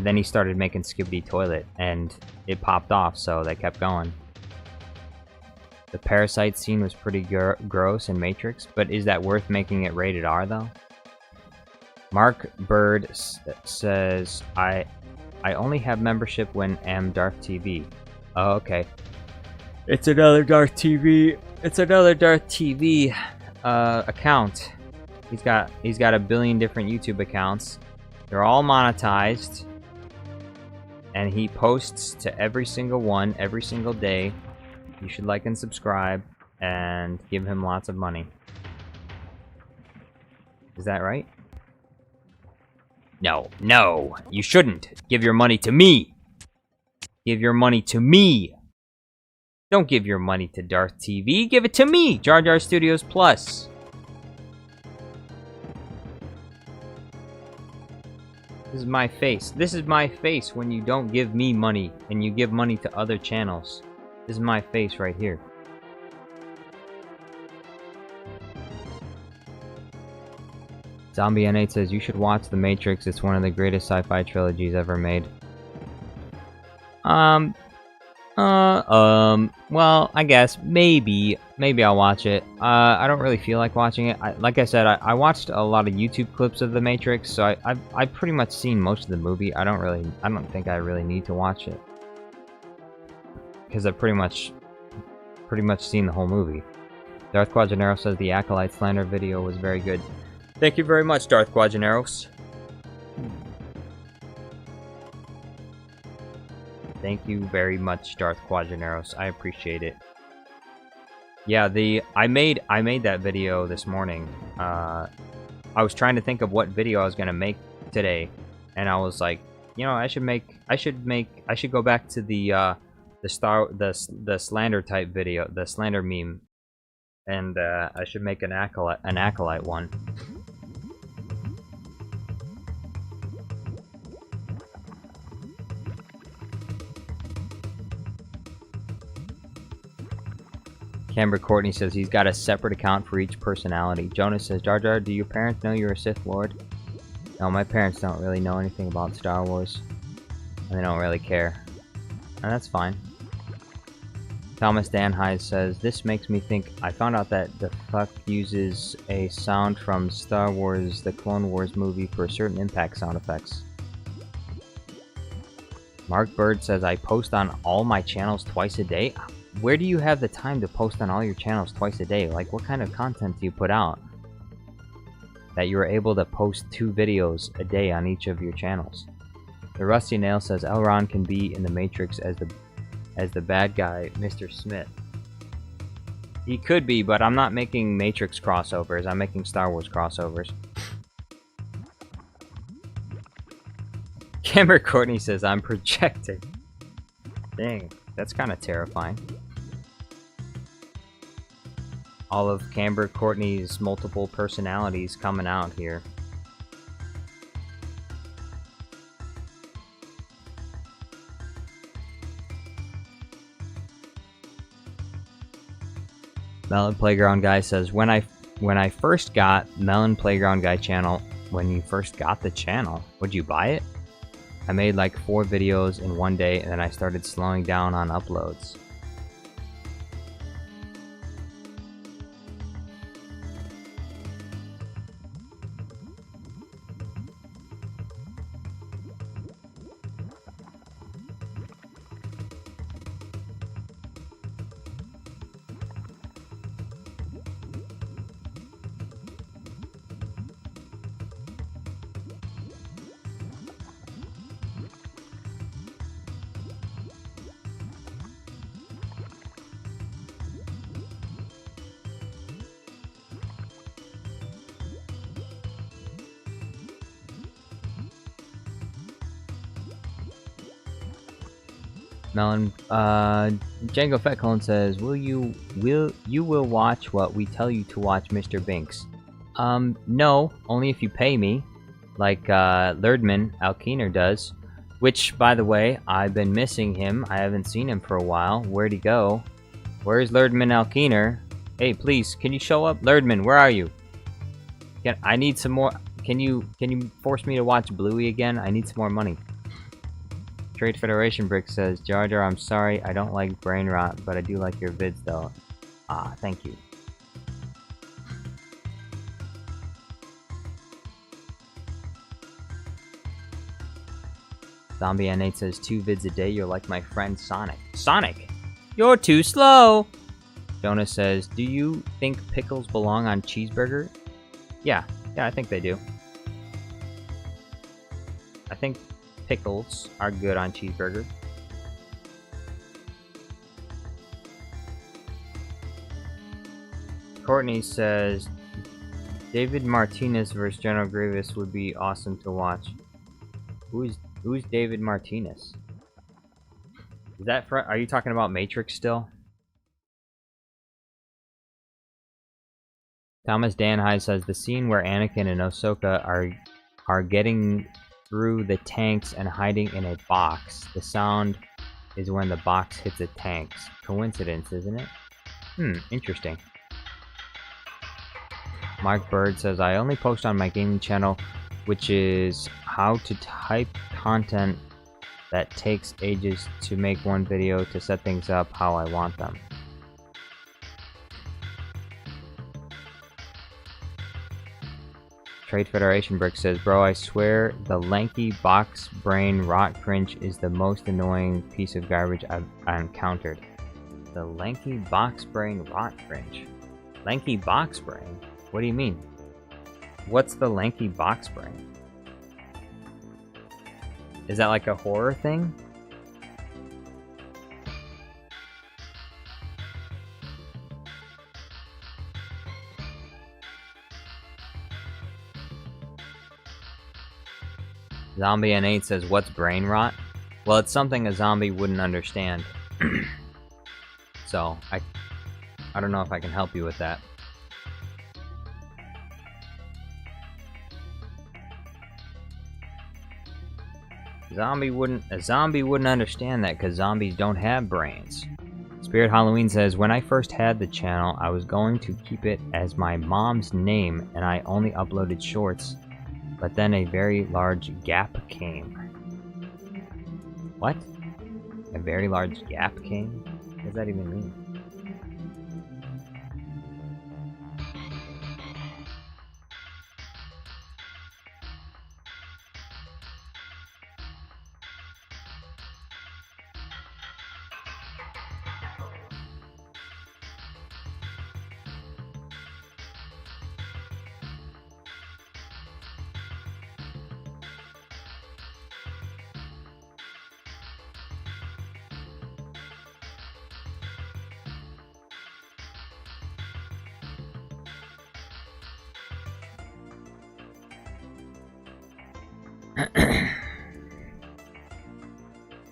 he started making Skibbity Toilet, and it popped off, so they kept going. The parasite scene was pretty gross in Matrix, but is that worth making it rated R though? Mark Bird says, I only have membership when am Darth TV. Oh, okay. It's another Darth TV. It's another Darth TV account. He's got a billion different YouTube accounts. They're all monetized, and he posts to every single one every single day. You should like and subscribe and give him lots of money. Is that right? No, no, you shouldn't. Give your money to me. Give your money to me. Don't give your money to Darth TV. Give it to me, Jar Jar Studios Plus. This is my face. This is my face when you don't give me money and you give money to other channels. This is my face right here. Zombie N8 says, you should watch The Matrix. It's one of the greatest sci-fi trilogies ever made. Well, I guess, maybe I'll watch it. I don't really feel like watching it. Like I said, I watched a lot of YouTube clips of The Matrix, so I've pretty much seen most of the movie. I don't think I really need to watch it. Because I've pretty much seen the whole movie. Darth Quajanero says the Acolyte Slander video was very good. Thank you very much, Darth Quajaneros. Thank you very much, Darth Quajaneros. I appreciate it. Yeah, I made that video this morning. I was trying to think of what video I was gonna make today, and I was like, you know, I should go back to the slander type video, the slander meme, and I should make an acolyte one. Camber Courtney says he's got a separate account for each personality. Jonas says, Jar Jar, do your parents know you're a Sith Lord? No, my parents don't really know anything about Star Wars. And they don't really care. And that's fine. Thomas Danhise says, this makes me think, I found out that the fuck uses a sound from Star Wars, the Clone Wars movie for certain impact sound effects. Mark Bird says, I post on all my channels twice a day. Where do you have the time to post on all your channels twice a day? Like, what kind of content do you put out that you're able to post 2 videos a day on each of your channels? The Rusty Nail says Elrond can be in the Matrix as the bad guy, Mr. Smith. He could be, but I'm not making Matrix crossovers. I'm making Star Wars crossovers. Camber Courtney says I'm projecting. Dang, that's kind of terrifying. All of Camber Courtney's multiple personalities coming out here. Melon Playground Guy says, when I first got Melon Playground Guy channel, when you first got the channel, would you buy it? I made like 4 videos in one day, and then I started slowing down on uploads. Melon, Django Fetclone says, you will watch what we tell you to watch, Mr. Binks. No, only if you pay me, like, Lerdman Alkeener does, which, by the way, I've been missing him. I haven't seen him for a while. Where'd he go? Where's Lerdman Alkeener? Hey, please, can you show up? Lerdman, where are you? I need some more, can you force me to watch Bluey again? I need some more money. Trade Federation Brick says, Jar Jar, I'm sorry, I don't like brain rot, but I do like your vids though. Ah, thank you. Zombie N8 says, 2 vids a day, you're like my friend Sonic. Sonic! You're too slow! Jonas says, do you think pickles belong on cheeseburger? Yeah, I think they do. I think pickles are good on cheeseburger. Courtney says, David Martinez versus General Grievous would be awesome to watch. Who's David Martinez? Is that are you talking about Matrix still? Thomas Danhide says the scene where Anakin and Ahsoka are getting through the tanks and hiding in a box. The sound is when the box hits the tanks. Coincidence, isn't it? Interesting. Mark Bird says, I only post on my gaming channel, which is how to type content that takes ages to make one video to set things up how I want them. Trade Federation Brick says, bro, I swear the lanky box brain rot cringe is the most annoying piece of garbage I've encountered. The lanky box brain rot cringe. Lanky box brain? What do you mean? What's the lanky box brain? Is that like a horror thing? Zombie N8 says, what's brain rot? Well, it's something a zombie wouldn't understand. So, I don't know if I can help you with that. A zombie wouldn't understand that because zombies don't have brains. Spirit Halloween says, when I first had the channel, I was going to keep it as my mom's name and I only uploaded shorts. But then a very large gap came. What? A very large gap came? What does that even mean?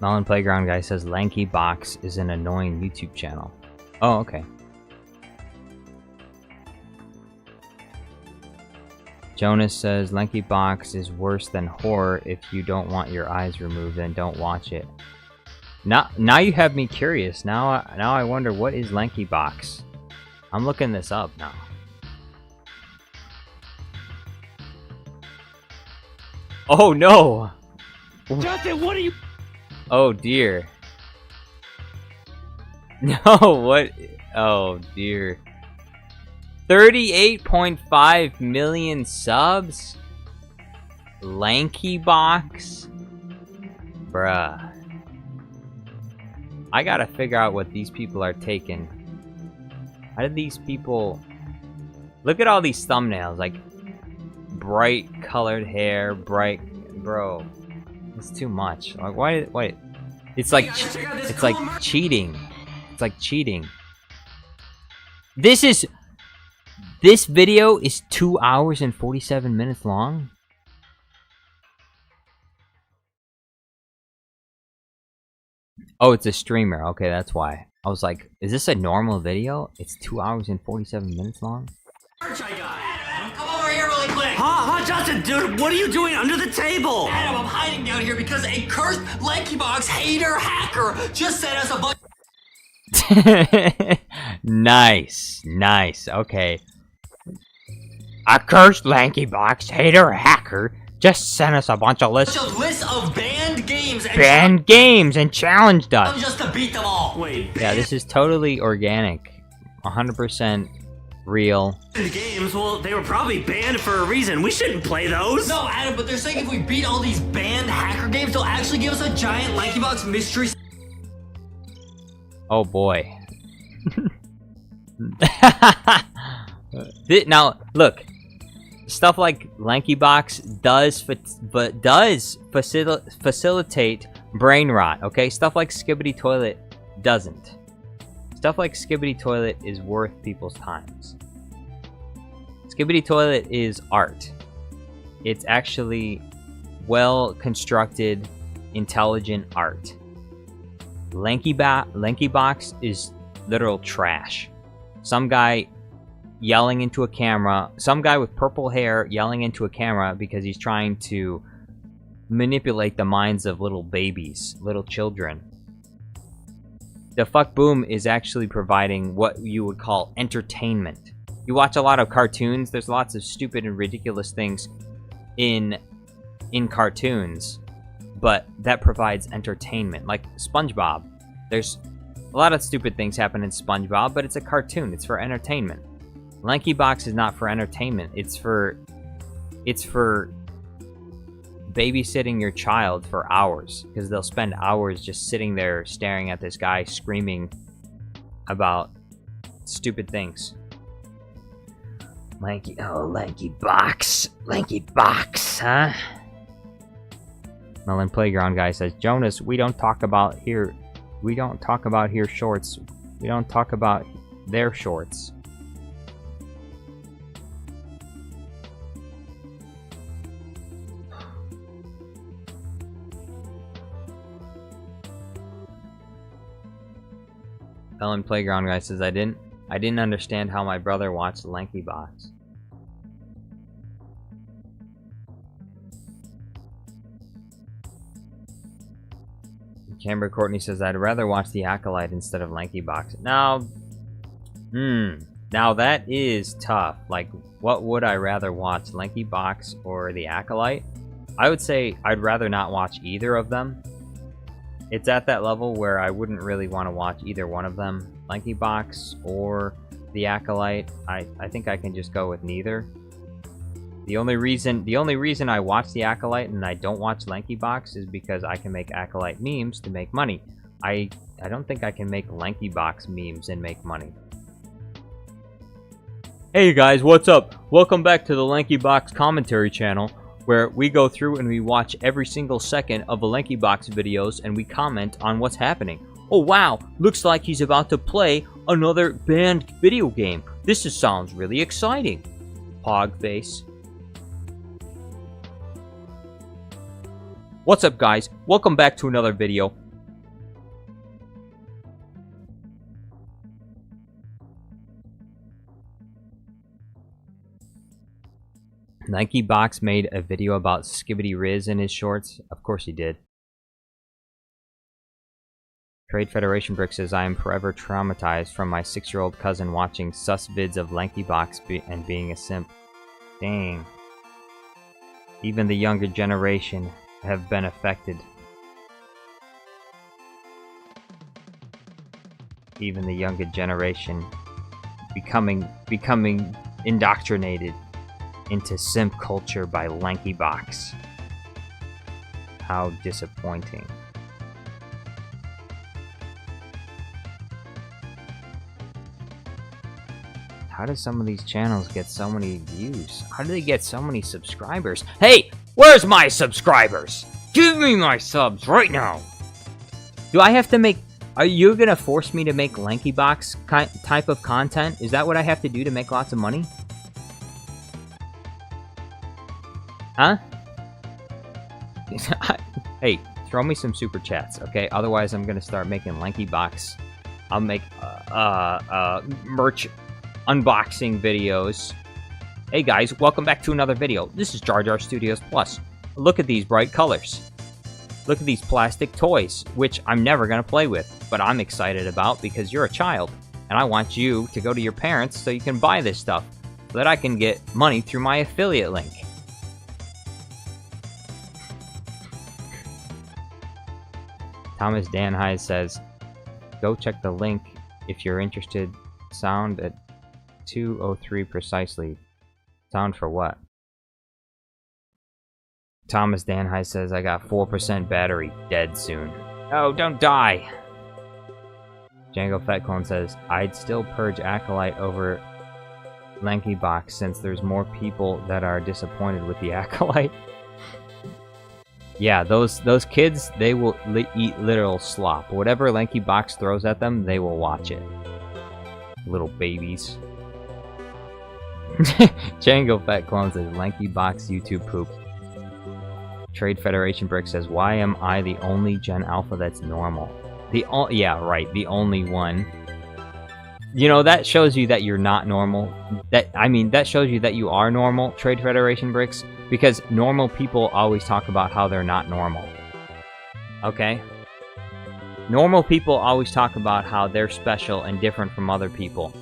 Melon Playground guy says Lanky Box is an annoying YouTube channel. Oh, okay. Jonas says Lanky Box is worse than horror. If you don't want your eyes removed, then don't watch it. Now you have me curious. Now I wonder, what is Lanky Box? I'm looking this up now. Oh no! Justin, what are you? Oh dear. No, what? Oh dear. 38.5 million subs? Lanky Box? Bruh. I gotta figure out what these people are taking. How did these people... Look at all these thumbnails, like bright colored hair, bright... Bro. It's too much. Like, why? It's like cheating. It's like cheating. This video is 2 hours and 47 minutes long. Oh, it's a streamer. Okay, that's why. I was like, is this a normal video? It's 2 hours and 47 minutes long. Come over here really quick. Huh, Justin, dude, what are you doing under the table? Adam, I'm hiding down here because a cursed Lanky Box hater hacker just sent us a bunch. Nice. Okay. A cursed Lanky Box hater hacker just sent us a bunch of lists of banned games. And challenged us. Just to beat them all. Wait. Yeah, this is totally organic. 100% real. The games, well, they were probably banned for a reason. We shouldn't play those. No, Adam, but they're saying if we beat all these banned hacker games, they'll actually give us a giant Lanky Box mystery. Oh boy. Now, look. Stuff like Lanky Box does facilitate brain rot, okay? Stuff like Skibbity Toilet doesn't. Stuff like Skibbity Toilet is worth people's times. Skibidi Toilet is art. It's actually well-constructed, intelligent art. Lanky Box is literal trash. Some guy yelling into a camera, some guy with purple hair yelling into a camera because he's trying to manipulate the minds of little babies, little children. The Fuck Boom is actually providing what you would call entertainment. You watch a lot of cartoons, there's lots of stupid and ridiculous things in cartoons, but that provides entertainment. Like SpongeBob. There's a lot of stupid things happen in SpongeBob, but it's a cartoon, it's for entertainment. Lanky Box is not for entertainment, it's for babysitting your child for hours, because they'll spend hours just sitting there staring at this guy screaming about stupid things. Lanky Box, huh? Melon Playground guy says, Jonas, we don't talk about here shorts. We don't talk about their shorts. Melon Playground guy says, I didn't understand how my brother watched Lanky Box. Camber Courtney says, I'd rather watch The Acolyte instead of Lanky Box. Now that is tough. Like, what would I rather watch, Lanky Box or The Acolyte? I would say I'd rather not watch either of them. It's at that level where I wouldn't really want to watch either one of them. Lanky Box or The Acolyte, I think I can just go with neither. The only reason I watch The Acolyte and I don't watch Lanky Box is because I can make Acolyte memes to make money. I don't think I can make Lanky Box memes and make money. Hey guys, what's up? Welcome back to the Lanky Box commentary channel, where we go through and we watch every single second of the Lanky Box videos and we comment on what's happening. Oh wow, looks like he's about to play another banned video game. This sounds really exciting. Pog face. What's up guys? Welcome back to another video. Lanky Box made a video about Skibidi Riz in his shorts. Of course he did. Trade Federation Brick says, I am forever traumatized from my 6-year-old cousin watching sus vids of Lanky Box and being a simp. Dang. Even the younger generation have been affected. Even the younger generation becoming indoctrinated into simp culture by Lanky Box. How disappointing. How do some of these channels get so many views? How do they get so many subscribers? Hey! Where's my subscribers? Give me my subs right now! Do I have to make... Are you gonna force me to make Lanky Box type of content? Is that what I have to do to make lots of money? Huh? Hey, throw me some super chats, okay? Otherwise, I'm gonna start making Lanky Box. I'll make merch unboxing videos. Hey guys, welcome back to another video. This is Jar Jar Studios Plus. Look at these bright colors. Look at these plastic toys, which I'm never gonna play with, but I'm excited about because you're a child, and I want you to go to your parents so you can buy this stuff, so that I can get money through my affiliate link. Thomas Danhide says, go check the link if you're interested. Sound at 2:03 precisely. Sound for what? Thomas Danhide says, I got 4% battery. Dead soon. Oh, don't die! Django Fetclone says, I'd still purge Acolyte over Lanky Box since there's more people that are disappointed with the Acolyte. Yeah, those kids, they will eat literal slop. Whatever Lanky Box throws at them, they will watch it. Little babies. Django Fat Clone says, Lanky Box YouTube poop. Trade Federation Brick says, why am I the only Gen Alpha that's normal? Yeah, right, the only one. You know, that shows you that you're not normal. That shows you that you are normal, Trade Federation Bricks, because normal people always talk about how they're not normal. Okay? Normal people always talk about how they're special and different from other people.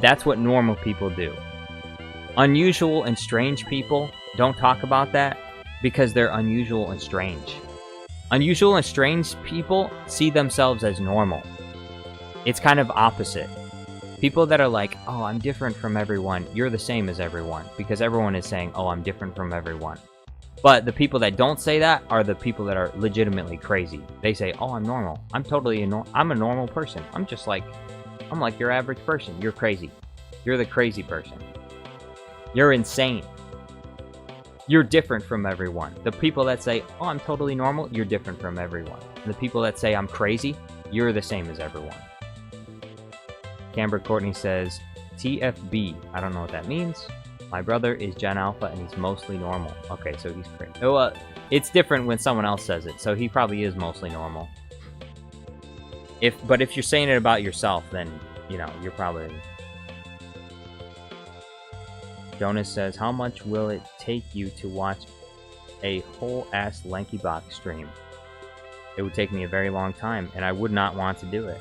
That's what normal people do. Unusual and strange people don't talk about that because they're unusual and strange. Unusual and strange people see themselves as normal. It's kind of opposite. People that are like, oh, I'm different from everyone, you're the same as everyone, because everyone is saying, oh, I'm different from everyone. But the people that don't say that are the people that are legitimately crazy. They say, oh, I'm normal. I'm a normal person. I'm like your average person. You're crazy. You're the crazy person. You're insane. You're different from everyone. The people that say, oh, I'm totally normal, you're different from everyone. And the people that say I'm crazy, you're the same as everyone. Camber Courtney says, TFB. I don't know what that means. My brother is Gen Alpha and he's mostly normal. Okay, so he's crazy. Well, it's different when someone else says it, so he probably is mostly normal. But if you're saying it about yourself, then, you know, you're probably... Jonas says, how much will it take you to watch a whole-ass Lanky Box stream? It would take me a very long time, and I would not want to do it.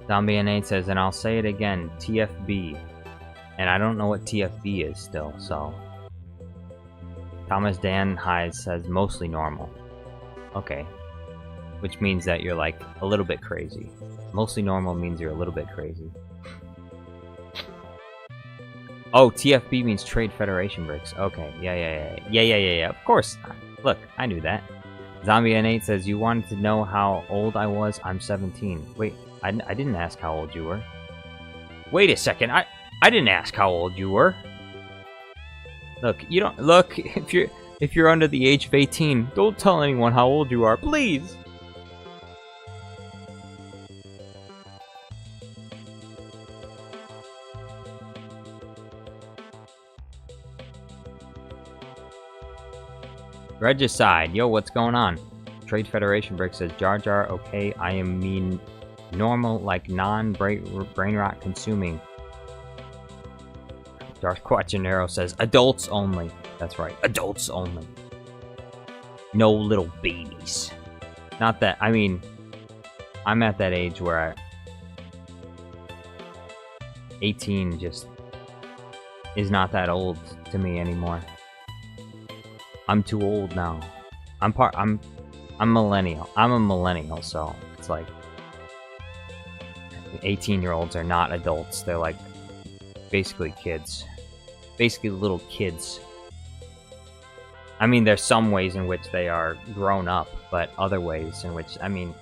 Zombie8 says, and I'll say it again, TFB. And I don't know what TFB is still, so... Thomas Dan Hyde says, mostly normal. Okay. Which means that you're, like, a little bit crazy. Mostly normal means you're a little bit crazy. Oh, TFB means Trade Federation Bricks. Okay, yeah. Of course. Look, I knew that. Zombie8 says, you wanted to know how old I was? I'm 17. Wait. I didn't ask how old you were. Wait a second, I didn't ask how old you were. Look, you don't look if you're under the age of 18, don't tell anyone how old you are, please. Regicide, yo, what's going on? Trade Federation Brick says, Jar Jar, okay, I am mean. Normal, like non-brain rot consuming. Darth Quatchinero says, adults only. That's right, adults only. No little babies. Not that, I mean, I'm at that age where 18 just is not that old to me anymore. I'm too old now. I'm millennial. I'm a millennial, so it's like 18-year-olds are not adults. They're like basically kids. Basically little kids. I mean, there's some ways in which they are grown up, but other ways in which, I mean,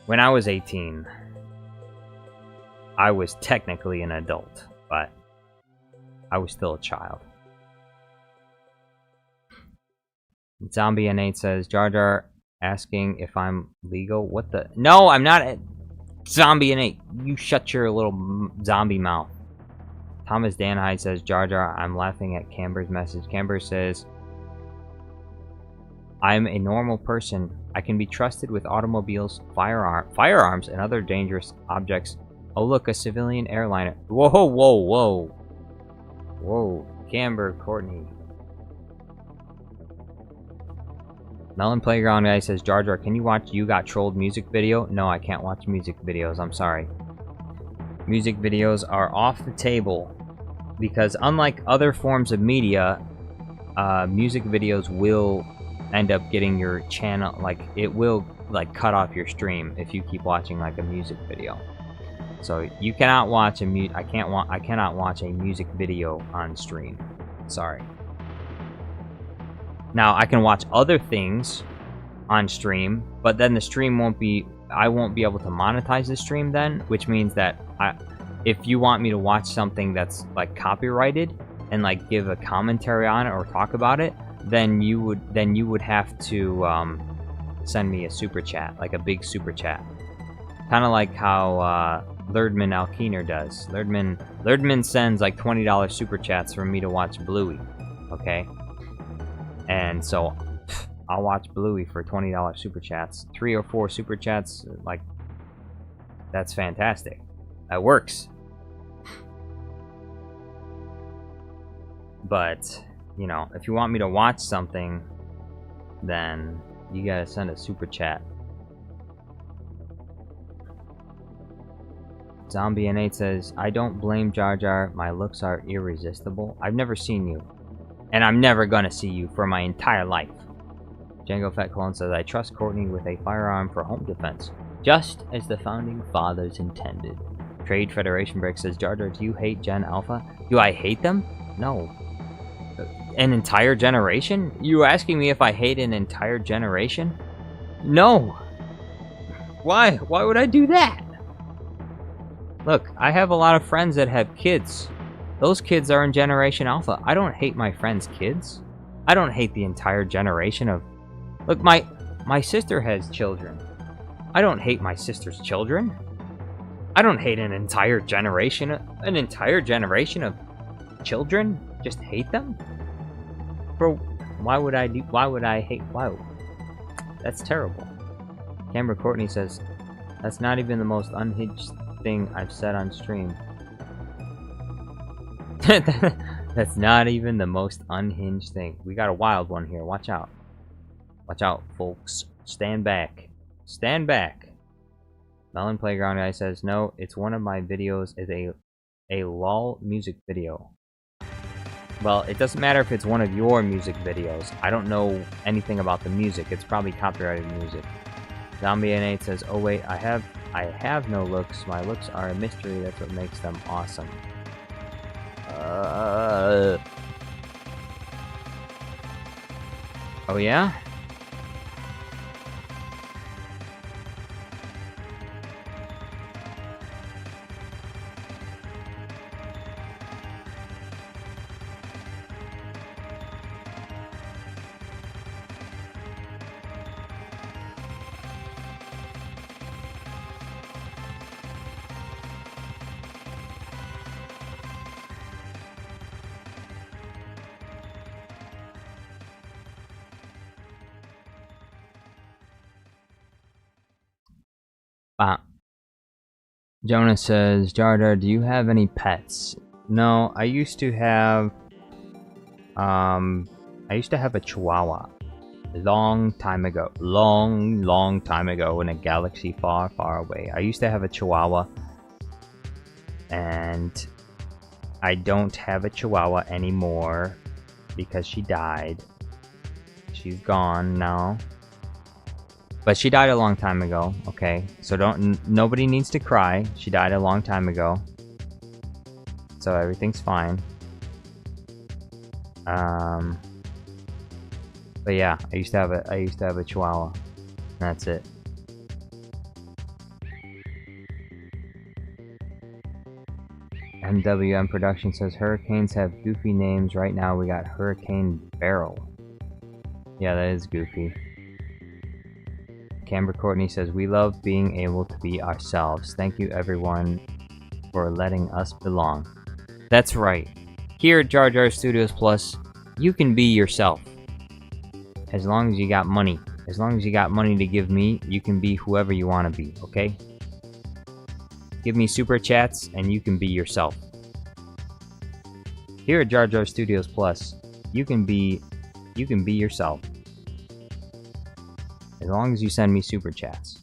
when I was 18, I was technically an adult, but I was still a child. Zombie8 says, Jar Jar asking if I'm legal? What the? No, I'm not. Zombie8, you shut your little zombie mouth. Thomas Danhide says, Jar Jar, I'm laughing at Camber's message. Camber says, I'm a normal person. I can be trusted with automobiles, firearms, and other dangerous objects. Oh look, a civilian airliner. Whoa. Camber, Courtney. Melon Playground guy says, Jar Jar, can you watch You Got Trolled music video? No, I can't watch music videos. I'm sorry. Music videos are off the table because unlike other forms of media, music videos will end up getting your channel, like, it will, like, cut off your stream if you keep watching, like, a music video. So you cannot watch I cannot watch a music video on stream. Sorry. Now, I can watch other things on stream, but then the stream won't be, I won't be able to monetize the stream then, which means that if you want me to watch something that's like copyrighted and like give a commentary on it or talk about it, then you would have to send me a super chat, like a big super chat, kind of like how Lerdman Alkeener does. Lerdman sends like $20 super chats for me to watch Bluey, okay? And so I'll watch Bluey for $20 super chats. 3 or 4 super chats, like, that's fantastic. That works. But, you know, if you want me to watch something, then you gotta send a super chat. Zombie N8 says, I don't blame Jar Jar, my looks are irresistible. I've never seen you, and I'm never gonna see you for my entire life. Django Fett Clone says, I trust Courtney with a firearm for home defense, just as the founding fathers intended. Trade Federation Break says, Jar Jar, do you hate Gen Alpha? Do I hate them? No. An entire generation? You asking me if I hate an entire generation? No. Why? Why would I do that? Look, I have a lot of friends that have kids. Those kids are in Generation Alpha. I don't hate my friends' kids. I don't hate the entire generation of... Look, my sister has children. I don't hate my sister's children. I don't hate an entire generation of children. Just hate them? Bro, why would I hate... Why? That's terrible. Camera Courtney says, that's not even the most unhinged thing I've said on stream. That's not even the most unhinged thing. We got a wild one here. Watch out. Watch out, folks. Stand back. Stand back. Melon Playground Guy says, no, it's one of my videos is a LOL music video. Well, it doesn't matter if it's one of your music videos. I don't know anything about the music. It's probably copyrighted music. Zombie N8 says, oh wait, I have no looks. My looks are a mystery. That's what makes them awesome. Oh yeah? Jonas says, Jar Jar, do you have any pets? No, I used to have a Chihuahua. Long time ago. Long time ago in a galaxy far, far away. I used to have a Chihuahua. And I don't have a Chihuahua anymore because she died. She's gone now. But she died a long time ago, okay? So nobody needs to cry. She died a long time ago. So everything's fine. But yeah, I used to have a Chihuahua. That's it. MWM Production says hurricanes have goofy names. Right now we got Hurricane Barrel. Yeah, that is goofy. Camber Courtney says, we love being able to be ourselves. Thank you everyone for letting us belong. That's right. Here at Jar Jar Studios Plus, you can be yourself. As long as you got money. As long as you got money to give me, you can be whoever you want to be, okay? Give me super chats and you can be yourself. Here at Jar Jar Studios Plus, you can be yourself. As long as you send me super chats.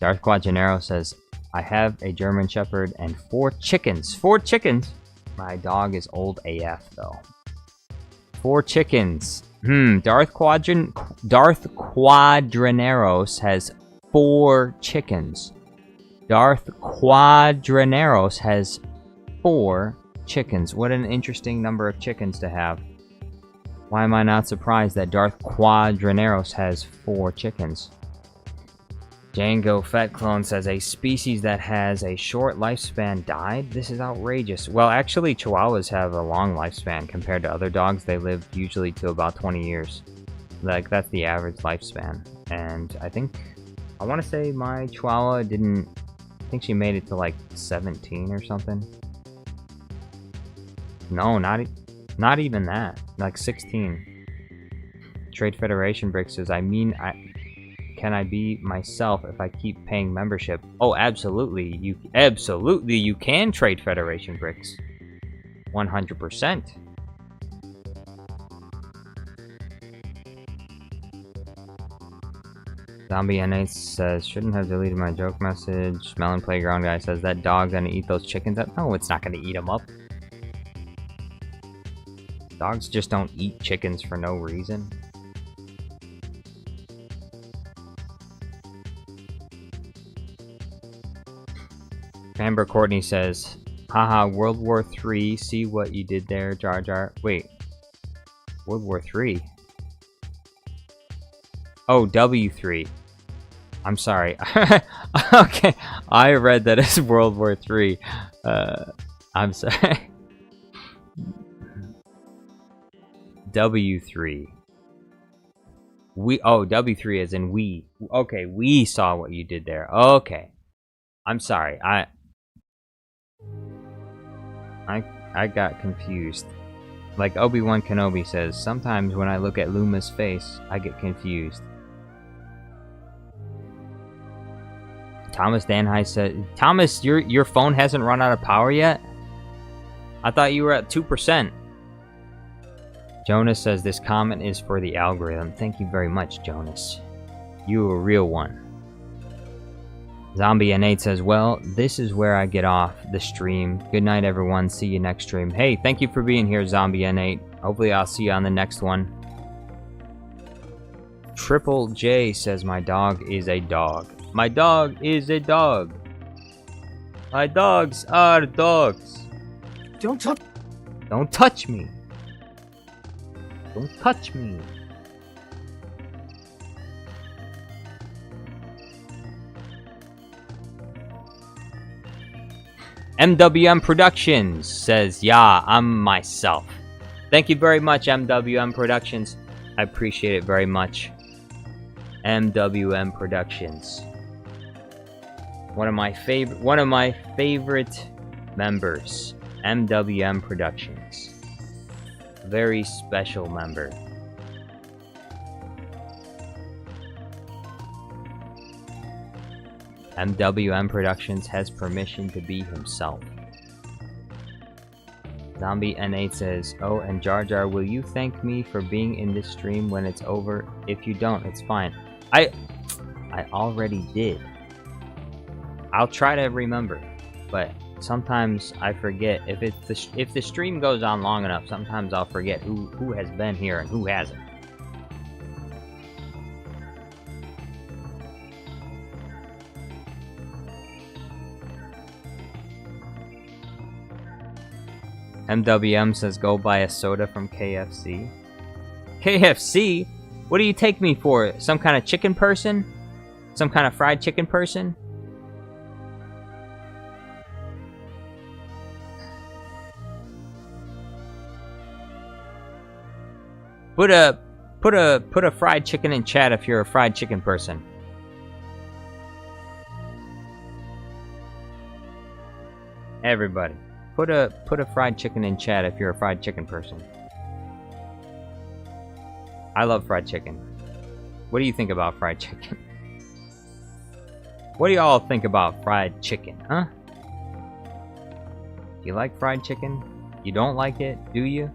Darth Quajanero says, I have a German Shepherd and 4 chickens. 4 chickens? My dog is old AF though. 4 chickens. Darth Quadraneros has 4 chickens. Darth Quadraneros has 4 chickens. What an interesting number of chickens to have. Why am I not surprised that Darth Quadraneros has 4 chickens? Django Fett Clone says a species that has a short lifespan died? This is outrageous. Well, actually, Chihuahuas have a long lifespan compared to other dogs. They live usually to about 20 years. Like, that's the average lifespan. And I think, I want to say my Chihuahua didn't, I think she made it to like 17 or something. No, not even that. Like 16. Trade Federation Brick says, can I be myself if I keep paying membership? Oh, absolutely. You can trade Federation Bricks. 100%. Zombie N8 says, shouldn't have deleted my joke message. Melon Playground Guy says, that dog gonna eat those chickens up? No, it's not gonna eat them up. Dogs just don't eat chickens for no reason. Amber Courtney says, haha, World War III, see what you did there, Jar Jar. Wait. World War III? Oh, W3. I'm sorry. Okay, I read that as World War III. I'm sorry. W3. W3 as in we. Okay, we saw what you did there. Okay. I'm sorry. I got confused. Like Obi-Wan Kenobi says, sometimes when I look at Luma's face, I get confused. Thomas Danhai said, Thomas, your phone hasn't run out of power yet? I thought you were at 2%. Jonas says, this comment is for the algorithm. Thank you very much, Jonas. You a real one. Zombie N8 says, well, this is where I get off the stream. Good night, everyone. See you next stream. Hey, thank you for being here, Zombie N8. Hopefully I'll see you on the next one. Triple J says, my dog is a dog. My dog is a dog. My dogs are dogs. Don't touch. Don't touch me. Don't touch me. MWM Productions says, yeah, I'm myself. Thank you very much, MWM Productions. I appreciate it very much. MWM Productions. One of my favorite members. MWM Productions. Very special member. MWM Productions has permission to be himself. Zombie N8 says, oh, and Jar Jar, will you thank me for being in this stream when it's over? If you don't, it's fine. I already did. I'll try to remember, but sometimes I forget. If the stream goes on long enough, sometimes I'll forget who has been here and who hasn't. MWM says, go buy a soda from KFC. KFC? What do you take me for? Some kind of chicken person? Some kind of fried chicken person? Put a fried chicken in chat if you're a fried chicken person. Everybody. Put a fried chicken in chat if you're a fried chicken person. I love fried chicken. What do you think about fried chicken? What do y'all think about fried chicken, huh? Do you like fried chicken? You don't like it, do you?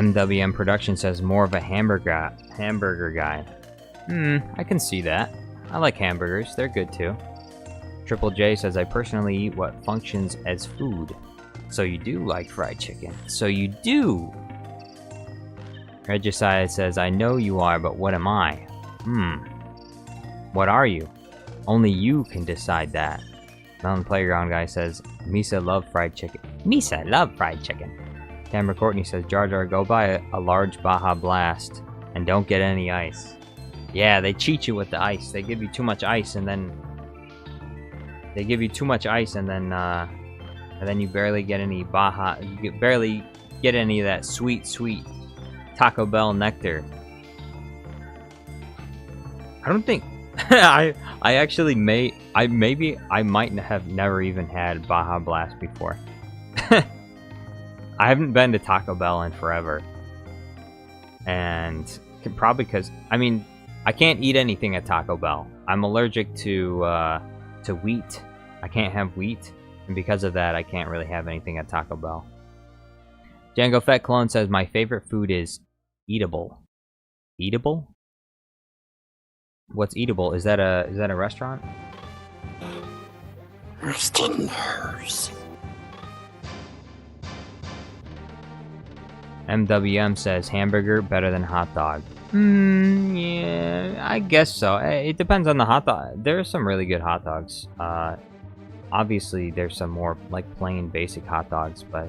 MWM Production says more of a hamburger guy. I can see that. I like hamburgers, they're good too. Triple J says, I personally eat what functions as food. So you do like fried chicken. So you do! Regicide says, I know you are, but what am I? What are you? Only you can decide that. Mountain Playground guy says, Misa love fried chicken. Misa love fried chicken. Tamara Courtney says, Jar Jar, go buy a large Baja Blast and don't get any ice. Yeah, they cheat you with the ice. They give you too much ice and then... and then you barely get any Baja... You barely get any of that sweet, sweet Taco Bell nectar. I don't think... I actually I might have never even had Baja Blast before. I haven't been to Taco Bell in forever. And probably because, I mean, I can't eat anything at Taco Bell. I'm allergic to wheat. I can't have wheat. And because of that, I can't really have anything at Taco Bell. Django Fett Clone says, my favorite food is eatable. Eatable? What's eatable? Is that a restaurant? Rest in hers. MWM says hamburger better than hot dog. Yeah, I guess so. It depends on the hot dog. There are some really good hot dogs. Obviously, there's some more like plain basic hot dogs, but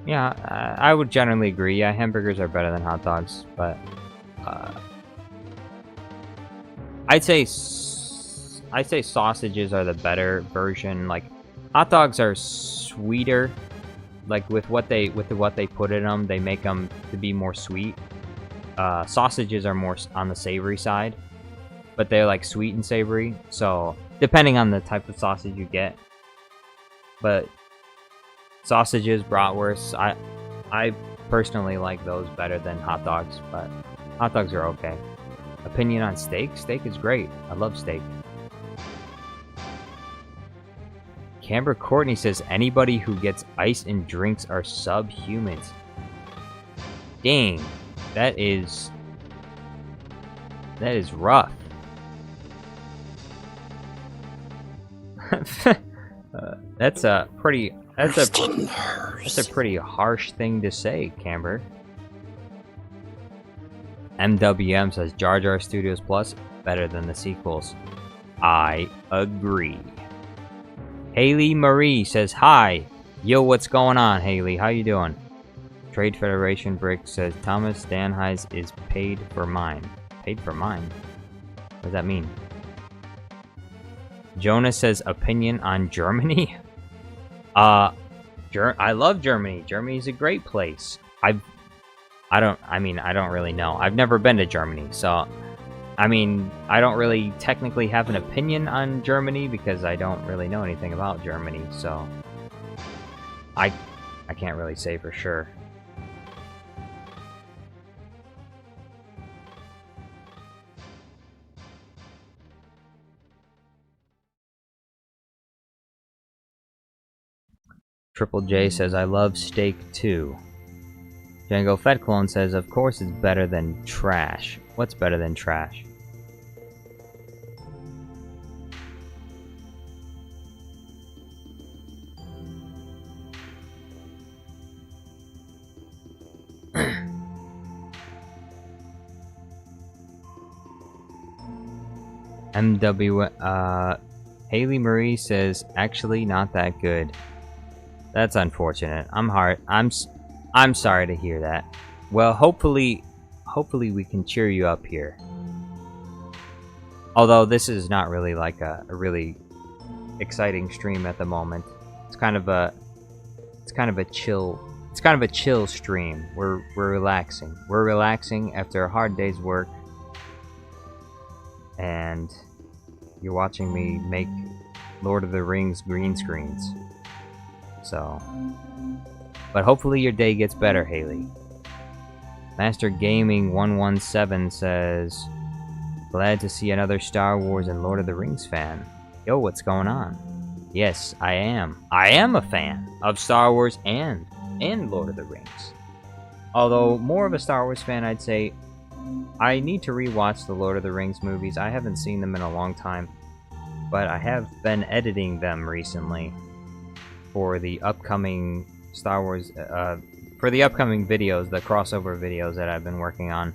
yeah, I would generally agree. Yeah, hamburgers are better than hot dogs, but I'd say sausages are the better version. Like hot dogs are sweeter. Like with what they put in them, they make them to be more sweet. Sausages are more on the savory side, but they're like sweet and savory. So depending on the type of sausage you get, but sausages, bratwursts, I personally like those better than hot dogs. But hot dogs are okay. Opinion on steak? Steak is great. I love steak. Camber Courtney says, anybody who gets ice in drinks are subhumans. Dang. That is rough. That's a pretty harsh thing to say, Camber. MWM says Jar Jar Studios Plus better than the sequels. I agree. Haley Marie says hi. Yo, what's going on, Haley? How you doing? Trade Federation Brick says Thomas Danheis is paid for mine. Paid for mine? What does that mean? Jonas says opinion on Germany. I love Germany. Germany's a great place. I don't really know. I've never been to Germany, so I mean, I don't really technically have an opinion on Germany because I don't really know anything about Germany, so I can't really say for sure. Triple J says, I love steak too. Django Fett Clone says, of course it's better than trash. What's better than trash? Haley Marie says, actually not that good. That's unfortunate. I'm sorry to hear that. Well, hopefully we can cheer you up here. Although this is not really like a really exciting stream at the moment. It's kind of a chill stream. We're relaxing. We're relaxing after a hard day's work. And you're watching me make Lord of the Rings green screens. So, but hopefully your day gets better, Haley. Master Gaming 117 says, glad to see another Star Wars and Lord of the Rings fan. Yo, what's going on? Yes, I am. I am a fan of Star Wars and Lord of the Rings. Although more of a Star Wars fan, I'd say I need to rewatch the Lord of the Rings movies. I haven't seen them in a long time, but I have been editing them recently for the upcoming Star Wars, for the upcoming videos, the crossover videos that I've been working on.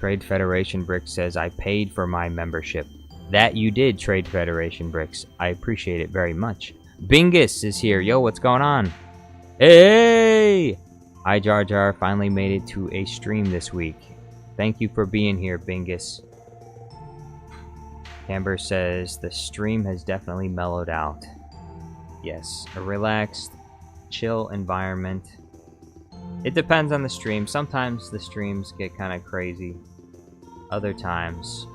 Trade Federation Bricks says, I paid for my membership. That you did, Trade Federation Bricks. I appreciate it very much. Bingus is here. Yo, what's going on? Hey! Hi, Jar Jar. Finally made it to a stream this week. Thank you for being here, Bingus. Amber says, the stream has definitely mellowed out. Yes, a relaxed, chill environment. It depends on the stream. Sometimes the streams get kind of crazy. Other times,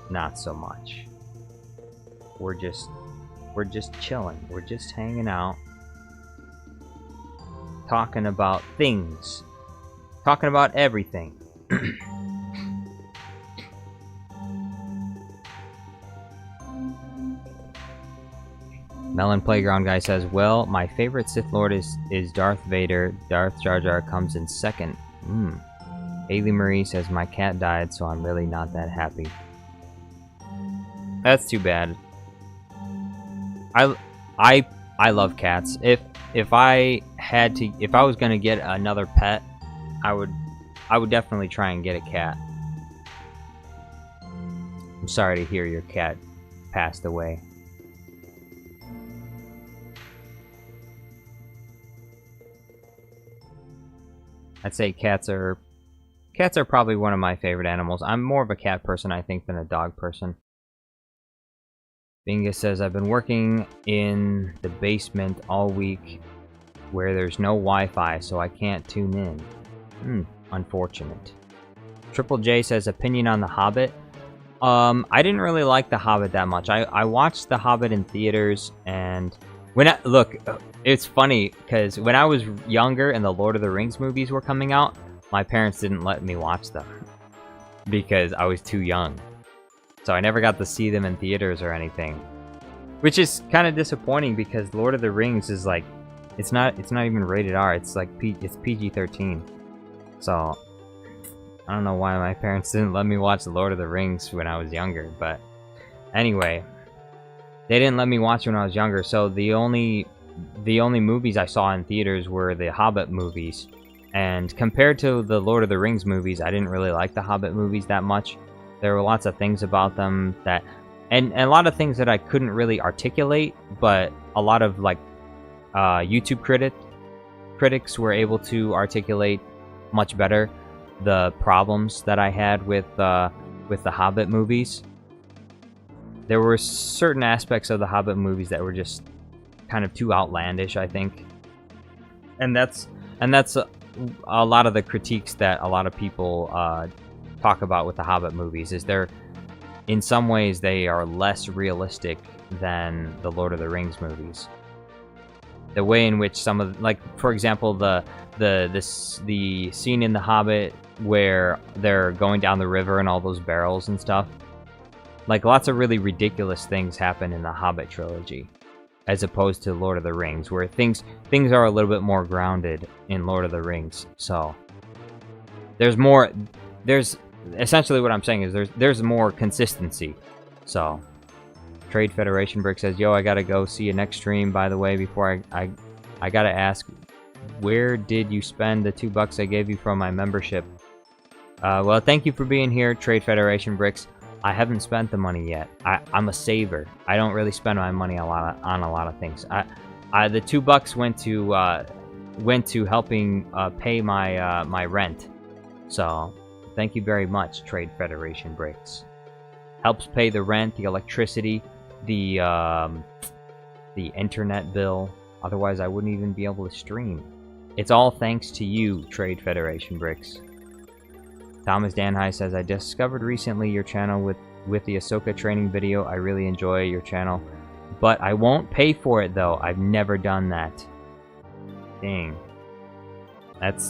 not so much. We're just chilling. We're just hanging out. Talking about things. Talking about everything. Melon Playground Guy says, well, my favorite Sith Lord is Darth Vader. Darth Jar Jar comes in second. Haley Marie says, my cat died, so I'm really not that happy. That's too bad. I love cats. If I was gonna get another pet, I would definitely try and get a cat. I'm sorry to hear your cat passed away. I'd say cats are probably one of my favorite animals. I'm more of a cat person, I think, than a dog person. Bingus says, I've been working in the basement all week where there's no Wi-Fi, so I can't tune in. Unfortunate. Triple J says, opinion on The Hobbit. I didn't really like The Hobbit that much. I watched The Hobbit in theaters, and look, it's funny, because when I was younger and the Lord of the Rings movies were coming out, my parents didn't let me watch them because I was too young. So I never got to see them in theaters or anything. Which is kind of disappointing because Lord of the Rings is like, it's not even rated R, it's like it's PG-13. So I don't know why my parents didn't let me watch the Lord of the Rings when I was younger, but anyway, they didn't let me watch when I was younger, so the only movies I saw in theaters were the Hobbit movies. And compared to the Lord of the Rings movies, I didn't really like the Hobbit movies that much. There were lots of things about them that, and a lot of things that I couldn't really articulate, but a lot of like YouTube critics were able to articulate much better the problems that I had with the Hobbit movies. There were certain aspects of the Hobbit movies that were just kind of too outlandish, I think. And that's a lot of the critiques that a lot of people talk about with the Hobbit movies, is in some ways they are less realistic than the Lord of the Rings movies. The way in which some of, like, for example, the scene in The Hobbit where they're going down the river and all those barrels and stuff, like, lots of really ridiculous things happen in the Hobbit trilogy, as opposed to Lord of the Rings, where things are a little bit more grounded in Lord of the Rings. So there's essentially what I'm saying is there's more consistency. So Trade Federation Brick says, yo, I gotta go see you next stream. By the way, before I gotta ask, where did you spend the $2 I gave you from my membership? Well, thank you for being here, Trade Federation Bricks. I haven't spent the money yet. I'm a saver. I don't really spend my money on a lot of things. The $2 went to helping pay my rent. So thank you very much, Trade Federation Bricks. Helps pay the rent, the electricity, the internet bill. Otherwise, I wouldn't even be able to stream. It's all thanks to you, Trade Federation Bricks. Thomas Danhai says, I discovered recently your channel with the Ahsoka training video. I really enjoy your channel, but I won't pay for it though. I've never done that. Dang.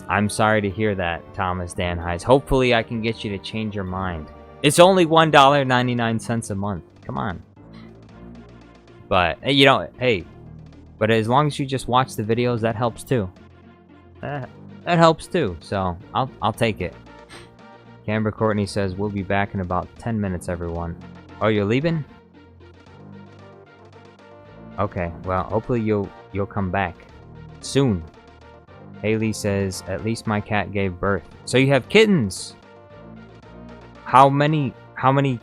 I'm sorry to hear that, Thomas Danhai. Hopefully I can get you to change your mind. It's only $1.99 a month. Come on. But, you know, hey, but as long as you just watch the videos, that helps too. that helps too. So I'll take it. Canberra Courtney says we'll be back in about 10 minutes, everyone. Oh, you're leaving? Okay, well, hopefully you'll come back soon. Haley says, at least my cat gave birth. So you have kittens. How many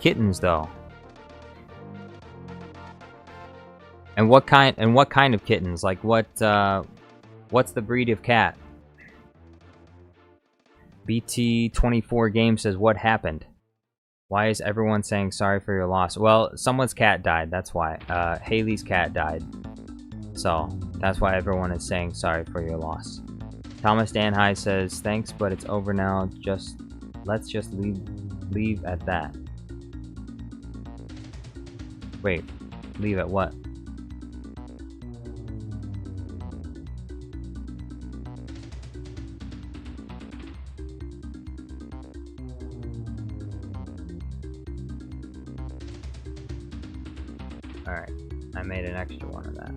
kittens though? And what kind of kittens? Like what's the breed of cat? BT24 Game says, what happened? Why is everyone saying sorry for your loss? Well, someone's cat died, that's why. Haley's cat died. So, that's why everyone is saying sorry for your loss. Thomas Danhigh says, thanks, but it's over now. Let's just leave at that. Wait, leave at what? Alright, I made an extra one of that.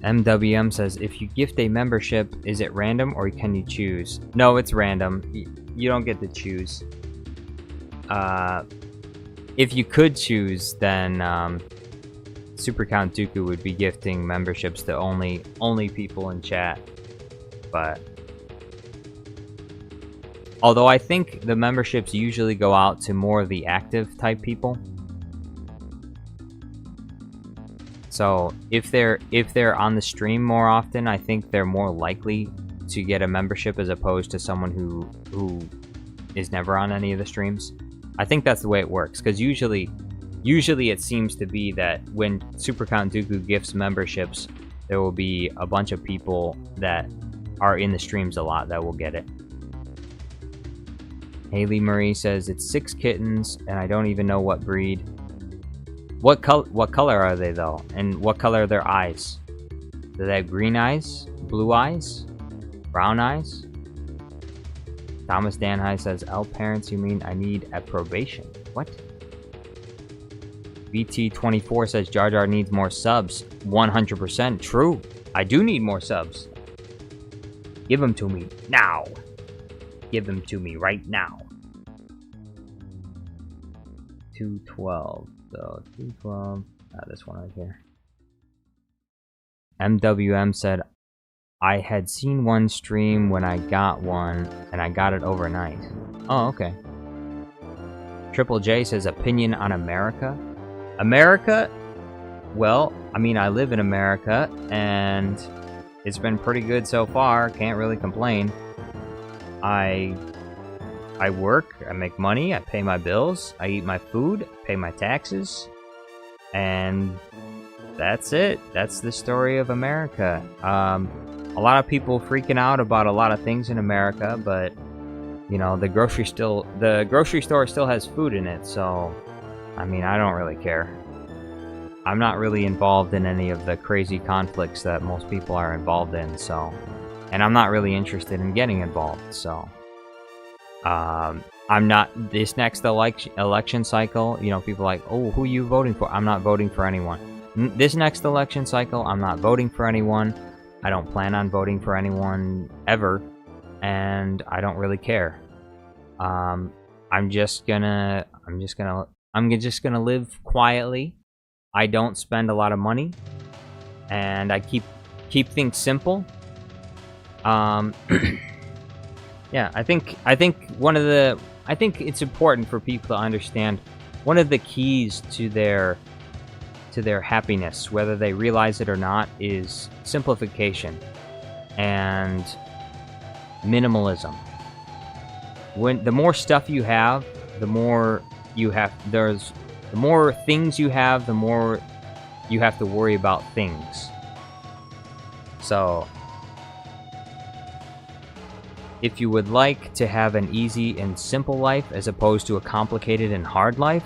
MWM says, if you gift a membership, is it random or can you choose? No, it's random. You don't get to choose. If you could choose, then Super Count Dooku would be gifting memberships to only people in chat. But although I think the memberships usually go out to more of the active type people. So if they're on the stream more often, I think they're more likely to get a membership as opposed to someone who is never on any of the streams. I think that's the way it works, because usually it seems to be that when Super Count Dooku gifts memberships, there will be a bunch of people that are in the streams a lot that will get it. Haley Marie says, it's 6 kittens, and I don't even know what breed. What color are they, though? And what color are their eyes? Do they have green eyes? Blue eyes? Brown eyes? Thomas Danhigh says, L parents, you mean I need approbation? What? BT24 says, Jar Jar needs more subs. 100% true. I do need more subs. Give them to me now. Give them to me right now. 212. So 212. This one right here. MWM said, I had seen one stream when I got one, and I got it overnight. Oh, okay. Triple J says, opinion on America? America? Well, I mean, I live in America, and it's been pretty good so far. Can't really complain. I work, I make money, I pay my bills, I eat my food, pay my taxes, and that's it. That's the story of America. A lot of people freaking out about a lot of things in America, but you know, the grocery store still has food in it, so I mean, I don't really care. I'm not really involved in any of the crazy conflicts that most people are involved in, so, and I'm not really interested in getting involved, so I'm not, this next election cycle, you know, people are like, oh, who are you voting for? I'm not voting for anyone. This next election cycle, I'm not voting for anyone. I don't plan on voting for anyone ever, and I don't really care. I'm just gonna live quietly. I don't spend a lot of money, and I keep things simple. Yeah, I think it's important for people to understand one of the keys to their happiness, whether they realize it or not, is simplification and minimalism. When the more stuff you have, the more things you have, the more you have to worry about things. So if you would like to have an easy and simple life as opposed to a complicated and hard life,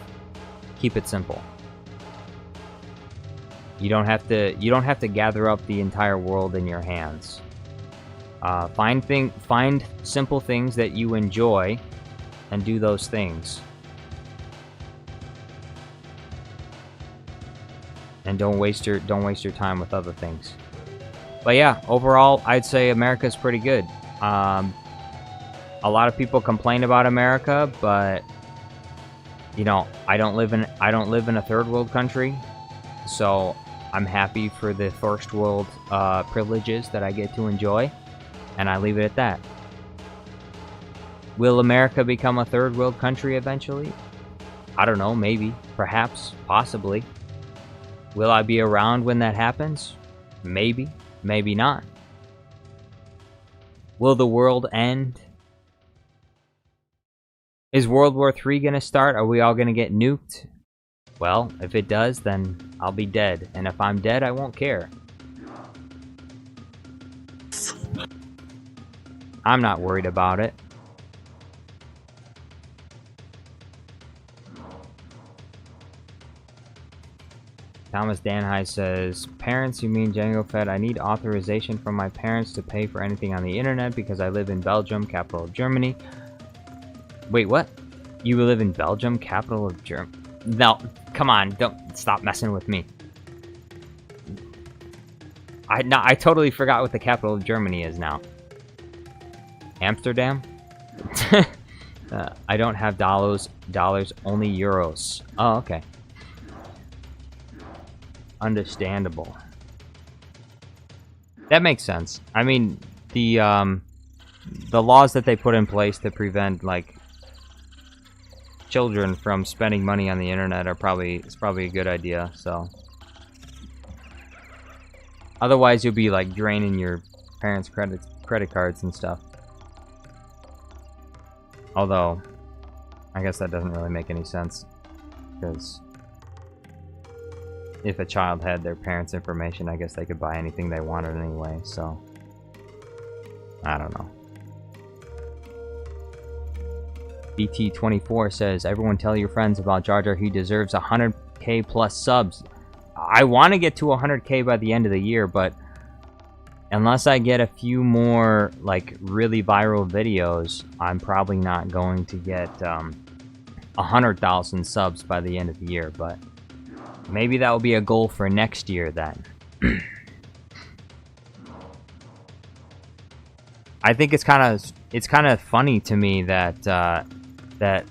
keep it simple. You don't have to gather up the entire world in your hands. Find simple things that you enjoy and do those things. And don't waste your time with other things. But yeah, overall, I'd say America's pretty good. A lot of people complain about America, but you know, I don't live in a third world country, so I'm happy for the first world privileges that I get to enjoy, and I leave it at that. Will America become a third world country eventually? I don't know, maybe, perhaps, possibly. Will I be around when that happens? Maybe, maybe not. Will the world end? Is World War III gonna start? Are we all gonna get nuked? Well, if it does, then I'll be dead. And if I'm dead, I won't care. I'm not worried about it. Thomas Danhai says, parents, you mean Django Fed? I need authorization from my parents to pay for anything on the internet because I live in Belgium, capital of Germany. Wait, what? You live in Belgium, capital of Germany? No, come on, don't stop messing with me. I totally forgot what the capital of Germany is now. Amsterdam? I don't have dollars, only euros. Oh, okay. Understandable. That makes sense. I mean, the laws that they put in place to prevent, like, children from spending money on the internet are probably a good idea, so. Otherwise, you'll be, like, draining your parents' credit cards and stuff. Although, I guess that doesn't really make any sense, because if a child had their parents' information, I guess they could buy anything they wanted anyway, so. I don't know. BT24 says, everyone tell your friends about Jar Jar. He deserves 100k plus subs. I want to get to 100k by the end of the year, but unless I get a few more, like, really viral videos, I'm probably not going to get 100,000 subs by the end of the year, but maybe that will be a goal for next year then. I think it's kind of funny to me that that,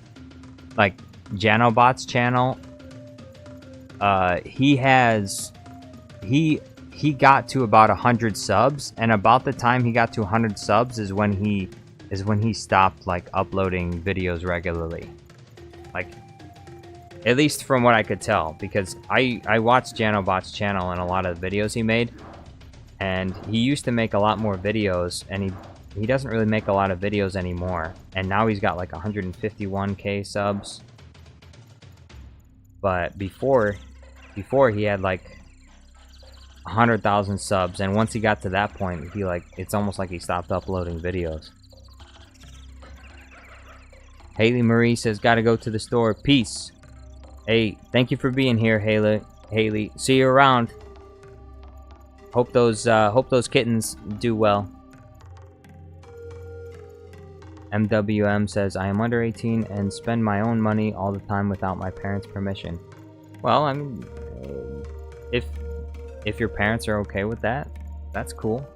like, Janobot's channel, he got to about 100 subs, and about the time he got to 100 subs is when he stopped, like, uploading videos regularly. Like, at least from what I could tell, because I watched Janobot's channel and a lot of the videos he made, and he used to make a lot more videos, and he doesn't really make a lot of videos anymore, and now he's got like 151k subs. But before he had like 100,000 subs, and once he got to that point, it's almost like he stopped uploading videos. Haley Marie says, gotta go to the store. Peace. Hey, thank you for being here, Haley. See you around. Hope those kittens do well. MWM says, I am under 18 and spend my own money all the time without my parents' permission. Well, I mean, if your parents are okay with that, that's cool.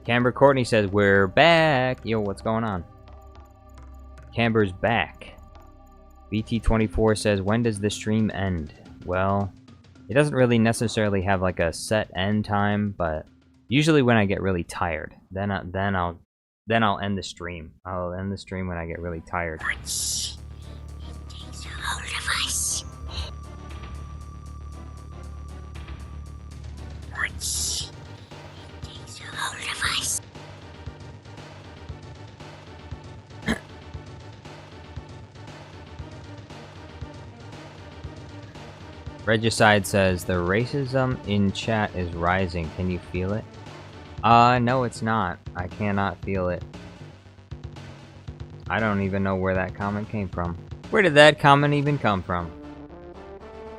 Camber Courtney says, we're back. Yo, what's going on? Camber's back. BT24 says, when does the stream end? Well, it doesn't really necessarily have like a set end time, but usually when I get really tired, then I'll end the stream. I'll end the stream when I get really tired. Once it takes hold of us. Once it takes hold of us. Regicide says, the racism in chat is rising. Can you feel it? No, it's not. I cannot feel it. I don't even know where that comment came from. Where did that comment even come from?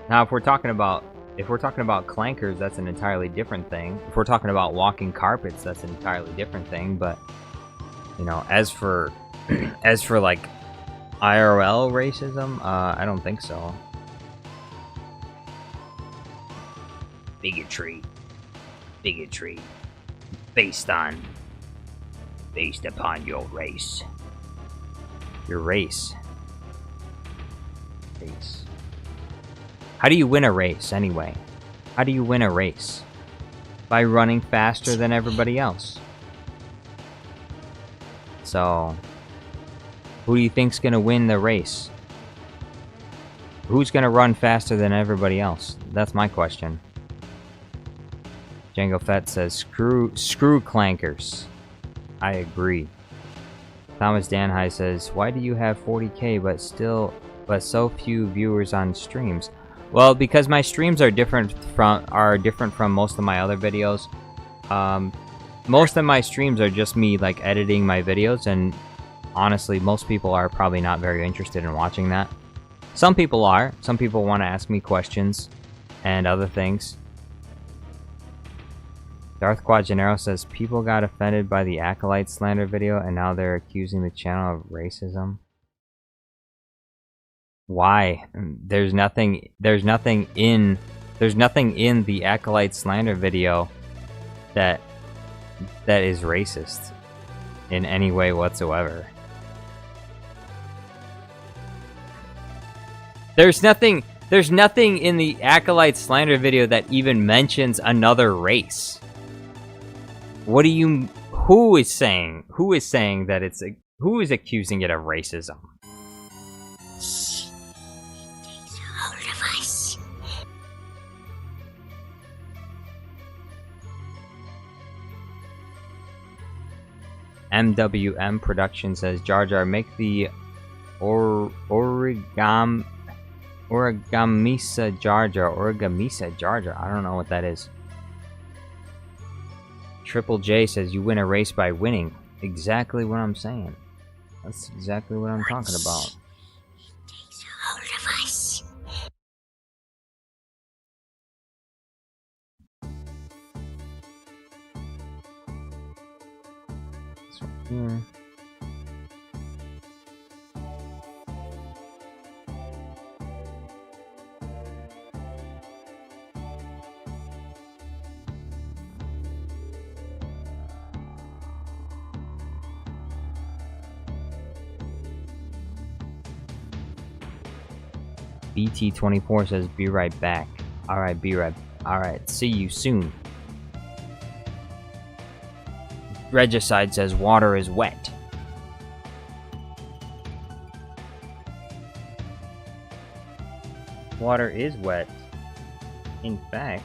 Now, if we're talking about clankers, that's an entirely different thing. If we're talking about walking carpets, that's an entirely different thing. But, you know, as for like IRL racism, I don't think so. Bigotry. bigotry based upon your race. Your race. Race. How do you win a race, anyway? How do you win a race? By running faster than everybody else. So, who do you think's gonna win the race? Who's gonna run faster than everybody else? That's my question. Django Fett says, screw clankers. I agree. Thomas Danhai says, why do you have 40k but so few viewers on streams? Well, because my streams are different from most of my other videos. Most of my streams are just me like editing my videos, and honestly, most people are probably not very interested in watching that. Some people are. Some people want to ask me questions and other things. Darth Quajanero says, people got offended by the Acolyte slander video and now they're accusing the channel of racism. Why? There's nothing in the Acolyte slander video that is racist in any way whatsoever. There's nothing in the Acolyte slander video that even mentions another race. What do you... Who is saying that it's... Who is accusing it of racism? Takes hold of us. MWM Production says, Jar Jar, make the Origamisa Jar Jar. I don't know what that is. Triple J says, you win a race by winning. Exactly what I'm saying. That's exactly what I'm talking about. Takes hold of us. It's right here. BT24 says, be right back. Alright, alright, see you soon. Regicide says, water is wet. Water is wet. In fact,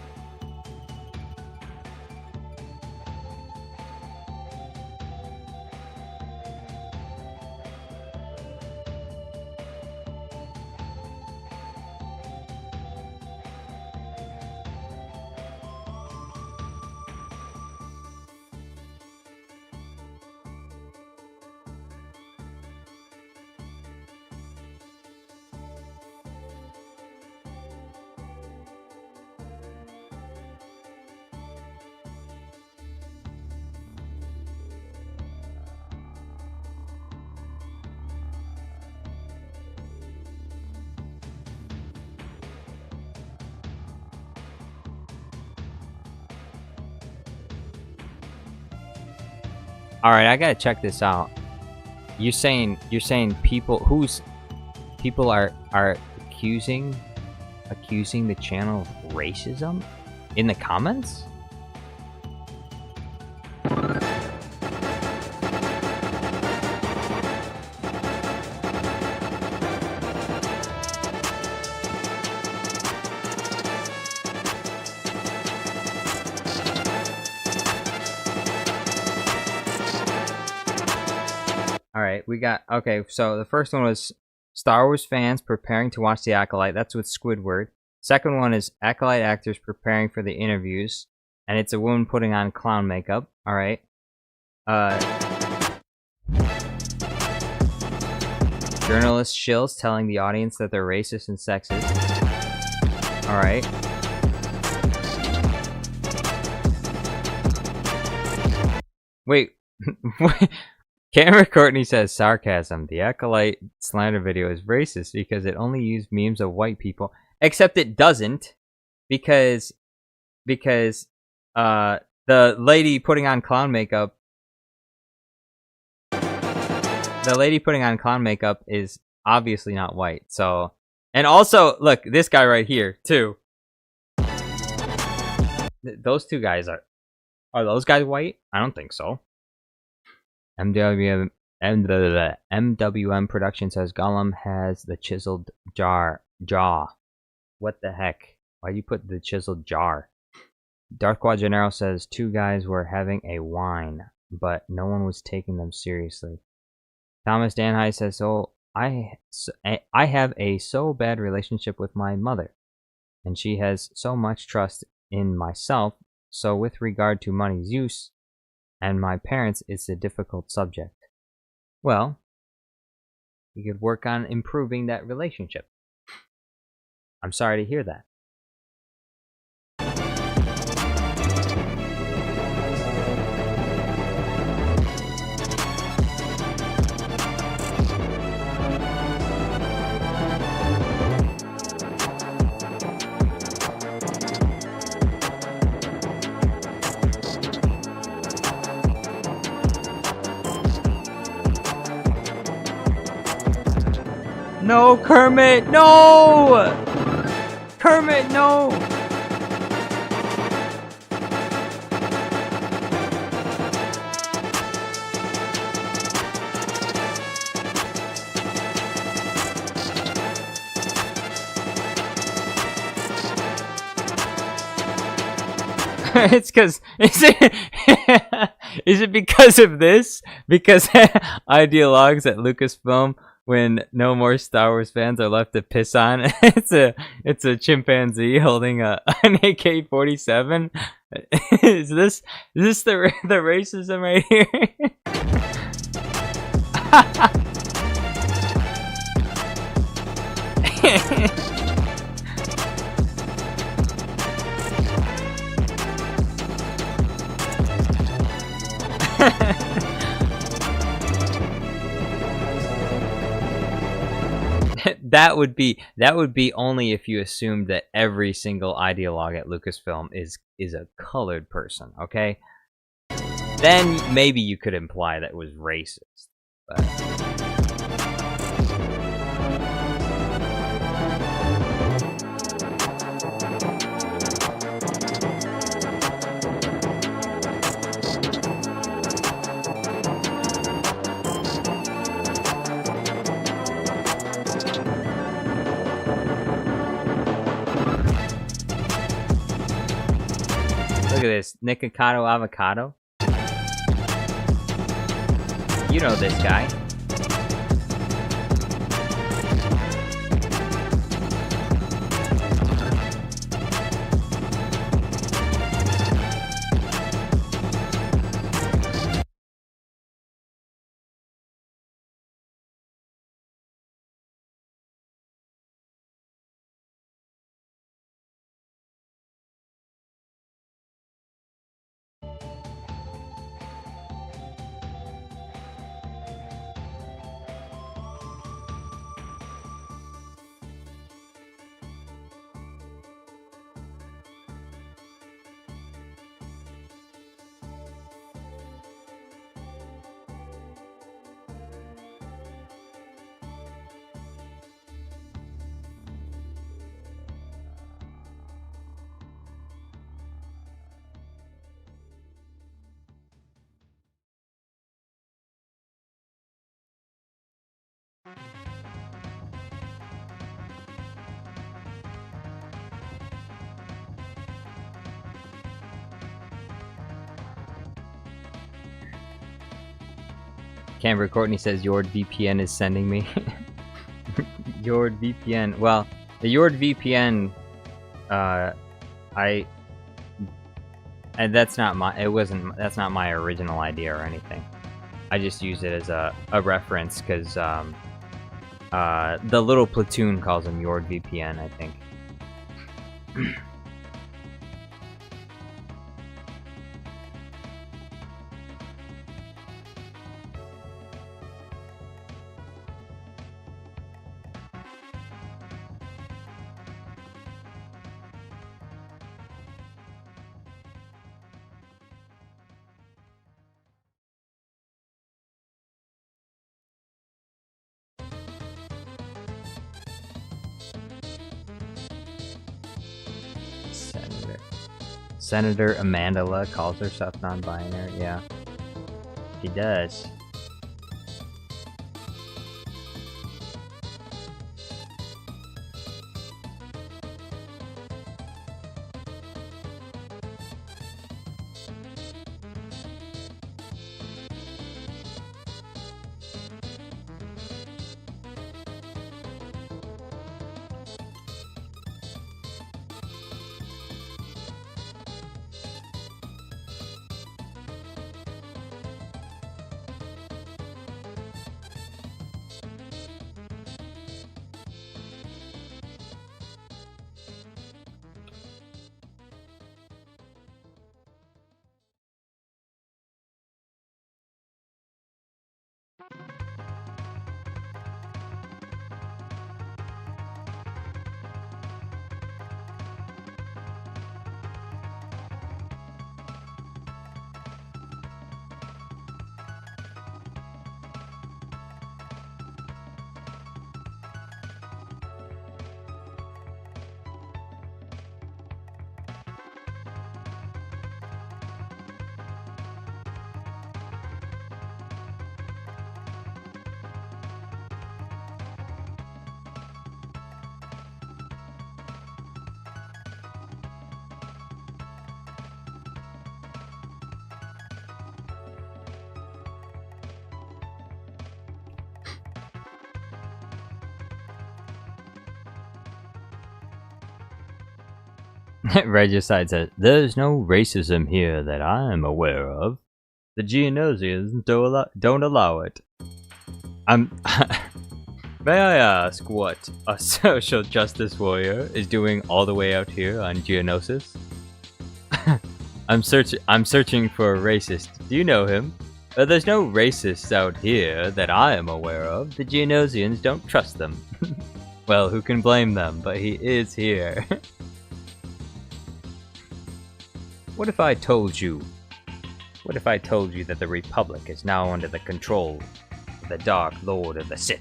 all right, I gotta check this out. You're saying people are accusing the channel of racism in the comments? Alright, we got... Okay, so the first one was Star Wars fans preparing to watch The Acolyte. That's with Squidward. Second one is Acolyte actors preparing for the interviews. And it's a woman putting on clown makeup. Alright. Journalist shills telling the audience that they're racist and sexist. Alright. Wait. Camera Courtney says, sarcasm. The Acolyte slander video is racist because it only used memes of white people. Except it doesn't. Because the lady putting on clown makeup. The lady putting on clown makeup is obviously not white. So, and also, look, this guy right here too. Those two guys are those guys white? I don't think so. MWM Production says Gollum has the chiseled jaw. What the heck? Why'd you put the chiseled jar? Dark Quajanero says 2 guys were having a wine, but no one was taking them seriously. Thomas Danhai says, so I have a so bad relationship with my mother, and she has so much trust in myself, so with regard to money's use and my parents, it's a difficult subject. Well, you could work on improving that relationship. I'm sorry to hear that. No, Kermit, no! Kermit, no! It's because is it because of this? Because ideologues at Lucasfilm, when no more Star Wars fans are left to piss on, it's a chimpanzee holding an AK-47. Is this the racism right here? That would be only if you assumed that every single ideologue at Lucasfilm is a colored person, okay? Then maybe you could imply that it was racist. But look at this, Nikocado Avocado. You know this guy. Canberra Courtney says Yord VPN is sending me. Yord VPN. Well, the Yord VPN, and that's not my original idea or anything. I just use it as a reference because the little platoon calls him Yord VPN, I think. Senator Amandala calls herself non-binary. Yeah, she does. Regicide says, "There's no racism here that I am aware of. The Geonosians don't allow it." May I ask what a social justice warrior is doing all the way out here on Geonosis? I'm searching for a racist. Do you know him? There's no racists out here that I am aware of. The Geonosians don't trust them. Well, who can blame them? But he is here. What if I told you that the Republic is now under the control of the Dark Lord of the Sith?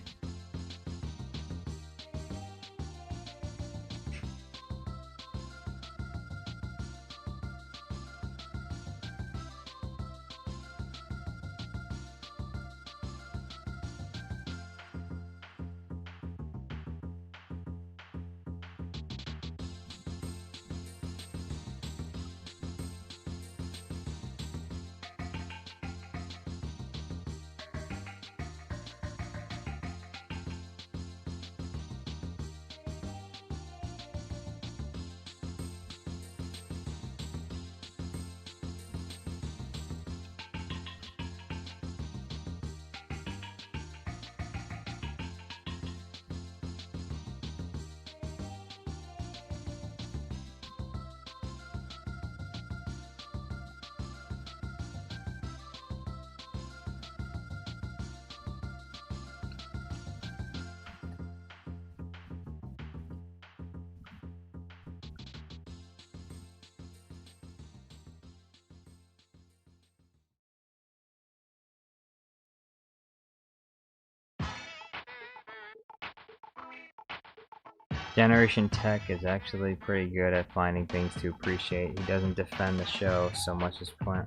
Generation Tech is actually pretty good at finding things to appreciate. He doesn't defend the show so much as point.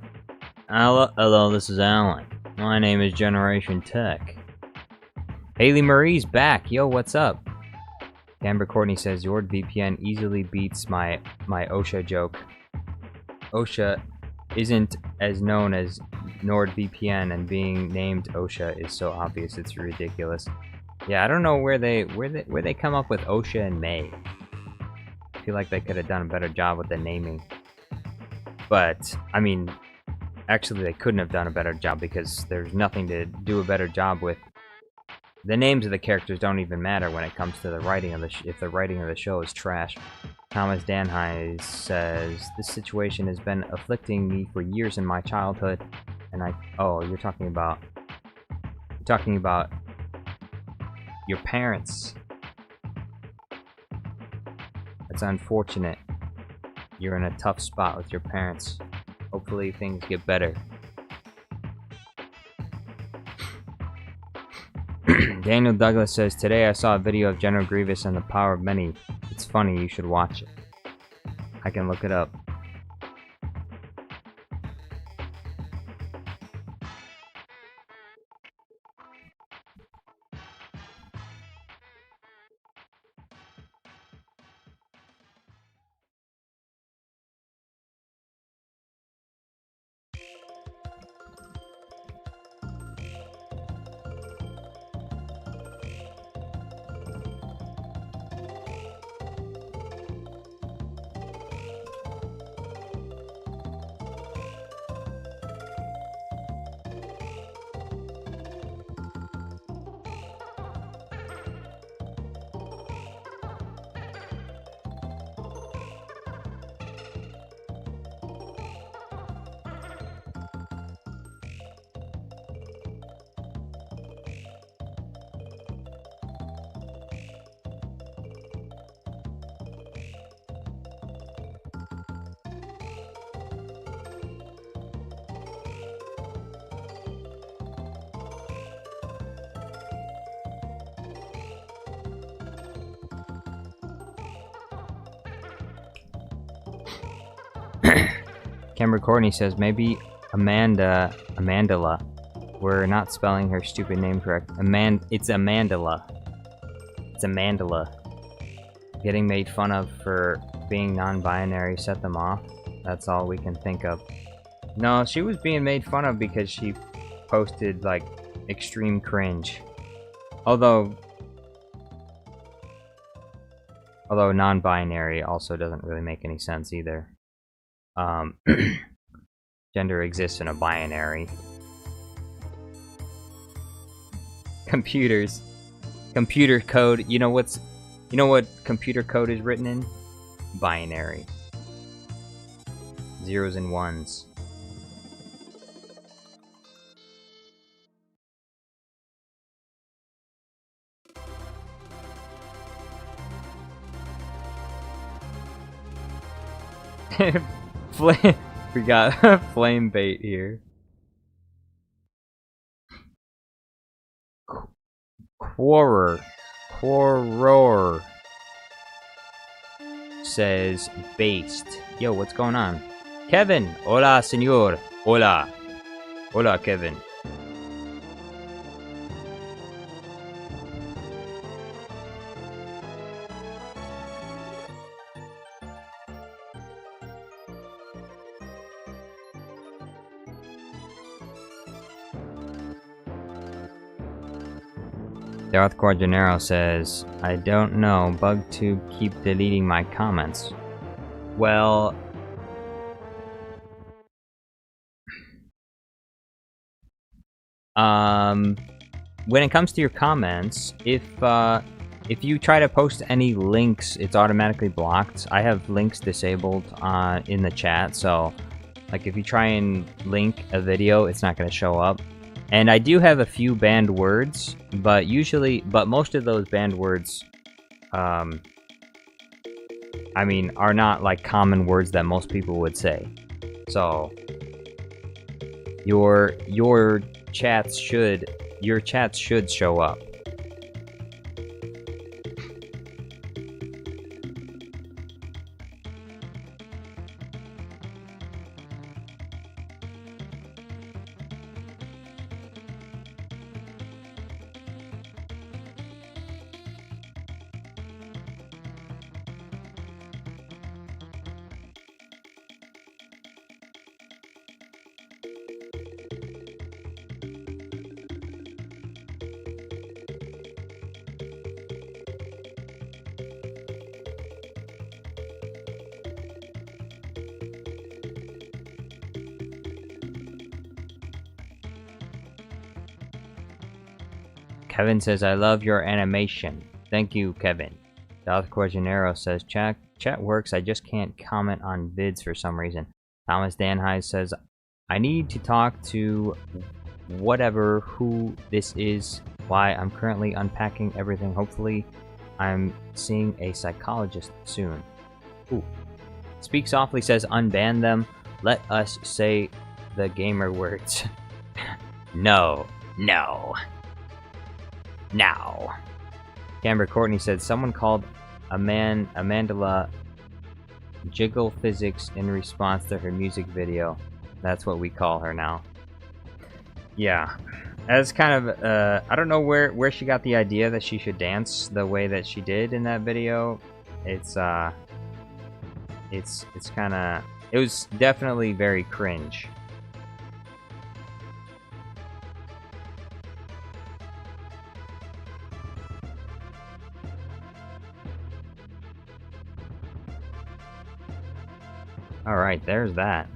Hello, this is Alan. My name is Generation Tech. Haley Marie's back. Yo, what's up? Amber Courtney says NordVPN easily beats my OSHA joke. OSHA isn't as known as NordVPN, and being named OSHA is so obvious it's ridiculous. Yeah, I don't know where they come up with OSHA and May. I feel like they could have done a better job with the naming. But I mean, actually they couldn't have done a better job because there's nothing to do a better job with. The names of the characters don't even matter when it comes to the writing of the if the writing of the show is trash. Thomas Danhai says, "This situation has been afflicting me for years in my childhood, and you're talking about your parents. It's unfortunate. You're in a tough spot with your parents. Hopefully things get better." Daniel Douglas says, "Today I saw a video of General Grievous and the Power of Many. It's funny, you should watch it." I can look it up. Cameron Courtney says maybe Amandala. We're not spelling her stupid name correct. It's Amandala. It's Amandala. Getting made fun of for being non-binary set them off. That's all we can think of. No, she was being made fun of because she posted like extreme cringe. Although non-binary also doesn't really make any sense either. Gender exists in a binary. Computers. Computer code. You know what computer code is written in? Binary. Zeros and ones. We got flame bait here. Quarror says based. Yo, what's going on? Kevin! Hola, senor. Hola. Hola, Kevin. Darth Corgenero says, I don't know, BugTube keep deleting my comments. Well... when it comes to your comments, if you try to post any links, it's automatically blocked. I have links disabled in the chat, so like if you try and link a video, it's not going to show up. And I do have a few banned words, but most of those banned words, I mean, are not like common words that most people would say. So your chats should show up. Kevin says, I love your animation. Thank you, Kevin. Darth Corgenero says, chat works, I just can't comment on vids for some reason. Thomas Danhise says, I need to talk to whatever who this is, why I'm currently unpacking everything. Hopefully, I'm seeing a psychologist soon. Ooh. Speak Softly says, unban them. Let us say the gamer words. No. Now. Camber Courtney said someone called Amandala Jiggle Physics in response to her music video. That's what we call her now. Yeah. As kind of I don't know where she got the idea that she should dance the way that she did in that video. It's kind of, it was definitely very cringe. Alright, there's that.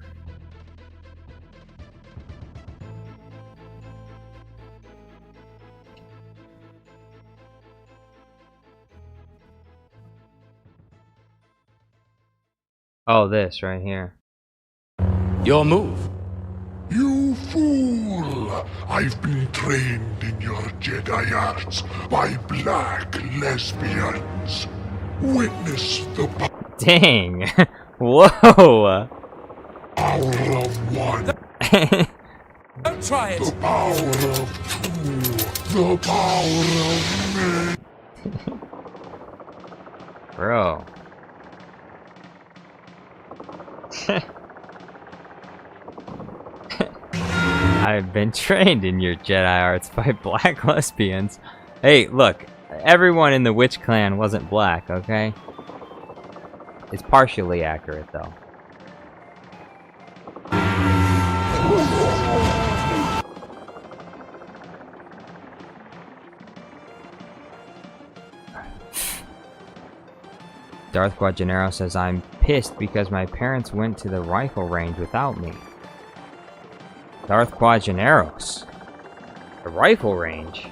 Oh, this right here. Your move. You fool! I've been trained in your Jedi arts by black lesbians. Witness the Dang! Whoa! power of one. Don't try it. The power of two. The power of many. Bro. I've been trained in your Jedi arts by black lesbians. Hey, look, everyone in the Witch Clan wasn't black, okay? It's partially accurate, though. Darth Quajanero says, I'm pissed because my parents went to the rifle range without me. Darth Quajaneros. The rifle range?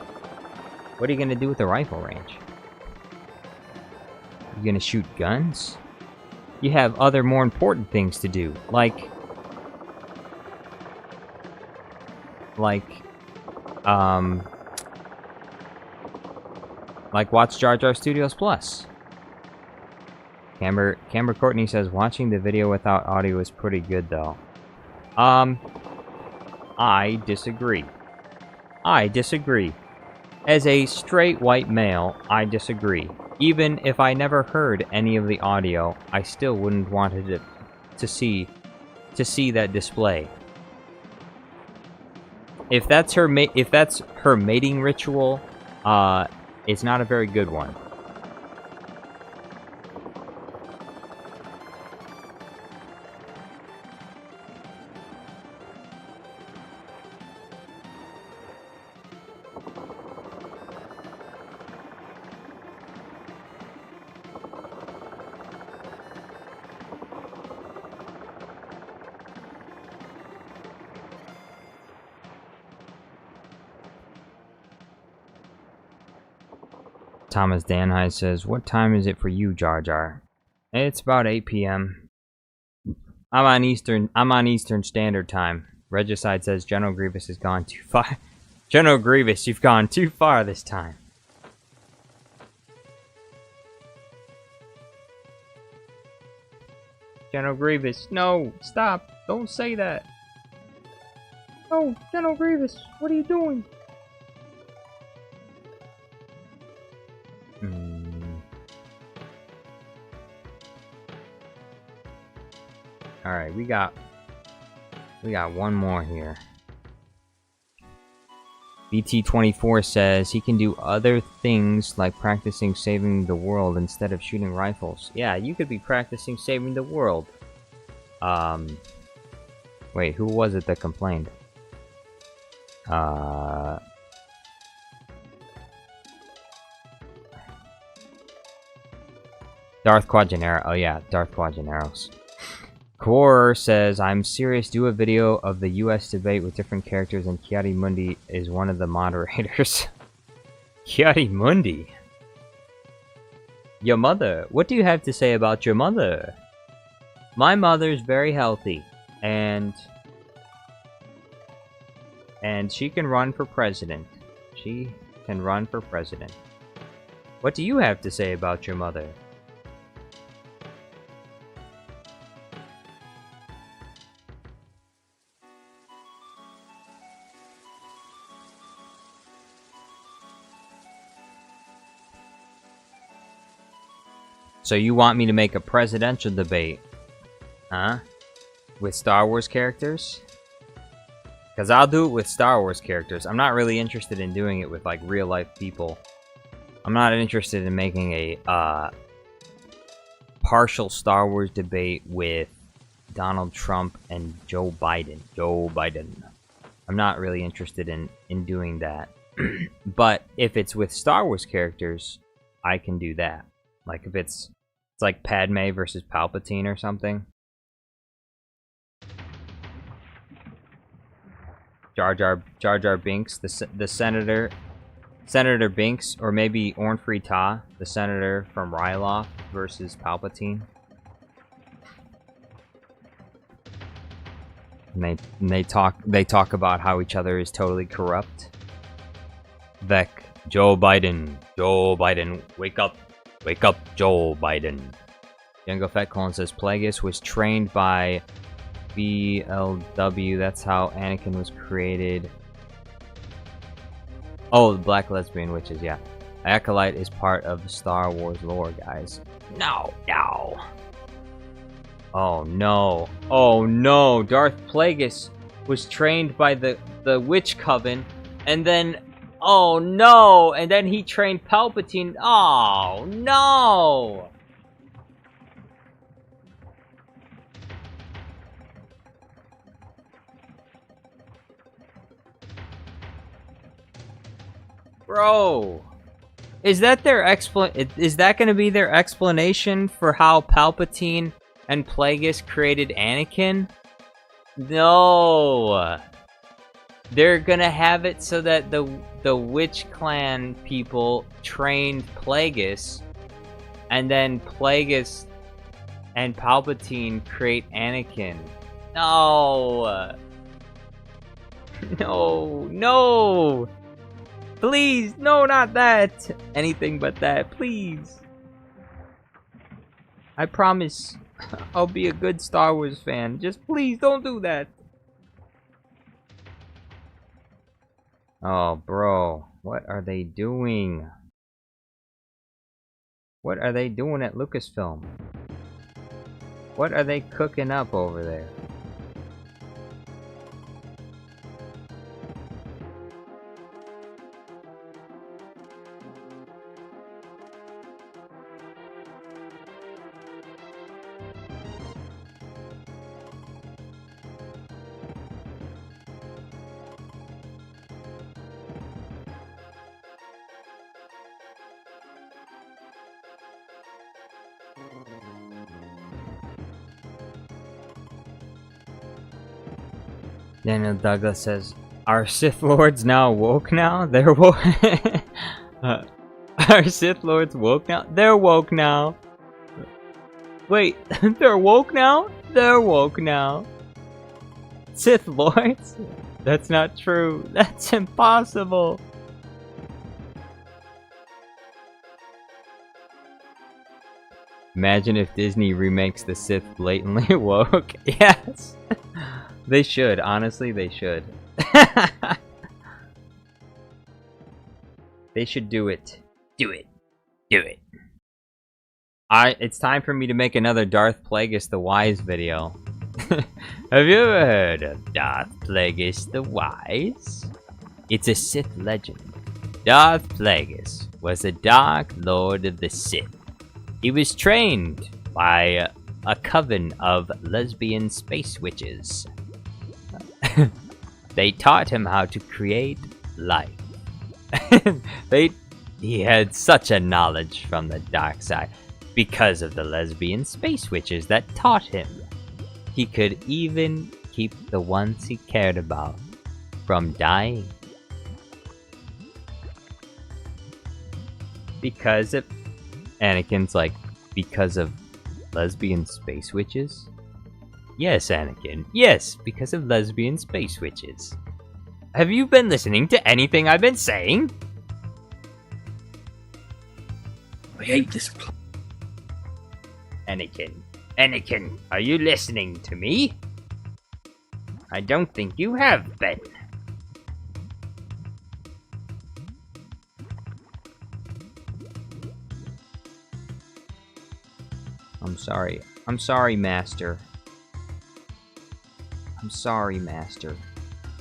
What are you gonna do with the rifle range? You gonna shoot guns? You have other more important things to do, like watch Jar Jar Studios Plus. Camber Courtney says, watching the video without audio is pretty good, though. I disagree. I disagree. As a straight white male, I disagree. Even if I never heard any of the audio, I still wouldn't want it to see that display. If that's her mating ritual, it's not a very good one. Thomas Danhai says, what time is it for you, Jar Jar? It's about 8 p.m. I'm on Eastern Standard Time. Regicide says, General Grievous has gone too far. General Grievous, you've gone too far this time. General Grievous, no, stop. Don't say that. Oh, General Grievous, what are you doing? Alright, we got one more here. BT24 says he can do other things like practicing saving the world instead of shooting rifles. Yeah, you could be practicing saving the world. Wait, who was it that complained? Darth Quajanero. Oh yeah, Darth Quajaneros. Core says, I'm serious, do a video of the US debate with different characters and Kiari Mundi is one of the moderators. Kiari Mundi? Your mother. What do you have to say about your mother? My mother's very healthy. And she can run for president. She can run for president. What do you have to say about your mother? So you want me to make a presidential debate? Huh? With Star Wars characters? Because I'll do it with Star Wars characters. I'm not really interested in doing it with, like, real-life people. I'm not interested in making a, partial Star Wars debate with Donald Trump and Joe Biden. Joe Biden. I'm not really interested in doing that. But if it's with Star Wars characters, I can do that. Like, if it's like Padme versus Palpatine or something. Jar Jar Binks, the Senator Binks, or maybe Orn Free Ta, the Senator from Ryloth versus Palpatine. And they talk about how each other is totally corrupt. Vec, Joe Biden, wake up, Joe Biden. Django Fett Colon says Plagueis was trained by BLW. That's how Anakin was created. Oh, the Black Lesbian Witches, yeah. Acolyte is part of the Star Wars lore, guys. No. Oh no. Oh no. Darth Plagueis was trained by the Witch Coven, and then... Oh no! And then he trained Palpatine. Oh no! Bro, is that their is that going to be their explanation for how Palpatine and Plagueis created Anakin? No. They're gonna have it so that the Witch Clan people trained Plagueis, and then Plagueis and Palpatine create Anakin. No. No, no. Please, no, not that. Anything but that, please. I promise I'll be a good Star Wars fan. Just please don't do that. Oh, bro. What are they doing? What are they doing at Lucasfilm? What are they cooking up over there? Daniel Douglas says, "Are Sith Lords now woke now? They're woke." Are Sith Lords woke now? They're woke now. Wait, they're woke now? They're woke now. Sith Lords? That's not true. That's impossible. Imagine if Disney remakes the Sith blatantly woke. Yes. They should, honestly, they should. They should do it. Do it. Do it. It's time for me to make another Darth Plagueis the Wise video. Have you ever heard of Darth Plagueis the Wise? It's a Sith legend. Darth Plagueis was a Dark Lord of the Sith. He was trained by a coven of lesbian space witches. They taught him how to create life. He had such a knowledge from the dark side because of the lesbian space witches that taught him. He could even keep the ones he cared about from dying. Because of... Anakin's like, because of lesbian space witches? Yes, Anakin. Yes, because of lesbian space witches. Have you been listening to anything I've been saying? I hate this place. Anakin. Anakin, are you listening to me? I don't think you have been. I'm sorry. I'm sorry, Master. I'm sorry, Master.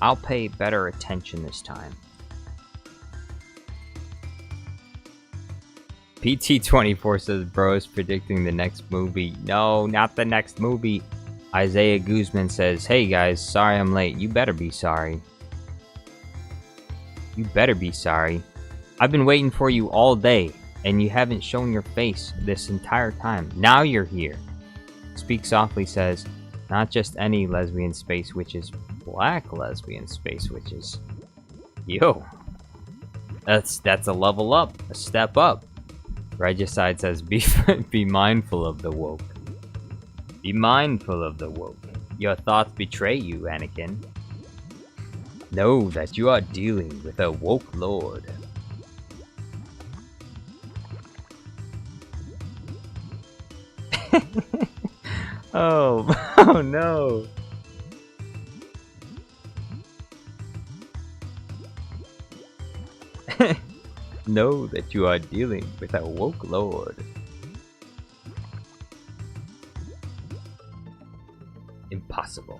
I'll pay better attention this time. PT24 says bro is predicting the next movie. No, not the next movie. Isaiah Guzman says, hey guys, sorry I'm late. You better be sorry. You better be sorry. I've been waiting for you all day, and you haven't shown your face this entire time. Now you're here. Speak Softly says, not just any lesbian space witches, black lesbian space witches. Yo. That's a level up, a step up. Regicide says, be mindful of the woke. Be mindful of the woke. Your thoughts betray you, Anakin. Know that you are dealing with a woke lord. Oh no. Know that you are dealing with a woke lord. Impossible.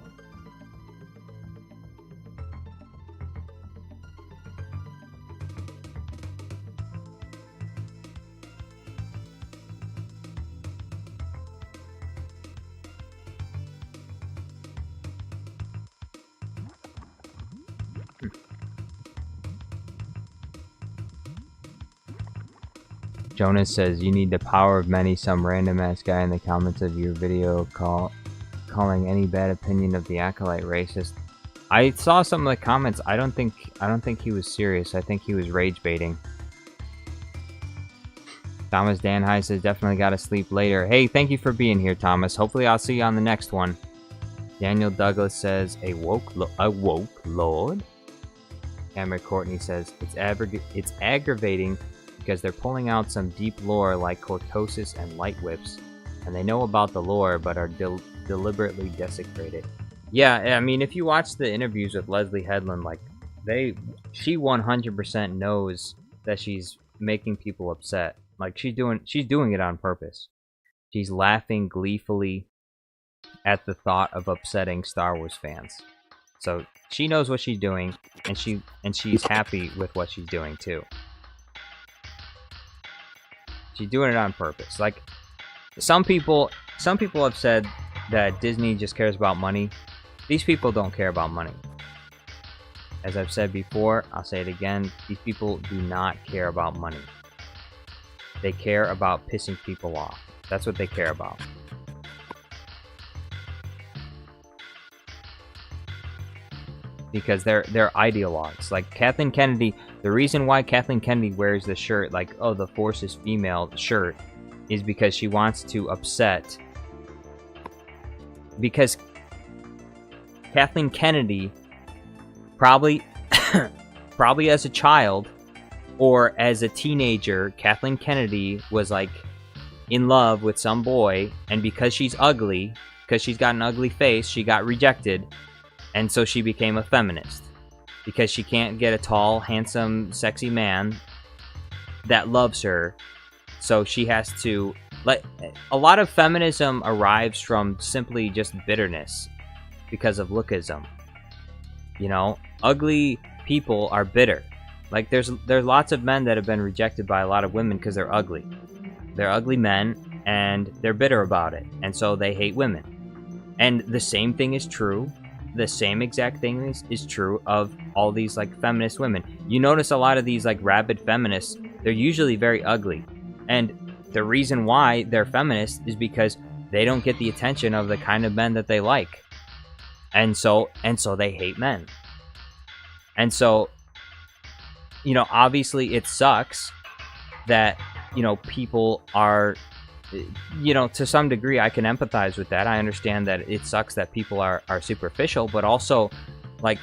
Jonas says, you need the power of many. Some random ass guy in the comments of your video calling any bad opinion of the Acolyte racist. I saw some of the comments. I don't think he was serious. I think he was rage baiting. Thomas Dan High says, definitely gotta sleep later. Hey, thank you for being here, Thomas. Hopefully I'll see you on the next one. Daniel Douglas says, a woke lord. Cameron Courtney says, it's aggravating because they're pulling out some deep lore like cortosis and light whips, and they know about the lore but are deliberately desecrated. Yeah, I mean, if you watch the interviews with Leslie Headland, like, she 100% knows that she's making people upset. Like, she's doing it on purpose. She's laughing gleefully at the thought of upsetting Star Wars fans. So she knows what she's doing, and she's happy with what she's doing too. She's doing it on purpose. Like, some people have said that Disney just cares about money. These people don't care about money. As I've said before, I'll say it again, these people do not care about money. They care about pissing people off. That's what they care about. Because they're ideologues. Like Kathleen Kennedy, the reason why Kathleen Kennedy wears the shirt, like, oh, the Force is female shirt, is because she wants to upset. Because Kathleen Kennedy, probably as a child or as a teenager, Kathleen Kennedy was like in love with some boy, and because she's ugly, because she's got an ugly face, she got rejected. And so she became a feminist. Because she can't get a tall, handsome, sexy man that loves her. So she has to... Like, a lot of feminism arrives from simply just bitterness. Because of lookism. You know? Ugly people are bitter. Like, there's lots of men that have been rejected by a lot of women because they're ugly. They're ugly men, and they're bitter about it. And so they hate women. And the same thing is true. The same exact thing is true of all these, like, feminist women. You notice a lot of these, like, rabid feminists, they're usually very ugly. And the reason why they're feminists is because they don't get the attention of the kind of men that they like. And so they hate men. And so, you know, obviously it sucks that, you know, people are... You know, to some degree, I can empathize with that. I understand that it sucks that people are superficial, but also, like,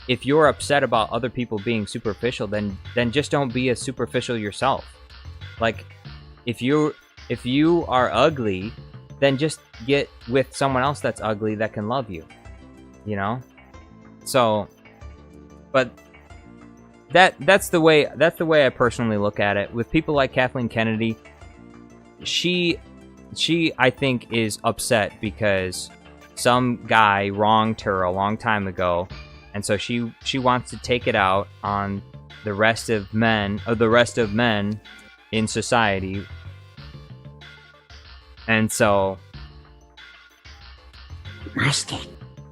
if you're upset about other people being superficial, then just don't be as superficial yourself. Like, if you are ugly, then just get with someone else that's ugly that can love you. You know? So, but that's the way I personally look at it. With people like Kathleen Kennedy, she I think is upset because some guy wronged her a long time ago, and so she wants to take it out on the rest of men in society. And so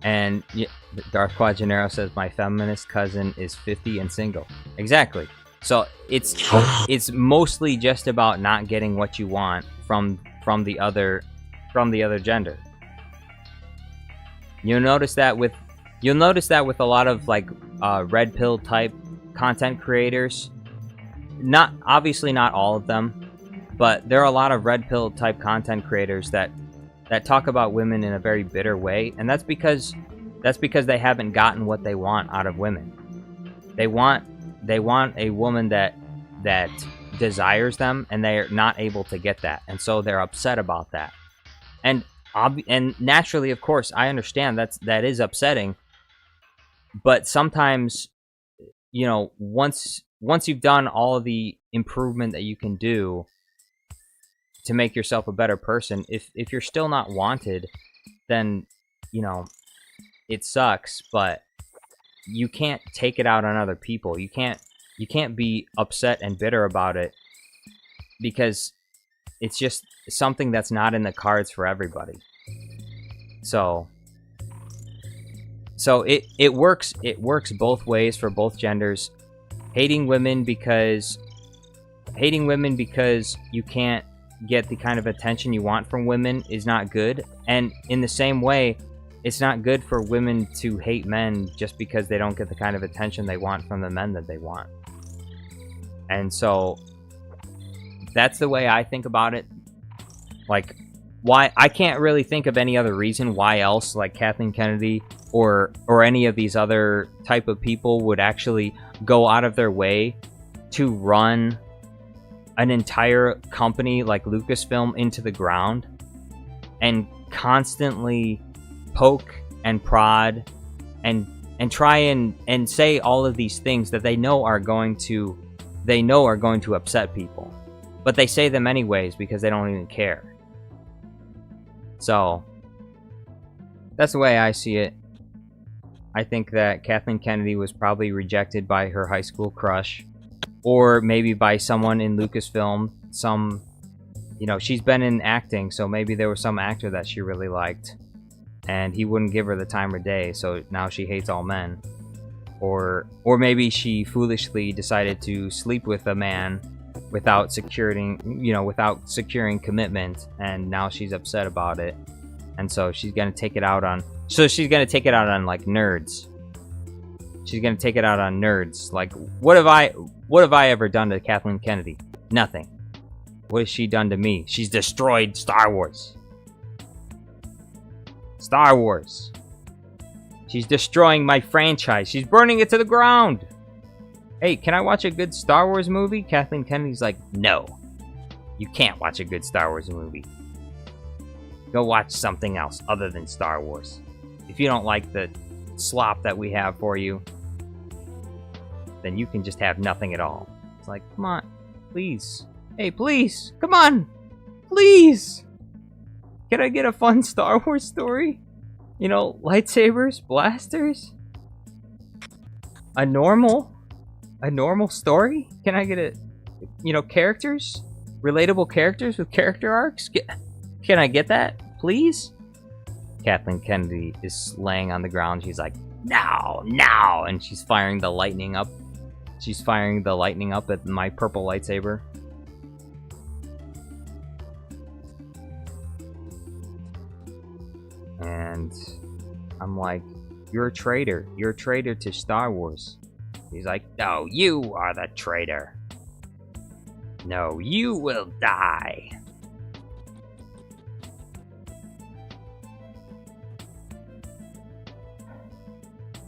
and yeah, Darth Quajanero says my feminist cousin is 50 and single. Exactly. So it's mostly just about not getting what you want from the other gender. You'll notice that with a lot of, like, red pill type content creators. Obviously not all of them, but there are a lot of red pill type content creators that talk about women in a very bitter way, and that's because they haven't gotten what they want out of women. They want a woman that desires them, and they're not able to get that, and so they're upset about that. And naturally, of course, I understand that is upsetting. But sometimes, you know, once you've done all of the improvement that you can do to make yourself a better person, if you're still not wanted, then you know, it sucks, but you can't take it out on other people. You can't be upset and bitter about it because it's just something that's not in the cards for everybody. So it works both ways for both genders. Hating women because you can't get the kind of attention you want from women is not good. And in the same way, it's not good for women to hate men just because they don't get the kind of attention they want from the men that they want. And so that's the way I think about it. Like, why I can't really think of any other reason why else, like Kathleen Kennedy or any of these other type of people would actually go out of their way to run an entire company like Lucasfilm into the ground and constantly poke and prod and try and say all of these things that they know are going to upset people, but they say them anyways because they don't even care. So that's the way I see it. I think that Kathleen Kennedy was probably rejected by her high school crush, or maybe by someone in Lucasfilm. Some, you know, she's been in acting, so maybe there was some actor that she really liked and he wouldn't give her the time of day, so now she hates all men. Or maybe she foolishly decided to sleep with a man without securing commitment, and now she's upset about it, and so she's gonna take it out on like nerds. She's gonna take it out on nerds. Like, what have I ever done to Kathleen Kennedy? Nothing. What has she done to me? She's destroyed Star Wars. Star Wars. She's destroying my franchise. She's burning it to the ground. Hey, can I watch a good Star Wars movie? Kathleen Kennedy's like, no. You can't watch a good Star Wars movie. Go watch something else other than Star Wars. If you don't like the slop that we have for you, then you can just have nothing at all. It's like, come on, please. Hey, please, come on. Please. Can I get a fun Star Wars story? You know, lightsabers, blasters? A normal story? Can I get characters? Relatable characters with character arcs? Can I get that, please? Kathleen Kennedy is laying on the ground. She's like, now! And she's firing the lightning up. She's firing the lightning up at my purple lightsaber. And I'm like, you're a traitor. You're a traitor to Star Wars. He's like, no, you are the traitor. No, you will die.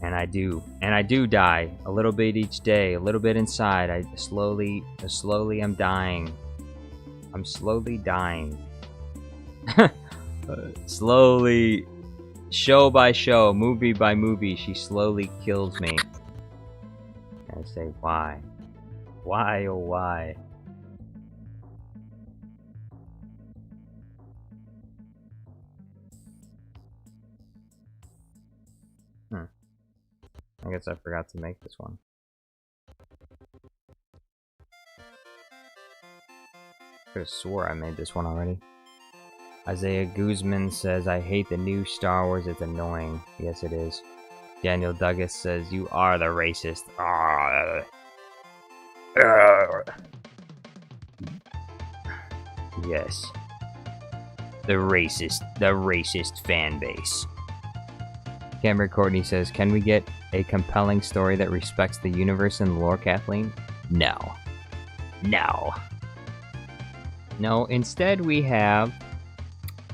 And I do die a little bit each day, a little bit inside. I slowly am dying. I'm slowly dying. Slowly, show by show, movie by movie, she slowly kills me. And I say, why? Why, oh why? I guess I forgot to make this one. I could have swore I made this one already. Isaiah Guzman says, I hate the new Star Wars, it's annoying. Yes, it is. Daniel Douglas says, you are the racist. Yes. The racist fan base. Cameron Courtney says, can we get a compelling story that respects the universe and lore, Kathleen? No. No. No, instead we have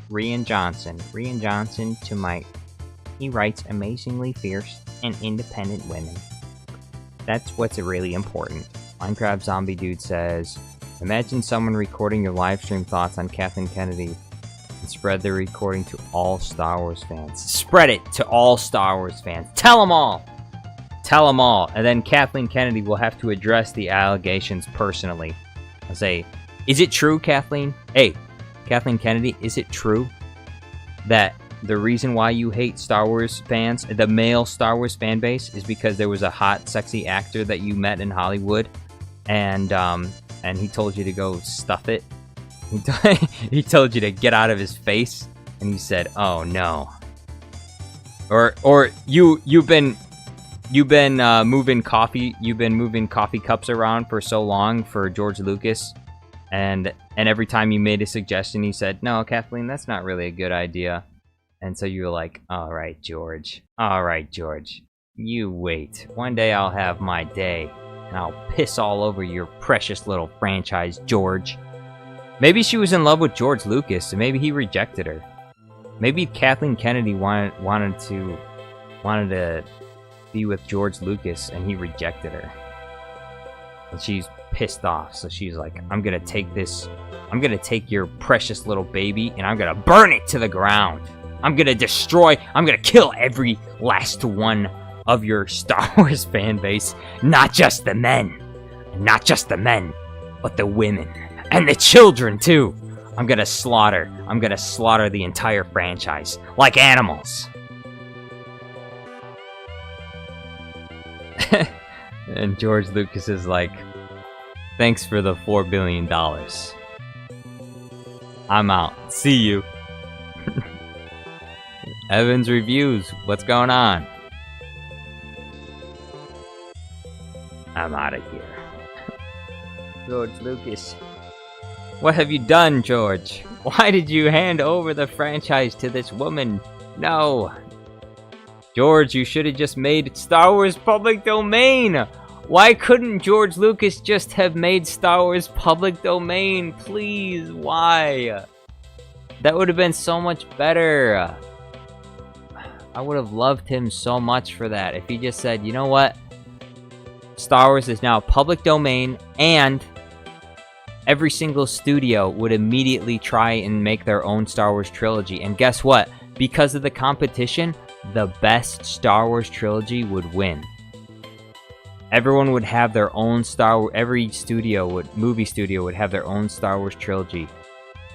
Rian Johnson. Rian Johnson, he writes amazingly fierce and independent women. That's what's really important. Minecraft Zombie Dude says, imagine someone recording your live stream thoughts on Kathleen Kennedy and spread the recording to all Star Wars fans. Spread it to all Star Wars fans. Tell them all! Tell them all. And then Kathleen Kennedy will have to address the allegations personally. I'll say, is it true, Kathleen? Hey, Kathleen Kennedy, is it true that the reason why you hate Star Wars fans, the male Star Wars fan base, is because there was a hot, sexy actor that you met in Hollywood, and he told you to go stuff it. He told you to get out of his face, and you said, "Oh no." Or you've been moving coffee cups around for so long for George Lucas, and every time you made a suggestion, he said, "No, Kathleen, that's not really a good idea." And so you were like, "All right, George. All right, George. You wait. One day I'll have my day, and I'll piss all over your precious little franchise, George." Maybe she was in love with George Lucas, and maybe he rejected her. Maybe Kathleen Kennedy wanted to be with George Lucas, and he rejected her. And she's pissed off, so she's like, I'm gonna take your precious little baby, and I'm gonna burn it to the ground. I'm gonna kill every last one of your Star Wars fan base. Not just the men, but the women. And the children, too. I'm gonna slaughter the entire franchise. Like animals. And George Lucas is like, thanks for the $4 billion. I'm out. See you. Evans Reviews. What's going on? I'm out of here. George Lucas. What have you done, George? Why did you hand over the franchise to this woman? No. George, you should have just made Star Wars public domain. Why couldn't George Lucas just have made Star Wars public domain? Please, why? That would have been so much better. I would have loved him so much for that. If he just said, you know what? Star Wars is now public domain, and every single studio would immediately try and make their own Star Wars trilogy. And guess what? Because of the competition, the best Star Wars trilogy would win. Everyone would have their own every movie studio would have their own Star Wars trilogy.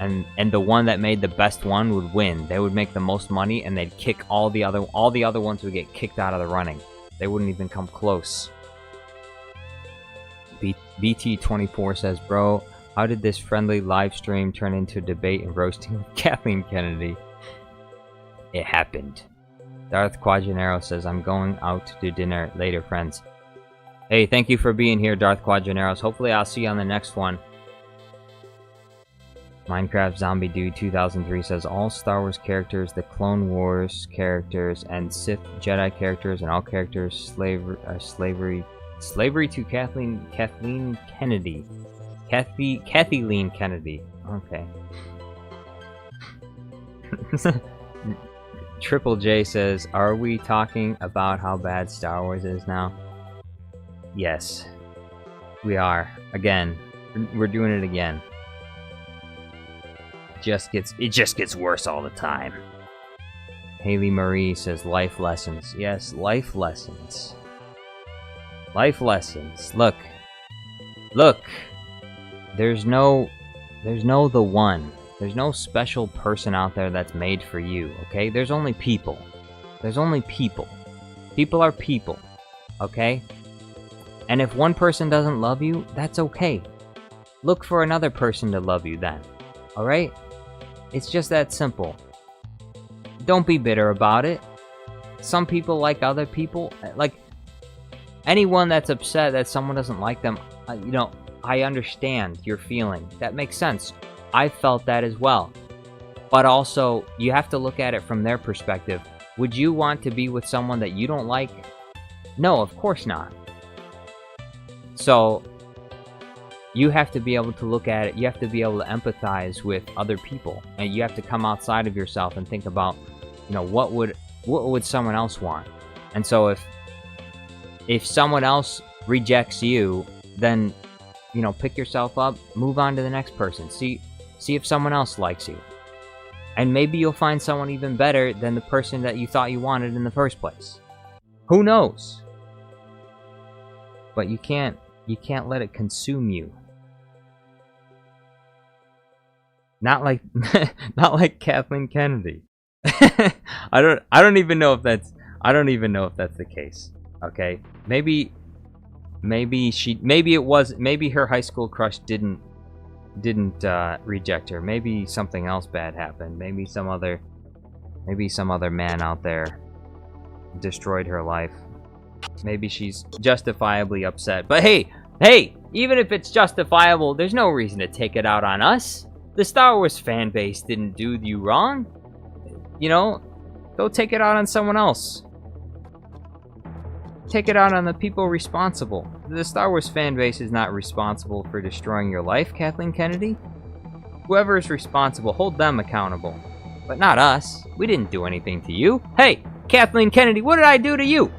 And the one that made the best one would win. They would make the most money, and they'd kick all the other ones would get kicked out of the running. They wouldn't even come close. BT24 says, bro, how did this friendly live stream turn into a debate and roasting Kathleen Kennedy? It happened. Darth Quajanero says, I'm going out to dinner later, friends. Hey, thank you for being here, Darth Quajaneros. Hopefully I'll see you on the next one. Minecraft Zombie Dude 2003 says, all Star Wars characters, the Clone Wars characters, and Sith Jedi characters, and all characters slavery to Kathleen Kennedy. Kathleen Kennedy. Okay. Triple J says, are we talking about how bad Star Wars is now? Yes. We are. Again. We're doing it again. It just gets worse all the time. Haley Marie says, life lessons. Yes, life lessons. Life lessons. Look. There's no the one. There's no special person out there that's made for you, okay? There's only people. People are people, okay? And if one person doesn't love you, that's okay. Look for another person to love you then, alright? It's just that simple. Don't be bitter about it. Some people like other people. Like, anyone that's upset that someone doesn't like them, I understand your feeling. That makes sense. I felt that as well. But also, you have to look at it from their perspective. Would you want to be with someone that you don't like? No, of course not. So, you have to be able to look at it. You have to be able to empathize with other people. And you have to come outside of yourself and think about, what would someone else want? And so if someone else rejects you, then, pick yourself up, move on to the next person. See if someone else likes you. And maybe you'll find someone even better than the person that you thought you wanted in the first place. Who knows? But you can't let it consume you. Not like Kathleen Kennedy. I don't even know if that's the case. Okay, maybe her high school crush didn't reject her. Maybe something else bad happened. Maybe some other man out there destroyed her life. Maybe she's justifiably upset. But hey, even if it's justifiable, there's no reason to take it out on us. The Star Wars fan base didn't do you wrong. You know, go take it out on someone else. Take it out on the people responsible. The Star Wars fan base is not responsible for destroying your life, Kathleen Kennedy. Whoever is responsible, hold them accountable. But not us. We didn't do anything to you. Hey, Kathleen Kennedy, what did I do to you?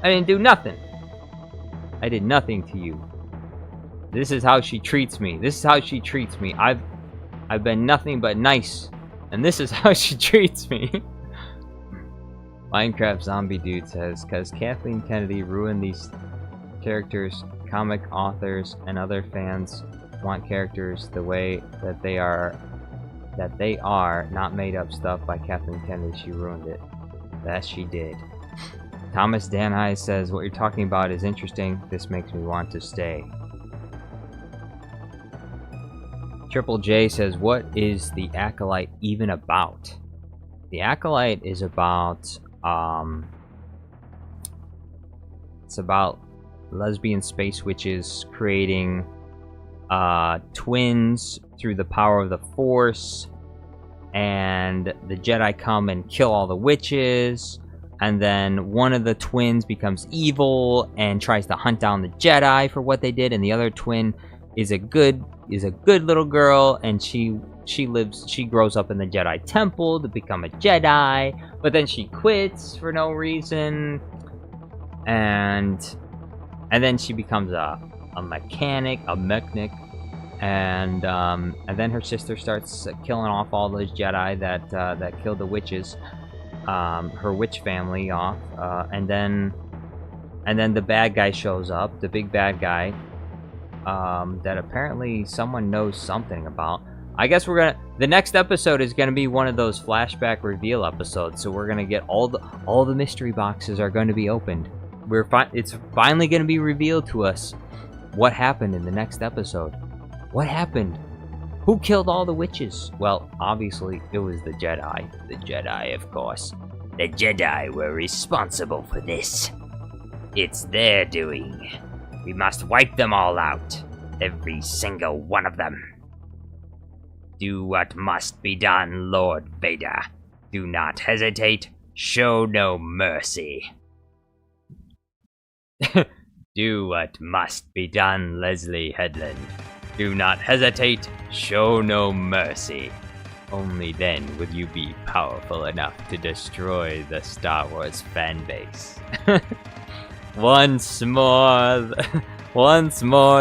I didn't do nothing. I did nothing to you. This is how she treats me. This is how she treats me. I've been nothing but nice. And this is how she treats me. Minecraft Zombie Dude says, because Kathleen Kennedy ruined these characters, comic authors and other fans want characters the way that they are, not made up stuff by Kathleen Kennedy. She ruined it. That she did. Thomas Danhai says, what you're talking about is interesting. This makes me want to stay. Triple J says, what is the Acolyte even about? The Acolyte is about, it's about lesbian space witches creating twins through the power of the Force, and the Jedi come and kill all the witches, and then one of the twins becomes evil and tries to hunt down the Jedi for what they did, and the other twin is a good little girl, and she grows up in the Jedi Temple to become a Jedi, but then she quits for no reason, and then she becomes a mechanic, and then her sister starts killing off all those Jedi that killed the witches, her witch family off, and then the bad guy shows up, the big bad guy, that apparently someone knows something about. I guess the next episode is gonna be one of those flashback reveal episodes, so we're gonna get all the mystery boxes are going to be opened. It's finally gonna be revealed to us what happened in the next episode. What happened? Who killed all the witches? Well, obviously it was the Jedi. The Jedi, of course. The Jedi were responsible for this. It's their doing. We must wipe them all out. Every single one of them. Do what must be done, Lord Vader. Do not hesitate. Show no mercy. Do what must be done, Leslie Headland. Do not hesitate. Show no mercy. Only then will you be powerful enough to destroy the Star Wars fanbase. Once more,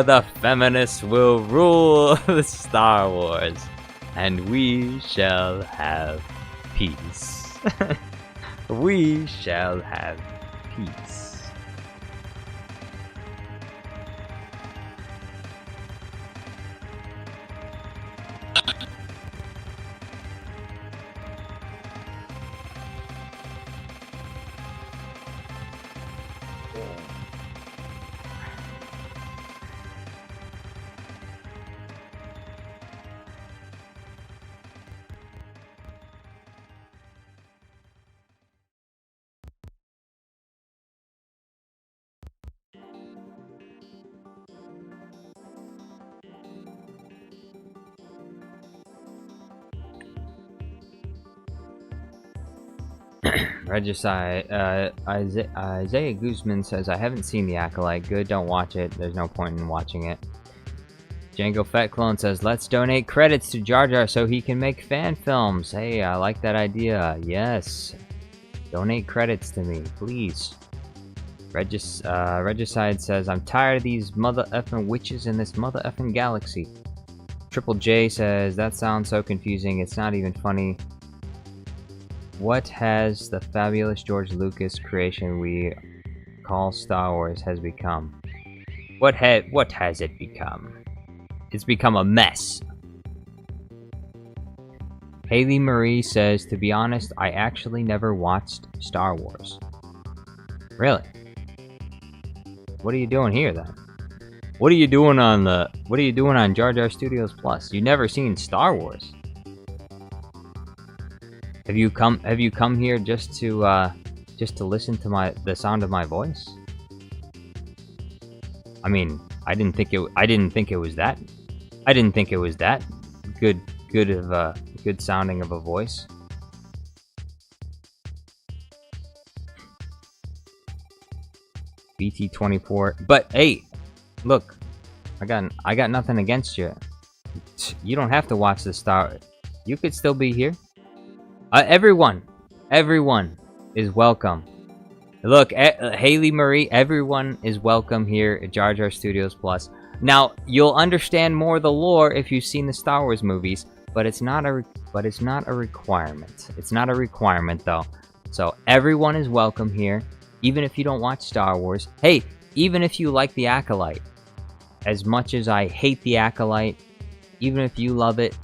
the feminists will rule the Star Wars, and we shall have peace. We shall have peace. Regicide, Isaiah Guzman says, I haven't seen The Acolyte. Good, don't watch it. There's no point in watching it. Django Fett Clone says, let's donate credits to Jar Jar so he can make fan films. Hey, I like that idea. Yes. Donate credits to me, please. Regicide says, I'm tired of these mother effing witches in this mother effing galaxy. Triple J says, that sounds so confusing. It's not even funny. What has the fabulous George Lucas creation we call Star Wars has become? What has it become? It's become a mess. Haley Marie says, to be honest, I actually never watched Star Wars. Really? What are you doing here then? What are you doing on Jar Jar Studios Plus? You've never seen Star Wars? Have you come here just to listen to the sound of my voice? I mean, I didn't think it was that good sounding of a voice. BT24. But hey, look, I got nothing against you. You don't have to watch the Star. You could still be here. Everyone is welcome. Look, Haley Marie, everyone is welcome here at Jar Jar Studios Plus. Now, you'll understand more of the lore if you've seen the Star Wars movies, but it's not a requirement. It's not a requirement though. So everyone is welcome here, even if you don't watch Star Wars. Hey, even if you like The Acolyte, as much as I hate The Acolyte, even if you love it,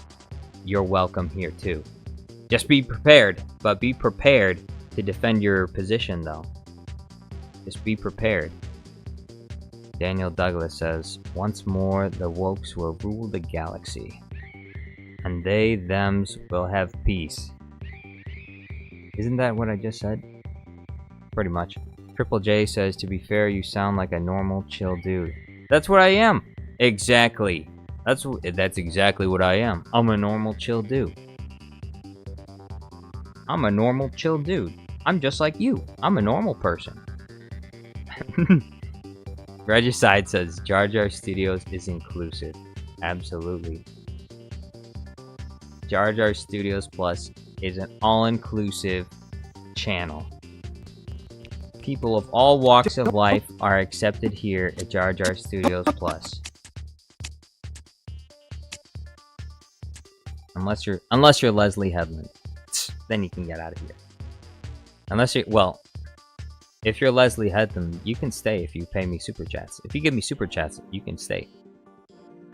you're welcome here too. Just be prepared, but be prepared to defend your position though. Just be prepared. Daniel Douglas says, once more the Wokes will rule the galaxy, and they, thems, will have peace. Isn't that what I just said? Pretty much. Triple J says, to be fair, you sound like a normal, chill dude. That's what I am! Exactly. That's exactly what I am. I'm a normal, chill dude. I'm a normal, chill dude. I'm just like you. I'm a normal person. Regicide says, Jar Jar Studios is inclusive. Absolutely. Jar Jar Studios Plus is an all-inclusive channel. People of all walks of life are accepted here at Jar Jar Studios Plus. Unless you're Leslie Headland. Then you can get out of here. If you're Leslie Headland, you can stay if you pay me super chats. If you give me super chats, you can stay.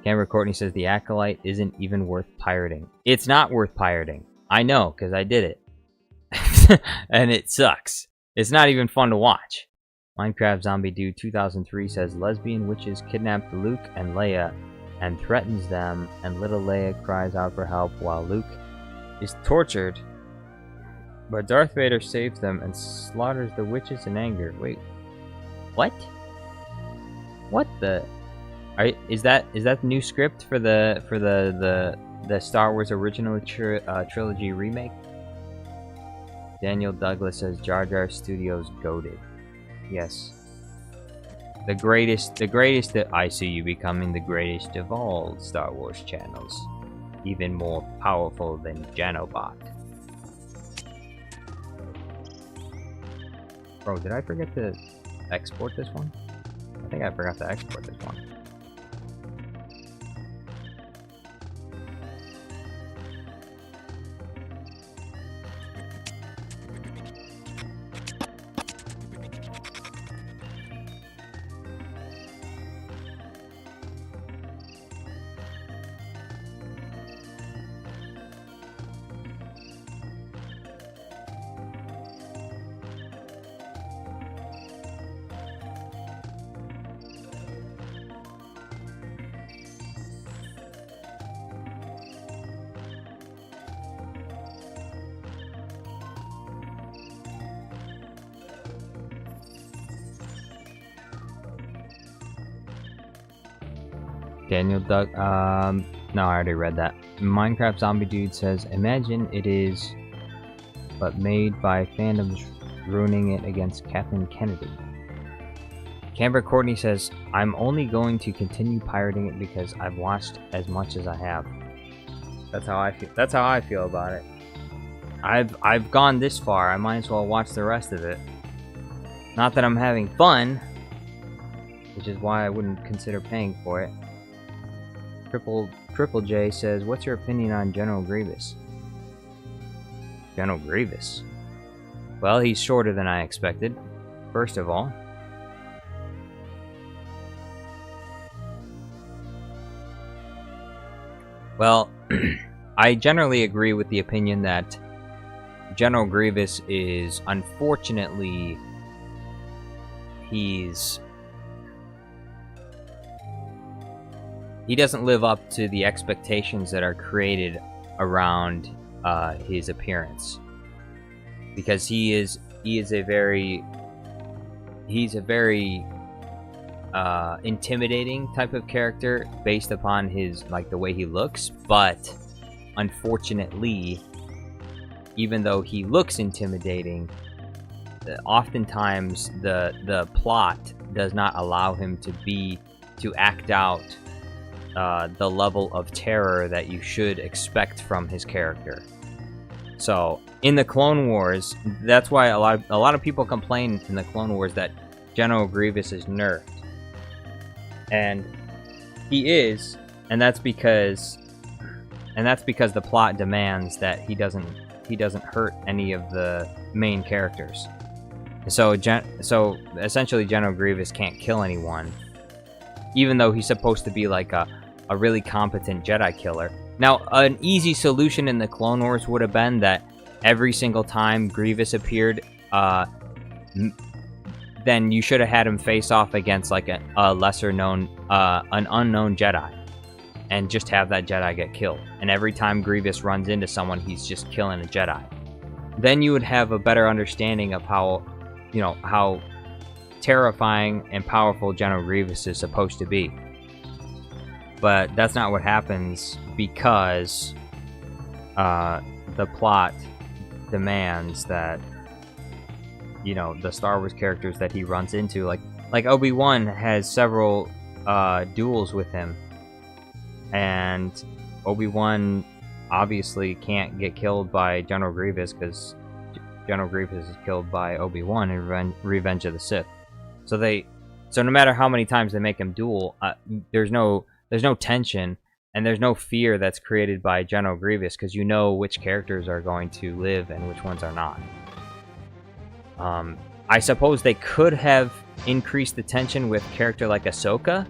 Camera Courtney says the Acolyte isn't even worth pirating. It's not worth pirating. I know, because I did it. And it sucks. It's not even fun to watch. Minecraft Zombie Dude 2003 says lesbian witches kidnapped Luke and Leia and threatens them, and little Leia cries out for help while Luke is tortured. But Darth Vader saves them and slaughters the witches in anger. Wait, what? What the? Is that the new script for the Star Wars original trilogy remake? Daniel Douglas says Jar Jar Studios goated. Yes, the greatest. I see you becoming the greatest of all Star Wars channels, even more powerful than Janobot. Bro, did I forget to export this one? I think I forgot to export this one. Daniel Doug, no, I already read that. Minecraft Zombie Dude says, imagine it is, but made by fandoms ruining it against Kathleen Kennedy. Camber Courtney says, I'm only going to continue pirating it because I've watched as much as I have. That's how I feel. That's how I feel about it. I've gone this far, I might as well watch the rest of it. Not that I'm having fun, which is why I wouldn't consider paying for it. Triple J says, what's your opinion on General Grievous? General Grievous? Well, he's shorter than I expected, first of all. Well, I generally agree with the opinion that General Grievous is, unfortunately, he doesn't live up to the expectations that are created around his appearance, because he's a very intimidating type of character based upon his, like, the way he looks. But unfortunately, even though he looks intimidating, oftentimes the plot does not allow him to act out the level of terror that you should expect from his character. So in the Clone Wars, that's why a lot of people complain in the Clone Wars that General Grievous is nerfed, and he is, and that's because the plot demands that he doesn't hurt any of the main characters. So essentially, General Grievous can't kill anyone, even though he's supposed to be like a really competent Jedi killer. Now, an easy solution in the Clone Wars would have been that every single time Grievous appeared, then you should have had him face off against like a lesser known, an unknown Jedi, and just have that Jedi get killed. And every time Grievous runs into someone, he's just killing a Jedi. Then you would have a better understanding of how terrifying and powerful General Grievous is supposed to be. But that's not what happens, because the plot demands that, the Star Wars characters that he runs into, like Obi-Wan has several duels with him, and Obi-Wan obviously can't get killed by General Grievous, because General Grievous is killed by Obi-Wan in Revenge of the Sith. So no matter how many times they make him duel, there's no tension, and there's no fear that's created by General Grievous, because you know which characters are going to live and which ones are not. I suppose they could have increased the tension with a character like Ahsoka.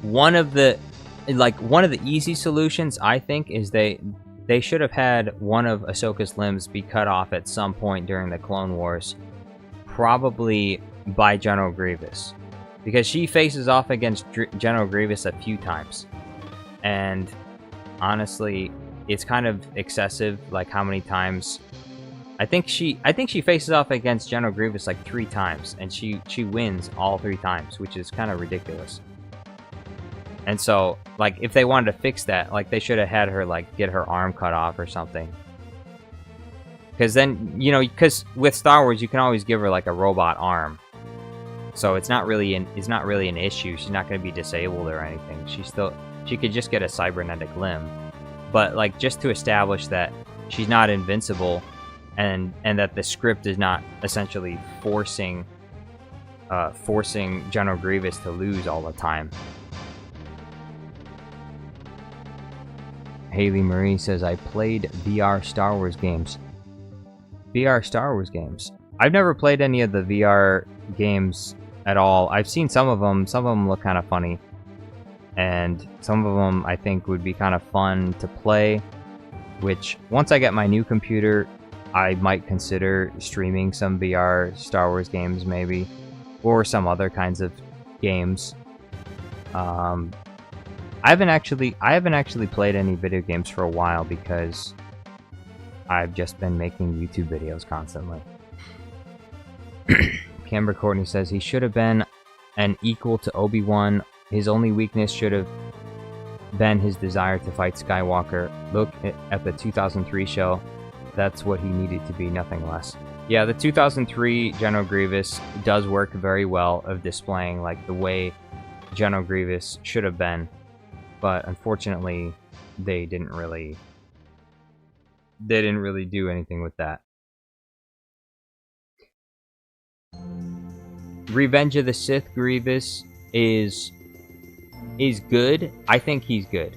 One of the easy solutions, I think, is they should have had one of Ahsoka's limbs be cut off at some point during the Clone Wars, probably by General Grievous, because she faces off against General Grievous a few times, and honestly, it's kind of excessive, like how many times. I think she faces off against General Grievous like 3 times, and she wins all 3 times, which is kind of ridiculous. And so, like, if they wanted to fix that, like, they should have had her, like, get her arm cut off or something. Because then, because with Star Wars, you can always give her, like, a robot arm. So it's not really an issue. She's not going to be disabled or anything. She could just get a cybernetic limb. But, like, just to establish that she's not invincible, and that the script is not essentially forcing General Grievous to lose all the time. Haley Marie says, I played VR Star Wars games. VR Star Wars games. I've never played any of the VR games at all. I've seen some of them. Some of them look kind of funny. And some of them I think would be kind of fun to play. Which, once I get my new computer, I might consider streaming some VR Star Wars games maybe. Or some other kinds of games. I haven't actually played any video games for a while, because I've just been making YouTube videos constantly. Camber Courtney says he should have been an equal to Obi-Wan. His only weakness should have been his desire to fight Skywalker. Look at the 2003 show. That's what he needed to be, nothing less. Yeah, the 2003 General Grievous does work very well of displaying like the way General Grievous should have been. But unfortunately, they didn't really do anything with that. Revenge of the Sith Grievous is good. I think he's good.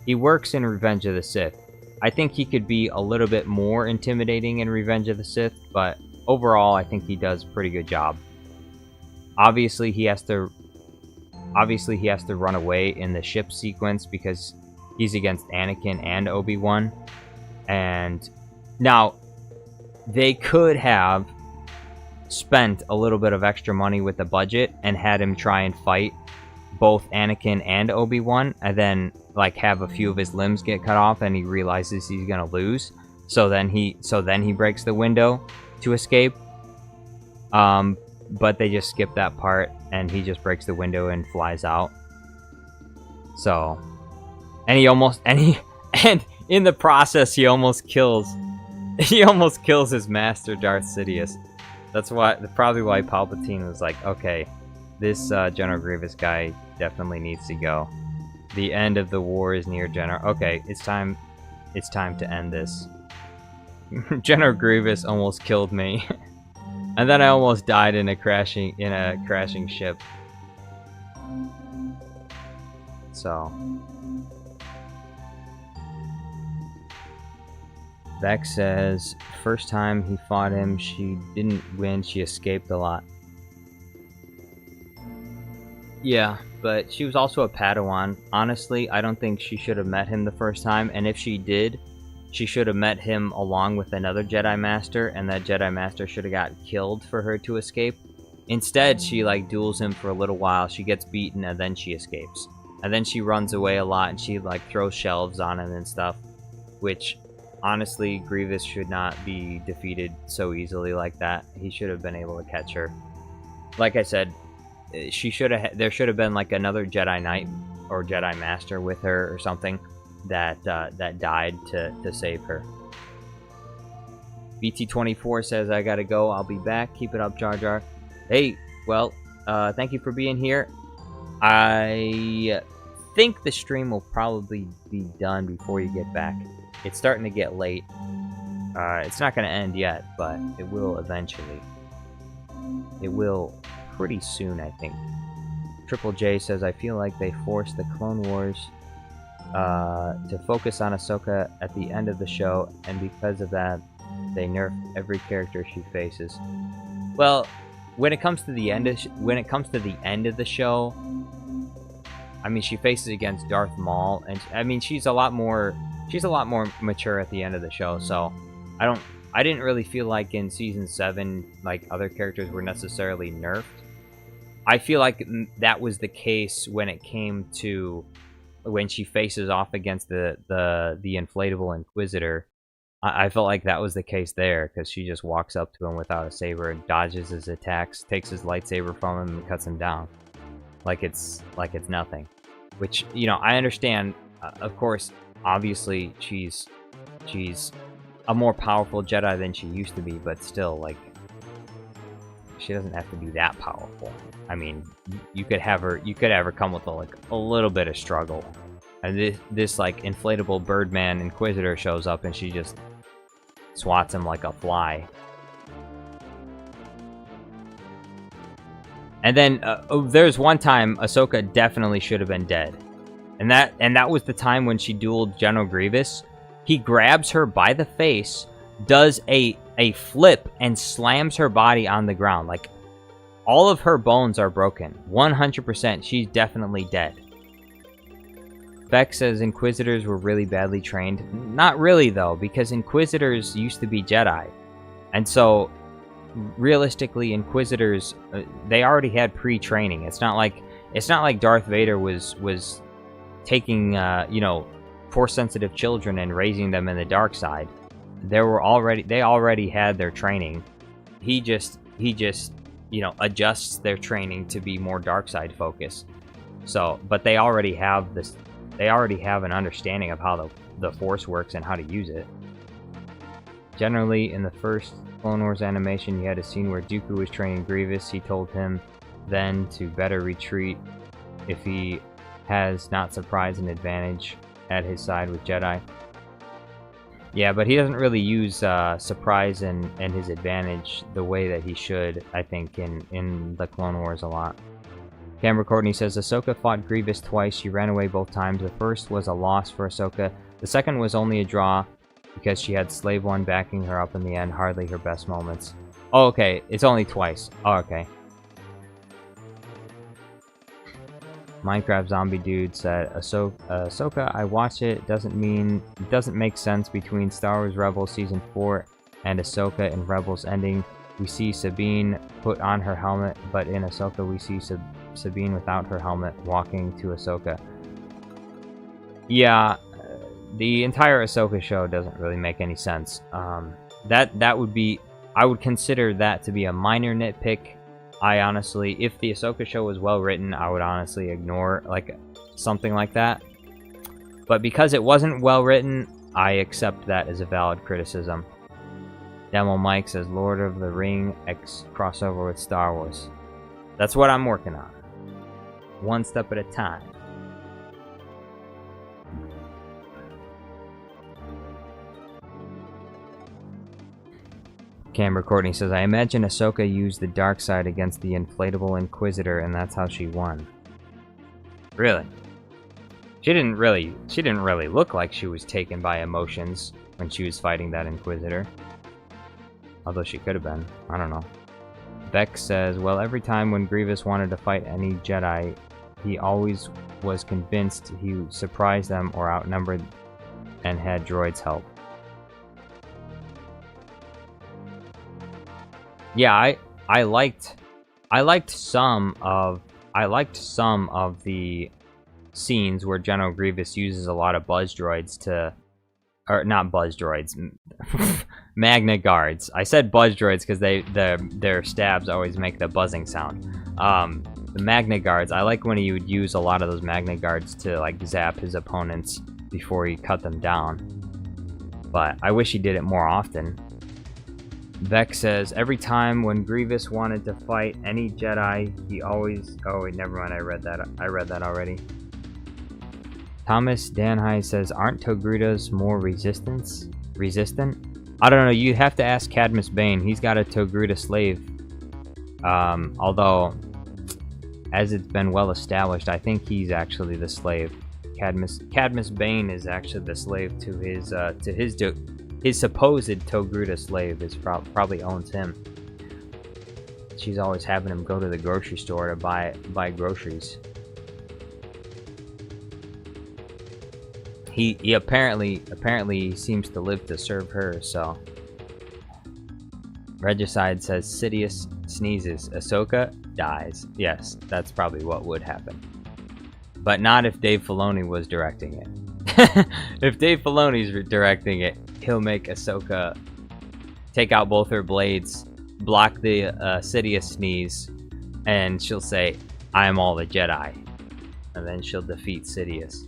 He works in Revenge of the Sith. I think he could be a little bit more intimidating in Revenge of the Sith, but overall, I think he does a pretty good job. Obviously, he has to run away in the ship sequence, because He's against Anakin and Obi-Wan. And now, they could have spent a little bit of extra money with the budget and had him try and fight both Anakin and Obi-Wan, and then like have a few of his limbs get cut off, and he realizes he's gonna lose. So then he breaks the window to escape. But they just skip that part, and he just breaks the window and flies out. So, and in the process, he almost kills his master, Darth Sidious. That's probably why Palpatine was like, okay, this General Grievous guy definitely needs to go. The end of the war is near, General. Okay, it's time to end this. General Grievous almost killed me. And then I almost died in a crashing ship. So Vex says, first time he fought him, she didn't win, she escaped a lot. Yeah, but she was also a Padawan. Honestly, I don't think she should have met him the first time, and if she did, she should have met him along with another Jedi Master, and that Jedi Master should have got killed for her to escape. Instead, she like duels him for a little while, she gets beaten, and then she escapes. And then she runs away a lot, and she like throws shelves on him and stuff, which honestly, Grievous should not be defeated so easily like that. He should have been able to catch her. Like I said, there should have been like another Jedi Knight or Jedi Master with her or something that died to save her. BT24 says, I gotta go, I'll be back. Keep it up, Jar Jar. Hey, well, thank you for being here. I think the stream will probably be done before you get back. It's starting to get late. It's not going to end yet, but it will eventually. It will pretty soon, I think. Triple J says, I feel like they forced the Clone Wars to focus on Ahsoka at the end of the show, and because of that, they nerf every character she faces. Well, when it comes to the end of the show, I mean, she faces against Darth Maul, and I mean, she's a lot more mature at the end of the show. So I didn't really feel like in season 7 like other characters were necessarily nerfed. I feel like that was the case when it came to when she faces off against the inflatable Inquisitor. I felt like that was the case there, because she just walks up to him without a saber and dodges his attacks, takes his lightsaber from him, and cuts him down like it's nothing. Which, you know, I understand. Of course, obviously, she's a more powerful Jedi than she used to be, but still, like, she doesn't have to be that powerful. I mean, you could have her come with a little bit of struggle, and this like inflatable Birdman Inquisitor shows up and she just swats him like a fly. And then there's one time Ahsoka definitely should have been dead, and that was the time when she dueled General Grievous. He grabs her by the face, does a flip, and slams her body on the ground. Like, all of her bones are broken. 100%, she's definitely dead. Beck says Inquisitors were really badly trained. Not really, though, because Inquisitors used to be Jedi. And so, realistically, Inquisitors, they already had pre-training. It's not like Darth Vader was taking, Force-sensitive children and raising them in the dark side. They already had their training. He just adjusts their training to be more dark side focused. So, but they already have this. They already have an understanding of how the Force works and how to use it. Generally, in the first Clone Wars animation, you had a scene where Dooku was training Grievous. He told him then to better retreat if he has not surprise and advantage at his side with Jedi. Yeah, but he doesn't really use surprise and his advantage the way that he should, I think, in the Clone Wars a lot. Camera Courtney says, Ahsoka fought Grievous twice. She ran away both times. The first was a loss for Ahsoka. The second was only a draw because she had Slave One backing her up in the end. Hardly her best moments. Oh, okay. It's only twice. Oh, okay. Minecraft Zombie Dude said, Ahsoka, I watched it. It doesn't make sense between Star Wars Rebels Season 4 and Ahsoka in Rebels ending. We see Sabine put on her helmet, but in Ahsoka we see Sabine without her helmet walking to Ahsoka. Yeah, the entire Ahsoka show doesn't really make any sense. That would be, I would consider that to be a minor nitpick. I honestly, if the Ahsoka show was well written, I would honestly ignore like something like that. But because it wasn't well written, I accept that as a valid criticism. Demo Mike says Lord of the Ring X crossover with Star Wars. That's what I'm working on. One step at a time. Camber Courtney says, I imagine Ahsoka used the dark side against the inflatable Inquisitor, and that's how she won. Really? She didn't really look like she was taken by emotions when she was fighting that Inquisitor. Although she could have been. I don't know. Beck says, well, every time when Grievous wanted to fight any Jedi, he always was convinced he surprised them or outnumbered and had droids help. Yeah, I liked some of the scenes where General Grievous uses a lot of buzz droids to, or not buzz droids, Magna Guards. I said buzz droids because their stabs always make the buzzing sound. The Magna Guards, I like when he would use a lot of those Magna Guards to like zap his opponents before he cut them down. But I wish he did it more often. Beck says, every time when Grievous wanted to fight any Jedi, he always... Oh, wait, never mind. I read that already. Thomas Danhai says, aren't Togrutas more resistant? I don't know. You have to ask Cadmus Bane. He's got a Togruta slave. Although, as it's been well established, I think he's actually the slave. Cadmus Bane is actually the slave to his supposed Togruta slave is probably owns him. She's always having him go to the grocery store to buy groceries. He apparently seems to live to serve her, so. Regicide says Sidious sneezes, Ahsoka dies. Yes, that's probably what would happen. But not if Dave Filoni was directing it. If Dave Filoni's directing it, he'll make Ahsoka take out both her blades, block the Sidious sneeze, and she'll say, I am all the Jedi. And then she'll defeat Sidious.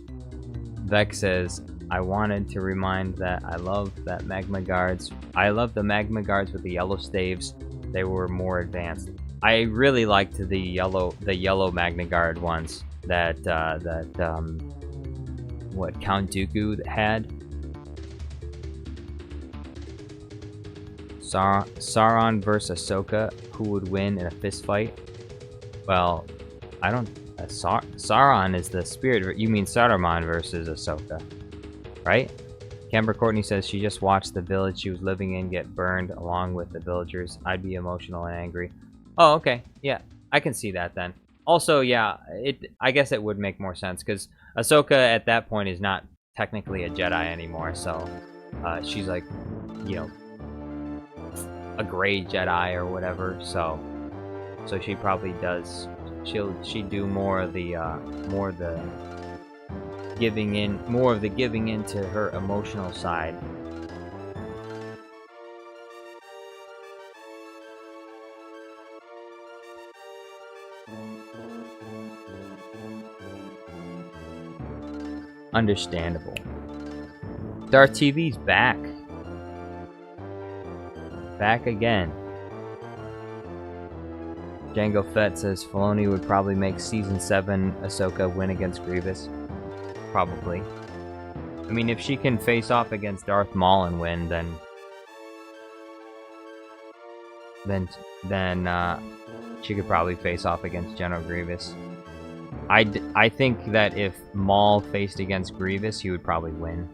Vec says, I wanted to remind that I love that Magma Guards. I love the Magma Guards with the yellow staves. They were more advanced. I really liked the yellow Magna Guard ones that what Count Dooku had. Sauron versus Ahsoka, who would win in a fist fight? Well, I don't... Sauron is the spirit... You mean Saruman versus Ahsoka, right? Camber Courtney says she just watched the village she was living in get burned along with the villagers. I'd be emotional and angry. Oh, okay. Yeah, I can see that then. Also, yeah, I guess it would make more sense, because Ahsoka at that point is not technically a Jedi anymore, so she's like, you know, a gray Jedi or whatever, so she probably does, she'd do more of the giving in to her emotional side. Understandable. Darth TV's back. Back again. Django Fett says Filoni would probably make Season 7 Ahsoka win against Grievous. Probably. I mean, if she can face off against Darth Maul and win, then she could probably face off against General Grievous. I think that if Maul faced against Grievous, he would probably win.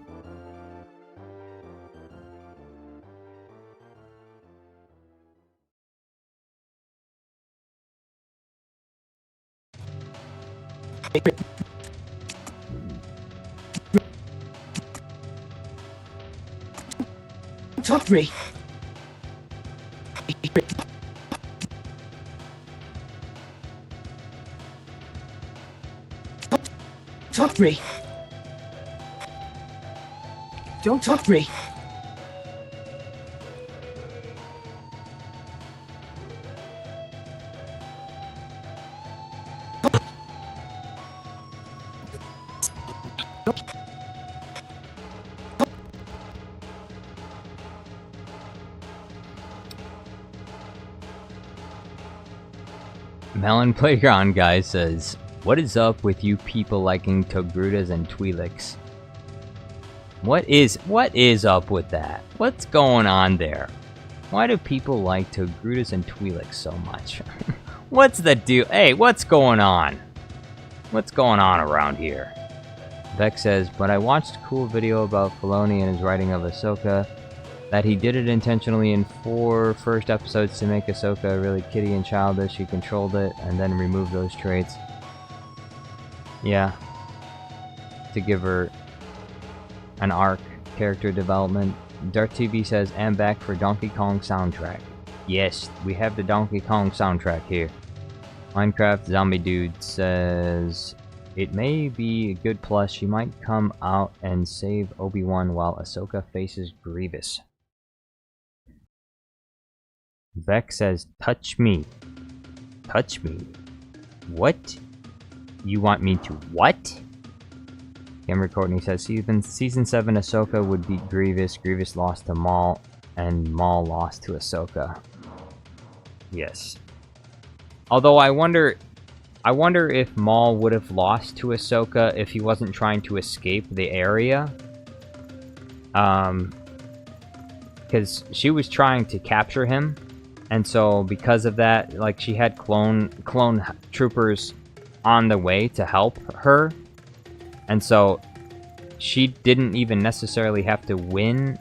Touch me. Touch me. Don't touch me. Melon Playground Guy says, "What is up with you people liking Togrutas and Twi'leks? What is up with that? What's going on there? Why do people like Togrutas and Twi'leks so much? What's the deal? Hey, what's going on? What's going on around here?" Vex says, "But I watched a cool video about Filoni and his writing of Ahsoka, that he did it intentionally in 4 first episodes to make Ahsoka really kiddie and childish. He controlled it and then removed those traits. Yeah. To give her an arc, character development." Darth TV says, "I'm back for Donkey Kong soundtrack." Yes, we have the Donkey Kong soundtrack here. Minecraft Zombie Dude says, "It may be a good plus. She might come out and save Obi-Wan while Ahsoka faces Grievous." Vex says, "Touch me." Touch me? What? You want me to what? Gamer Courtney says, Season 7 Ahsoka would beat Grievous. Grievous lost to Maul, and Maul lost to Ahsoka. Yes. Although I wonder if Maul would have lost to Ahsoka if he wasn't trying to escape the area. Because she was trying to capture him, and so because of that, like, she had clone troopers on the way to help her, and so she didn't even necessarily have to win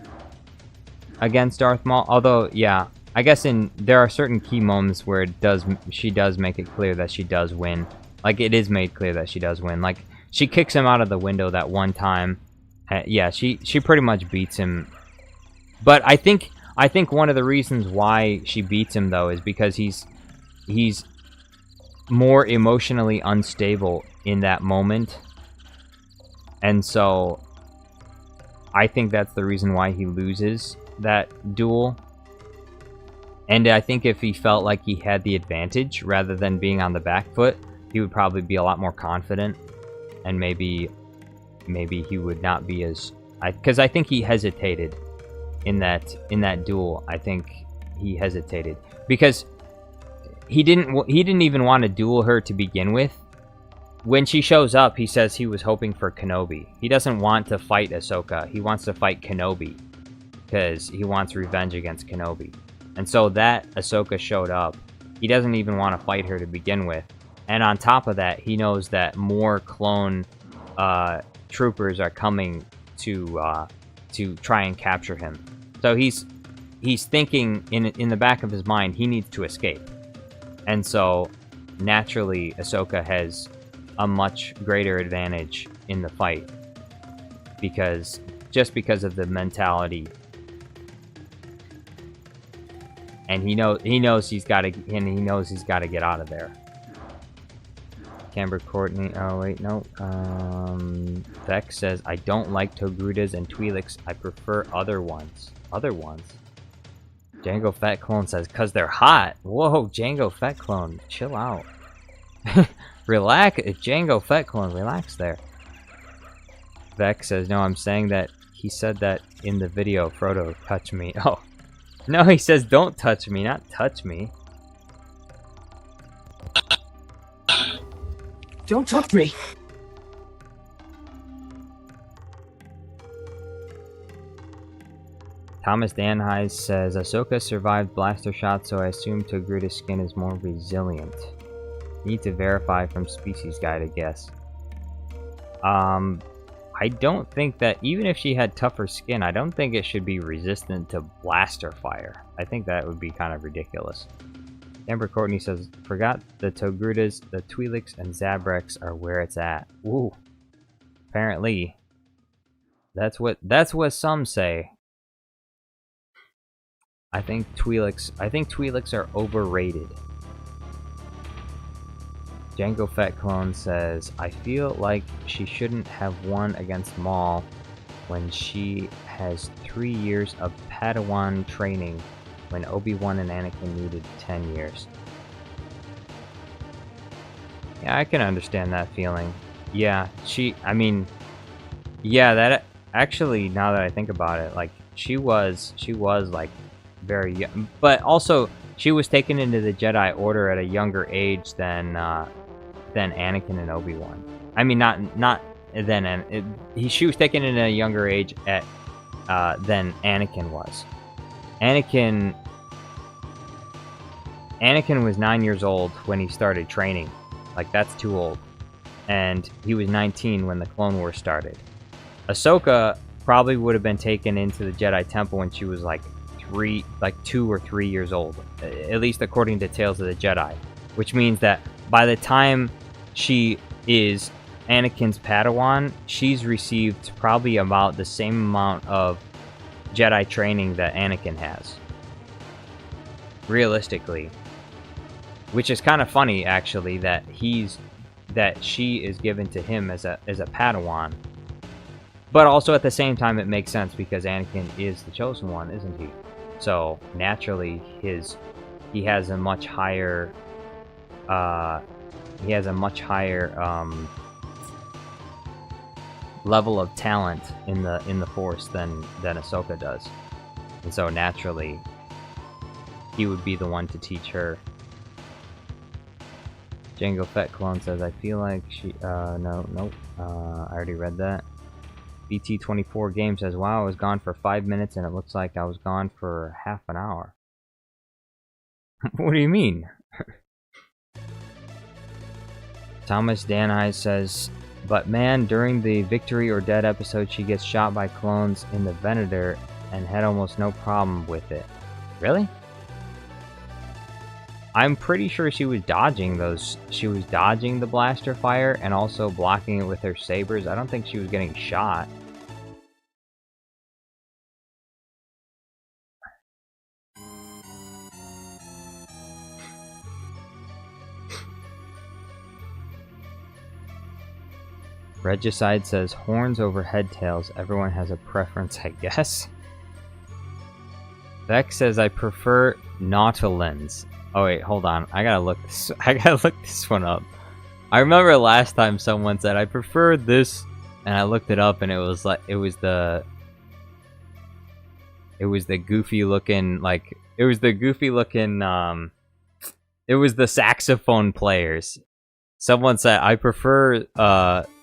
against Darth Maul. Although, yeah, I guess there are certain key moments where she does make it clear that she does win. Like, it is made clear that she does win. Like, she kicks him out of the window that one time. Yeah, she pretty much beats him. But I think one of the reasons why she beats him, though, is because he's more emotionally unstable in that moment. And so I think that's the reason why he loses that duel. And I think if he felt like he had the advantage rather than being on the back foot, he would probably be a lot more confident, and maybe he would not be as... Because I think he hesitated in that duel. I think he hesitated because he didn't even want to duel her to begin with. When she shows up, he says he was hoping for Kenobi. He doesn't want to fight Ahsoka. He wants to fight Kenobi because he wants revenge against Kenobi. And so that Ahsoka showed up, he doesn't even want to fight her to begin with. And on top of that, he knows that more clone troopers are coming to try and capture him. So he's thinking in the back of his mind he needs to escape. And so naturally Ahsoka has a much greater advantage in the fight because of the mentality. And he knows he's got to get out of there. Camber Courtney, oh wait, no. Vex says, "I don't like Togrutas and Twi'leks. I prefer other ones." Other ones? Django Fat Clone says, "'Cause they're hot." Whoa, Django Fat Clone, chill out. Relax, Django Fat Clone, relax there. Vex says, "No, I'm saying that he said that in the video, Frodo, touch me." Oh. No, he says, "Don't touch me," not touch me. Don't touch me. Thomas Danhise says, "Ahsoka survived blaster shots, so I assume Togrutta's skin is more resilient. Need to verify from Species Guide, I guess." I don't think that, even if she had tougher skin, I don't think it should be resistant to blaster fire. I think that would be kind of ridiculous. Amber Courtney says, forgot the Togrutas, the Twi'leks, and Zabrex are where it's at. Ooh. Apparently. That's what some say. I think Twi'leks are overrated. Django Fett Clone says, I feel like she shouldn't have won against Maul when she has 3 years of Padawan training when Obi-Wan and Anakin needed 10 years. Yeah, I can understand that feeling. Yeah, that actually, now that I think about it, like, she was like very young, but also she was taken into the Jedi Order at a younger age than Anakin and Obi-Wan. I mean, not then, she was taken in a younger age than Anakin was. Anakin was 9 years old when he started training. Like, that's too old. And he was 19 when the Clone Wars started. Ahsoka probably would have been taken into the Jedi Temple when she was like 2 or 3 years old. At least according to Tales of the Jedi. Which means that by the time she is Anakin's Padawan, she's received probably about the same amount of Jedi training that Anakin has. Realistically. Which is kind of funny, actually, that she is given to him as a Padawan. But also at the same time, it makes sense because Anakin is the chosen one, isn't he? So naturally, he has a much higher level of talent in the Force than Ahsoka does, and so naturally, he would be the one to teach her. Django Fett Clone says, I feel like she, nope, I already read that. BT24 Game says, wow, I was gone for 5 minutes and it looks like I was gone for half an hour. What do you mean? Thomas Danhai says, but man, during the Victory or Dead episode, she gets shot by clones in the Venator and had almost no problem with it. Really? I'm pretty sure she was dodging those. She was dodging the blaster fire and also blocking it with her sabers. I don't think she was getting shot. Regicide says, horns over head tails. Everyone has a preference, I guess. Vex says, I prefer Nautilins. Oh wait, hold on. I gotta look this one up. I remember last time someone said I prefer this, and I looked it up, and it was the goofy looking, like, it was the saxophone players. Someone said I prefer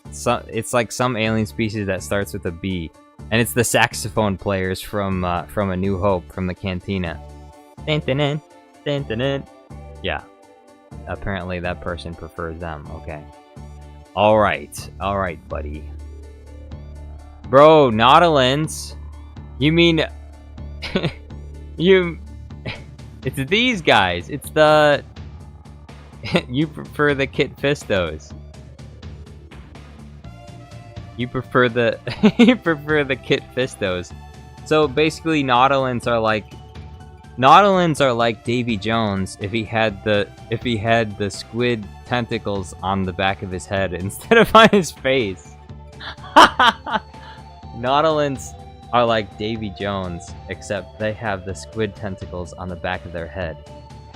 it's like some alien species that starts with a B, and it's the saxophone players from A New Hope, from the Cantina. Yeah. Apparently that person prefers them. Okay. Alright, buddy. Bro, Nautilins? You mean... It's these guys. It's the... You prefer the Kit Fistos. You prefer the... You prefer the Kit Fistos. So basically Nautilins are like Davy Jones if he had the squid tentacles on the back of his head instead of on his face. Nautilins are like Davy Jones, except they have the squid tentacles on the back of their head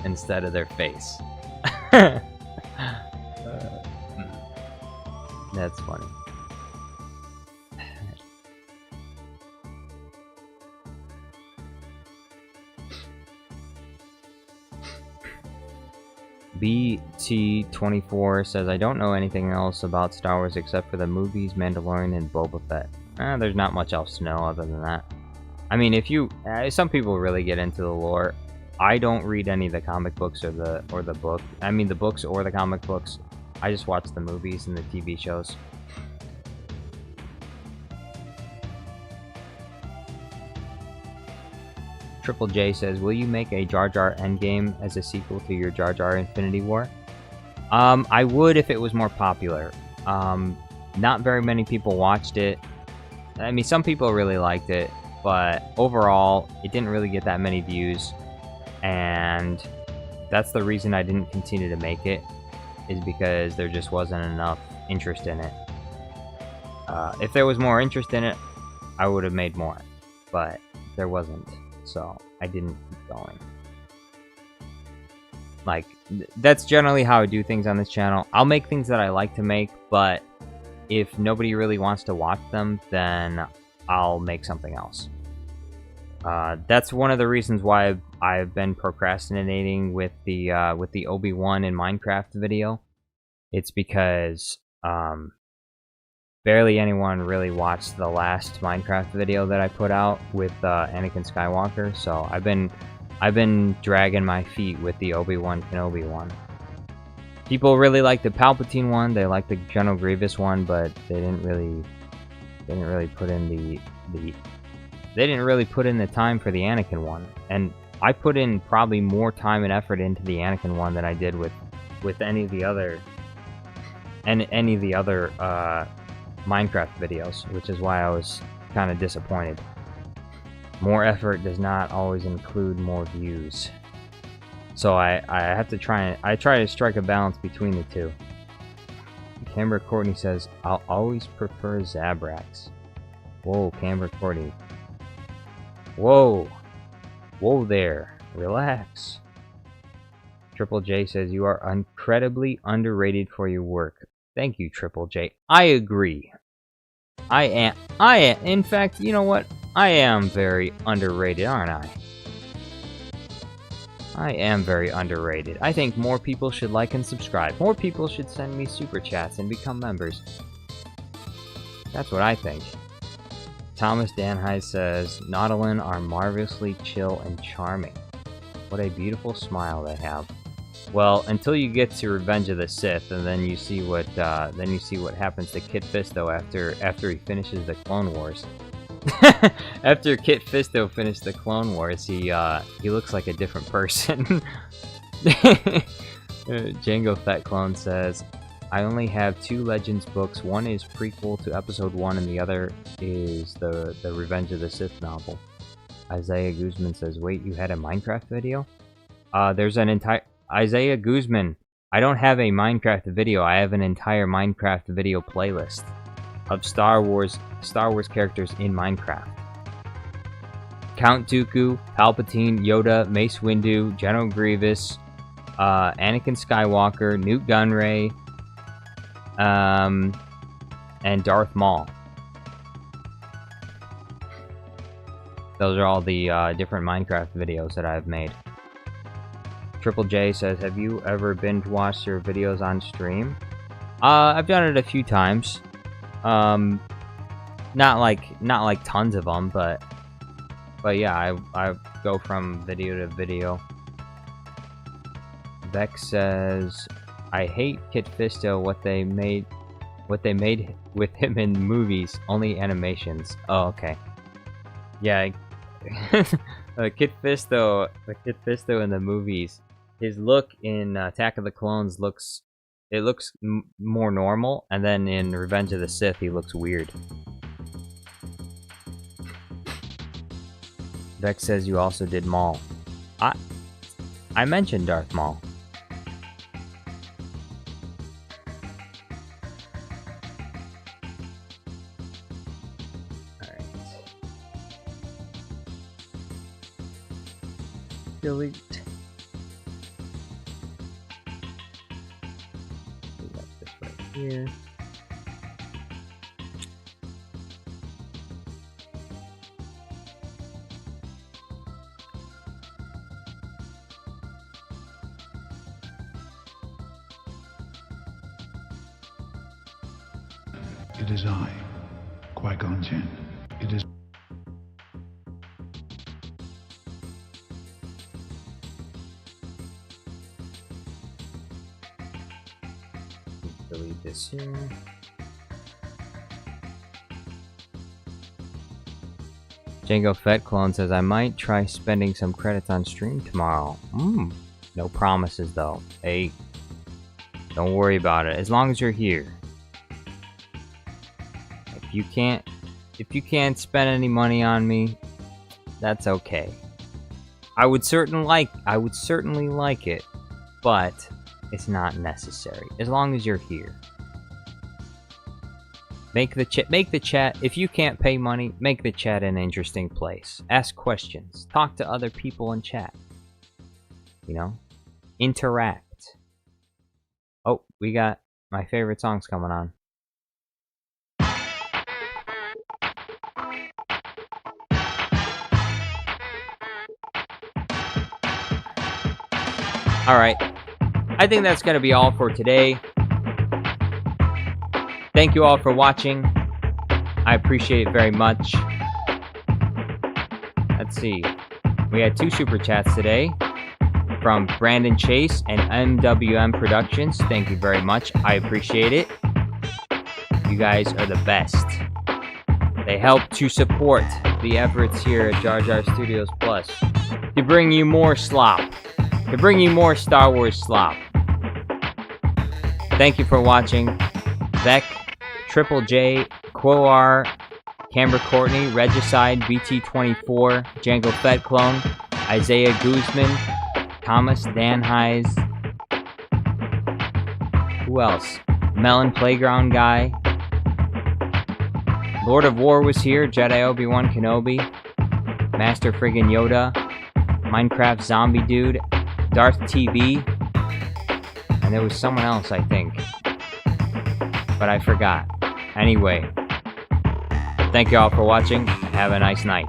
instead of their face. That's funny. BT24 says, I don't know anything else about Star Wars except for the movies, Mandalorian, and Boba Fett. There's not much else to know other than that. I mean, if you... some people really get into the lore. I don't read any of the comic books or the book. I mean, the books or the comic books. I just watch the movies and the TV shows. Triple J says, will you make a Jar Jar Endgame as a sequel to your Jar Jar Infinity War? I would if it was more popular. Not very many people watched it. I mean, some people really liked it, but overall, it didn't really get that many views. And that's the reason I didn't continue to make it, is because there just wasn't enough interest in it. If there was more interest in it, I would have made more, but there wasn't, so I didn't keep going. Like, that's generally how I do things on this channel. I'll make things that I like to make, but if nobody really wants to watch them, then I'll make something else. That's one of the reasons why I've been procrastinating with the Obi-Wan in Minecraft video. It's because barely anyone really watched the last Minecraft video that I put out with Anakin Skywalker, so I've been dragging my feet with the Obi-Wan Kenobi one. People really like the Palpatine one, they like the General Grievous one, but they didn't really put in they didn't really put in the time for the Anakin one. And I put in probably more time and effort into the Anakin one than I did with any of the other Minecraft videos, which is why I was kind of disappointed. More effort does not always include more views. So I have to try to strike a balance between the two. Camber Courtney says, I'll always prefer Zabrax. Whoa, Camber Courtney. Whoa. Whoa there. Relax. Triple J says, you are incredibly underrated for your work. Thank you, Triple J. I agree. I am. In fact, you know what? I am very underrated, aren't I? I am very underrated. I think more people should like and subscribe. More people should send me super chats and become members. That's what I think. Thomas Danhai says, Nautilin are marvelously chill and charming. What a beautiful smile they have. Well, until you get to Revenge of the Sith, and then you see what happens to Kit Fisto after he finishes the Clone Wars. After Kit Fisto finished the Clone Wars, he looks like a different person. Django Fett Clone says, I only have 2 Legends books. One is prequel to Episode 1, and the other is the Revenge of the Sith novel. Isaiah Guzman says, wait, you had a Minecraft video? There's an entire... Isaiah Guzman, I don't have a Minecraft video. I have an entire Minecraft video playlist of Star Wars characters in Minecraft. Count Dooku, Palpatine, Yoda, Mace Windu, General Grievous, Anakin Skywalker, Newt Gunray, and Darth Maul. Those are all the different Minecraft videos that I've made. Triple J says, have you ever binge-watched your videos on stream? I've done it a few times. Not like tons of them, but yeah, I go from video to video. Vex says, I hate Kit Fisto, what they made with him in movies, only animations. Oh, okay. Yeah, Kit Fisto in the movies, his look in Attack of the Clones looks more normal, and then in Revenge of the Sith he looks weird. Vex says you also did Maul. I mentioned Darth Maul. Alright. Delete. Here. It is I, Qui-Gon Jinn. It is... Delete this here. Django Fett Clone says, I might try spending some credits on stream tomorrow. No promises though. Hey, don't worry about it. As long as you're here. If you can't spend any money on me, that's okay. I would certainly like it, but it's not necessary. As long as you're here. Make the chat. If you can't pay money, make the chat an interesting place. Ask questions. Talk to other people in chat. You know? Interact. Oh, we got my favorite songs coming on. Alright. I think that's going to be all for today. Thank you all for watching. I appreciate it very much. Let's see. We had 2 super chats today from Brandon Chase and MWM Productions. Thank you very much. I appreciate it. You guys are the best. They help to support the efforts here at Jar Jar Studios Plus to bring you more slop. To bring you more Star Wars slop. Thank you for watching. Beck, Triple J, Quoar, Camber Courtney, Regicide, BT24, Django Fett Clone, Isaiah Guzman, Thomas Dan Hayes. Who else? Melon Playground Guy. Lord of War was here, Jedi Obi-Wan Kenobi, Master Friggin' Yoda, Minecraft Zombie Dude, Darth TV, and there was someone else, I think. But I forgot. Anyway, thank you all for watching. Have a nice night.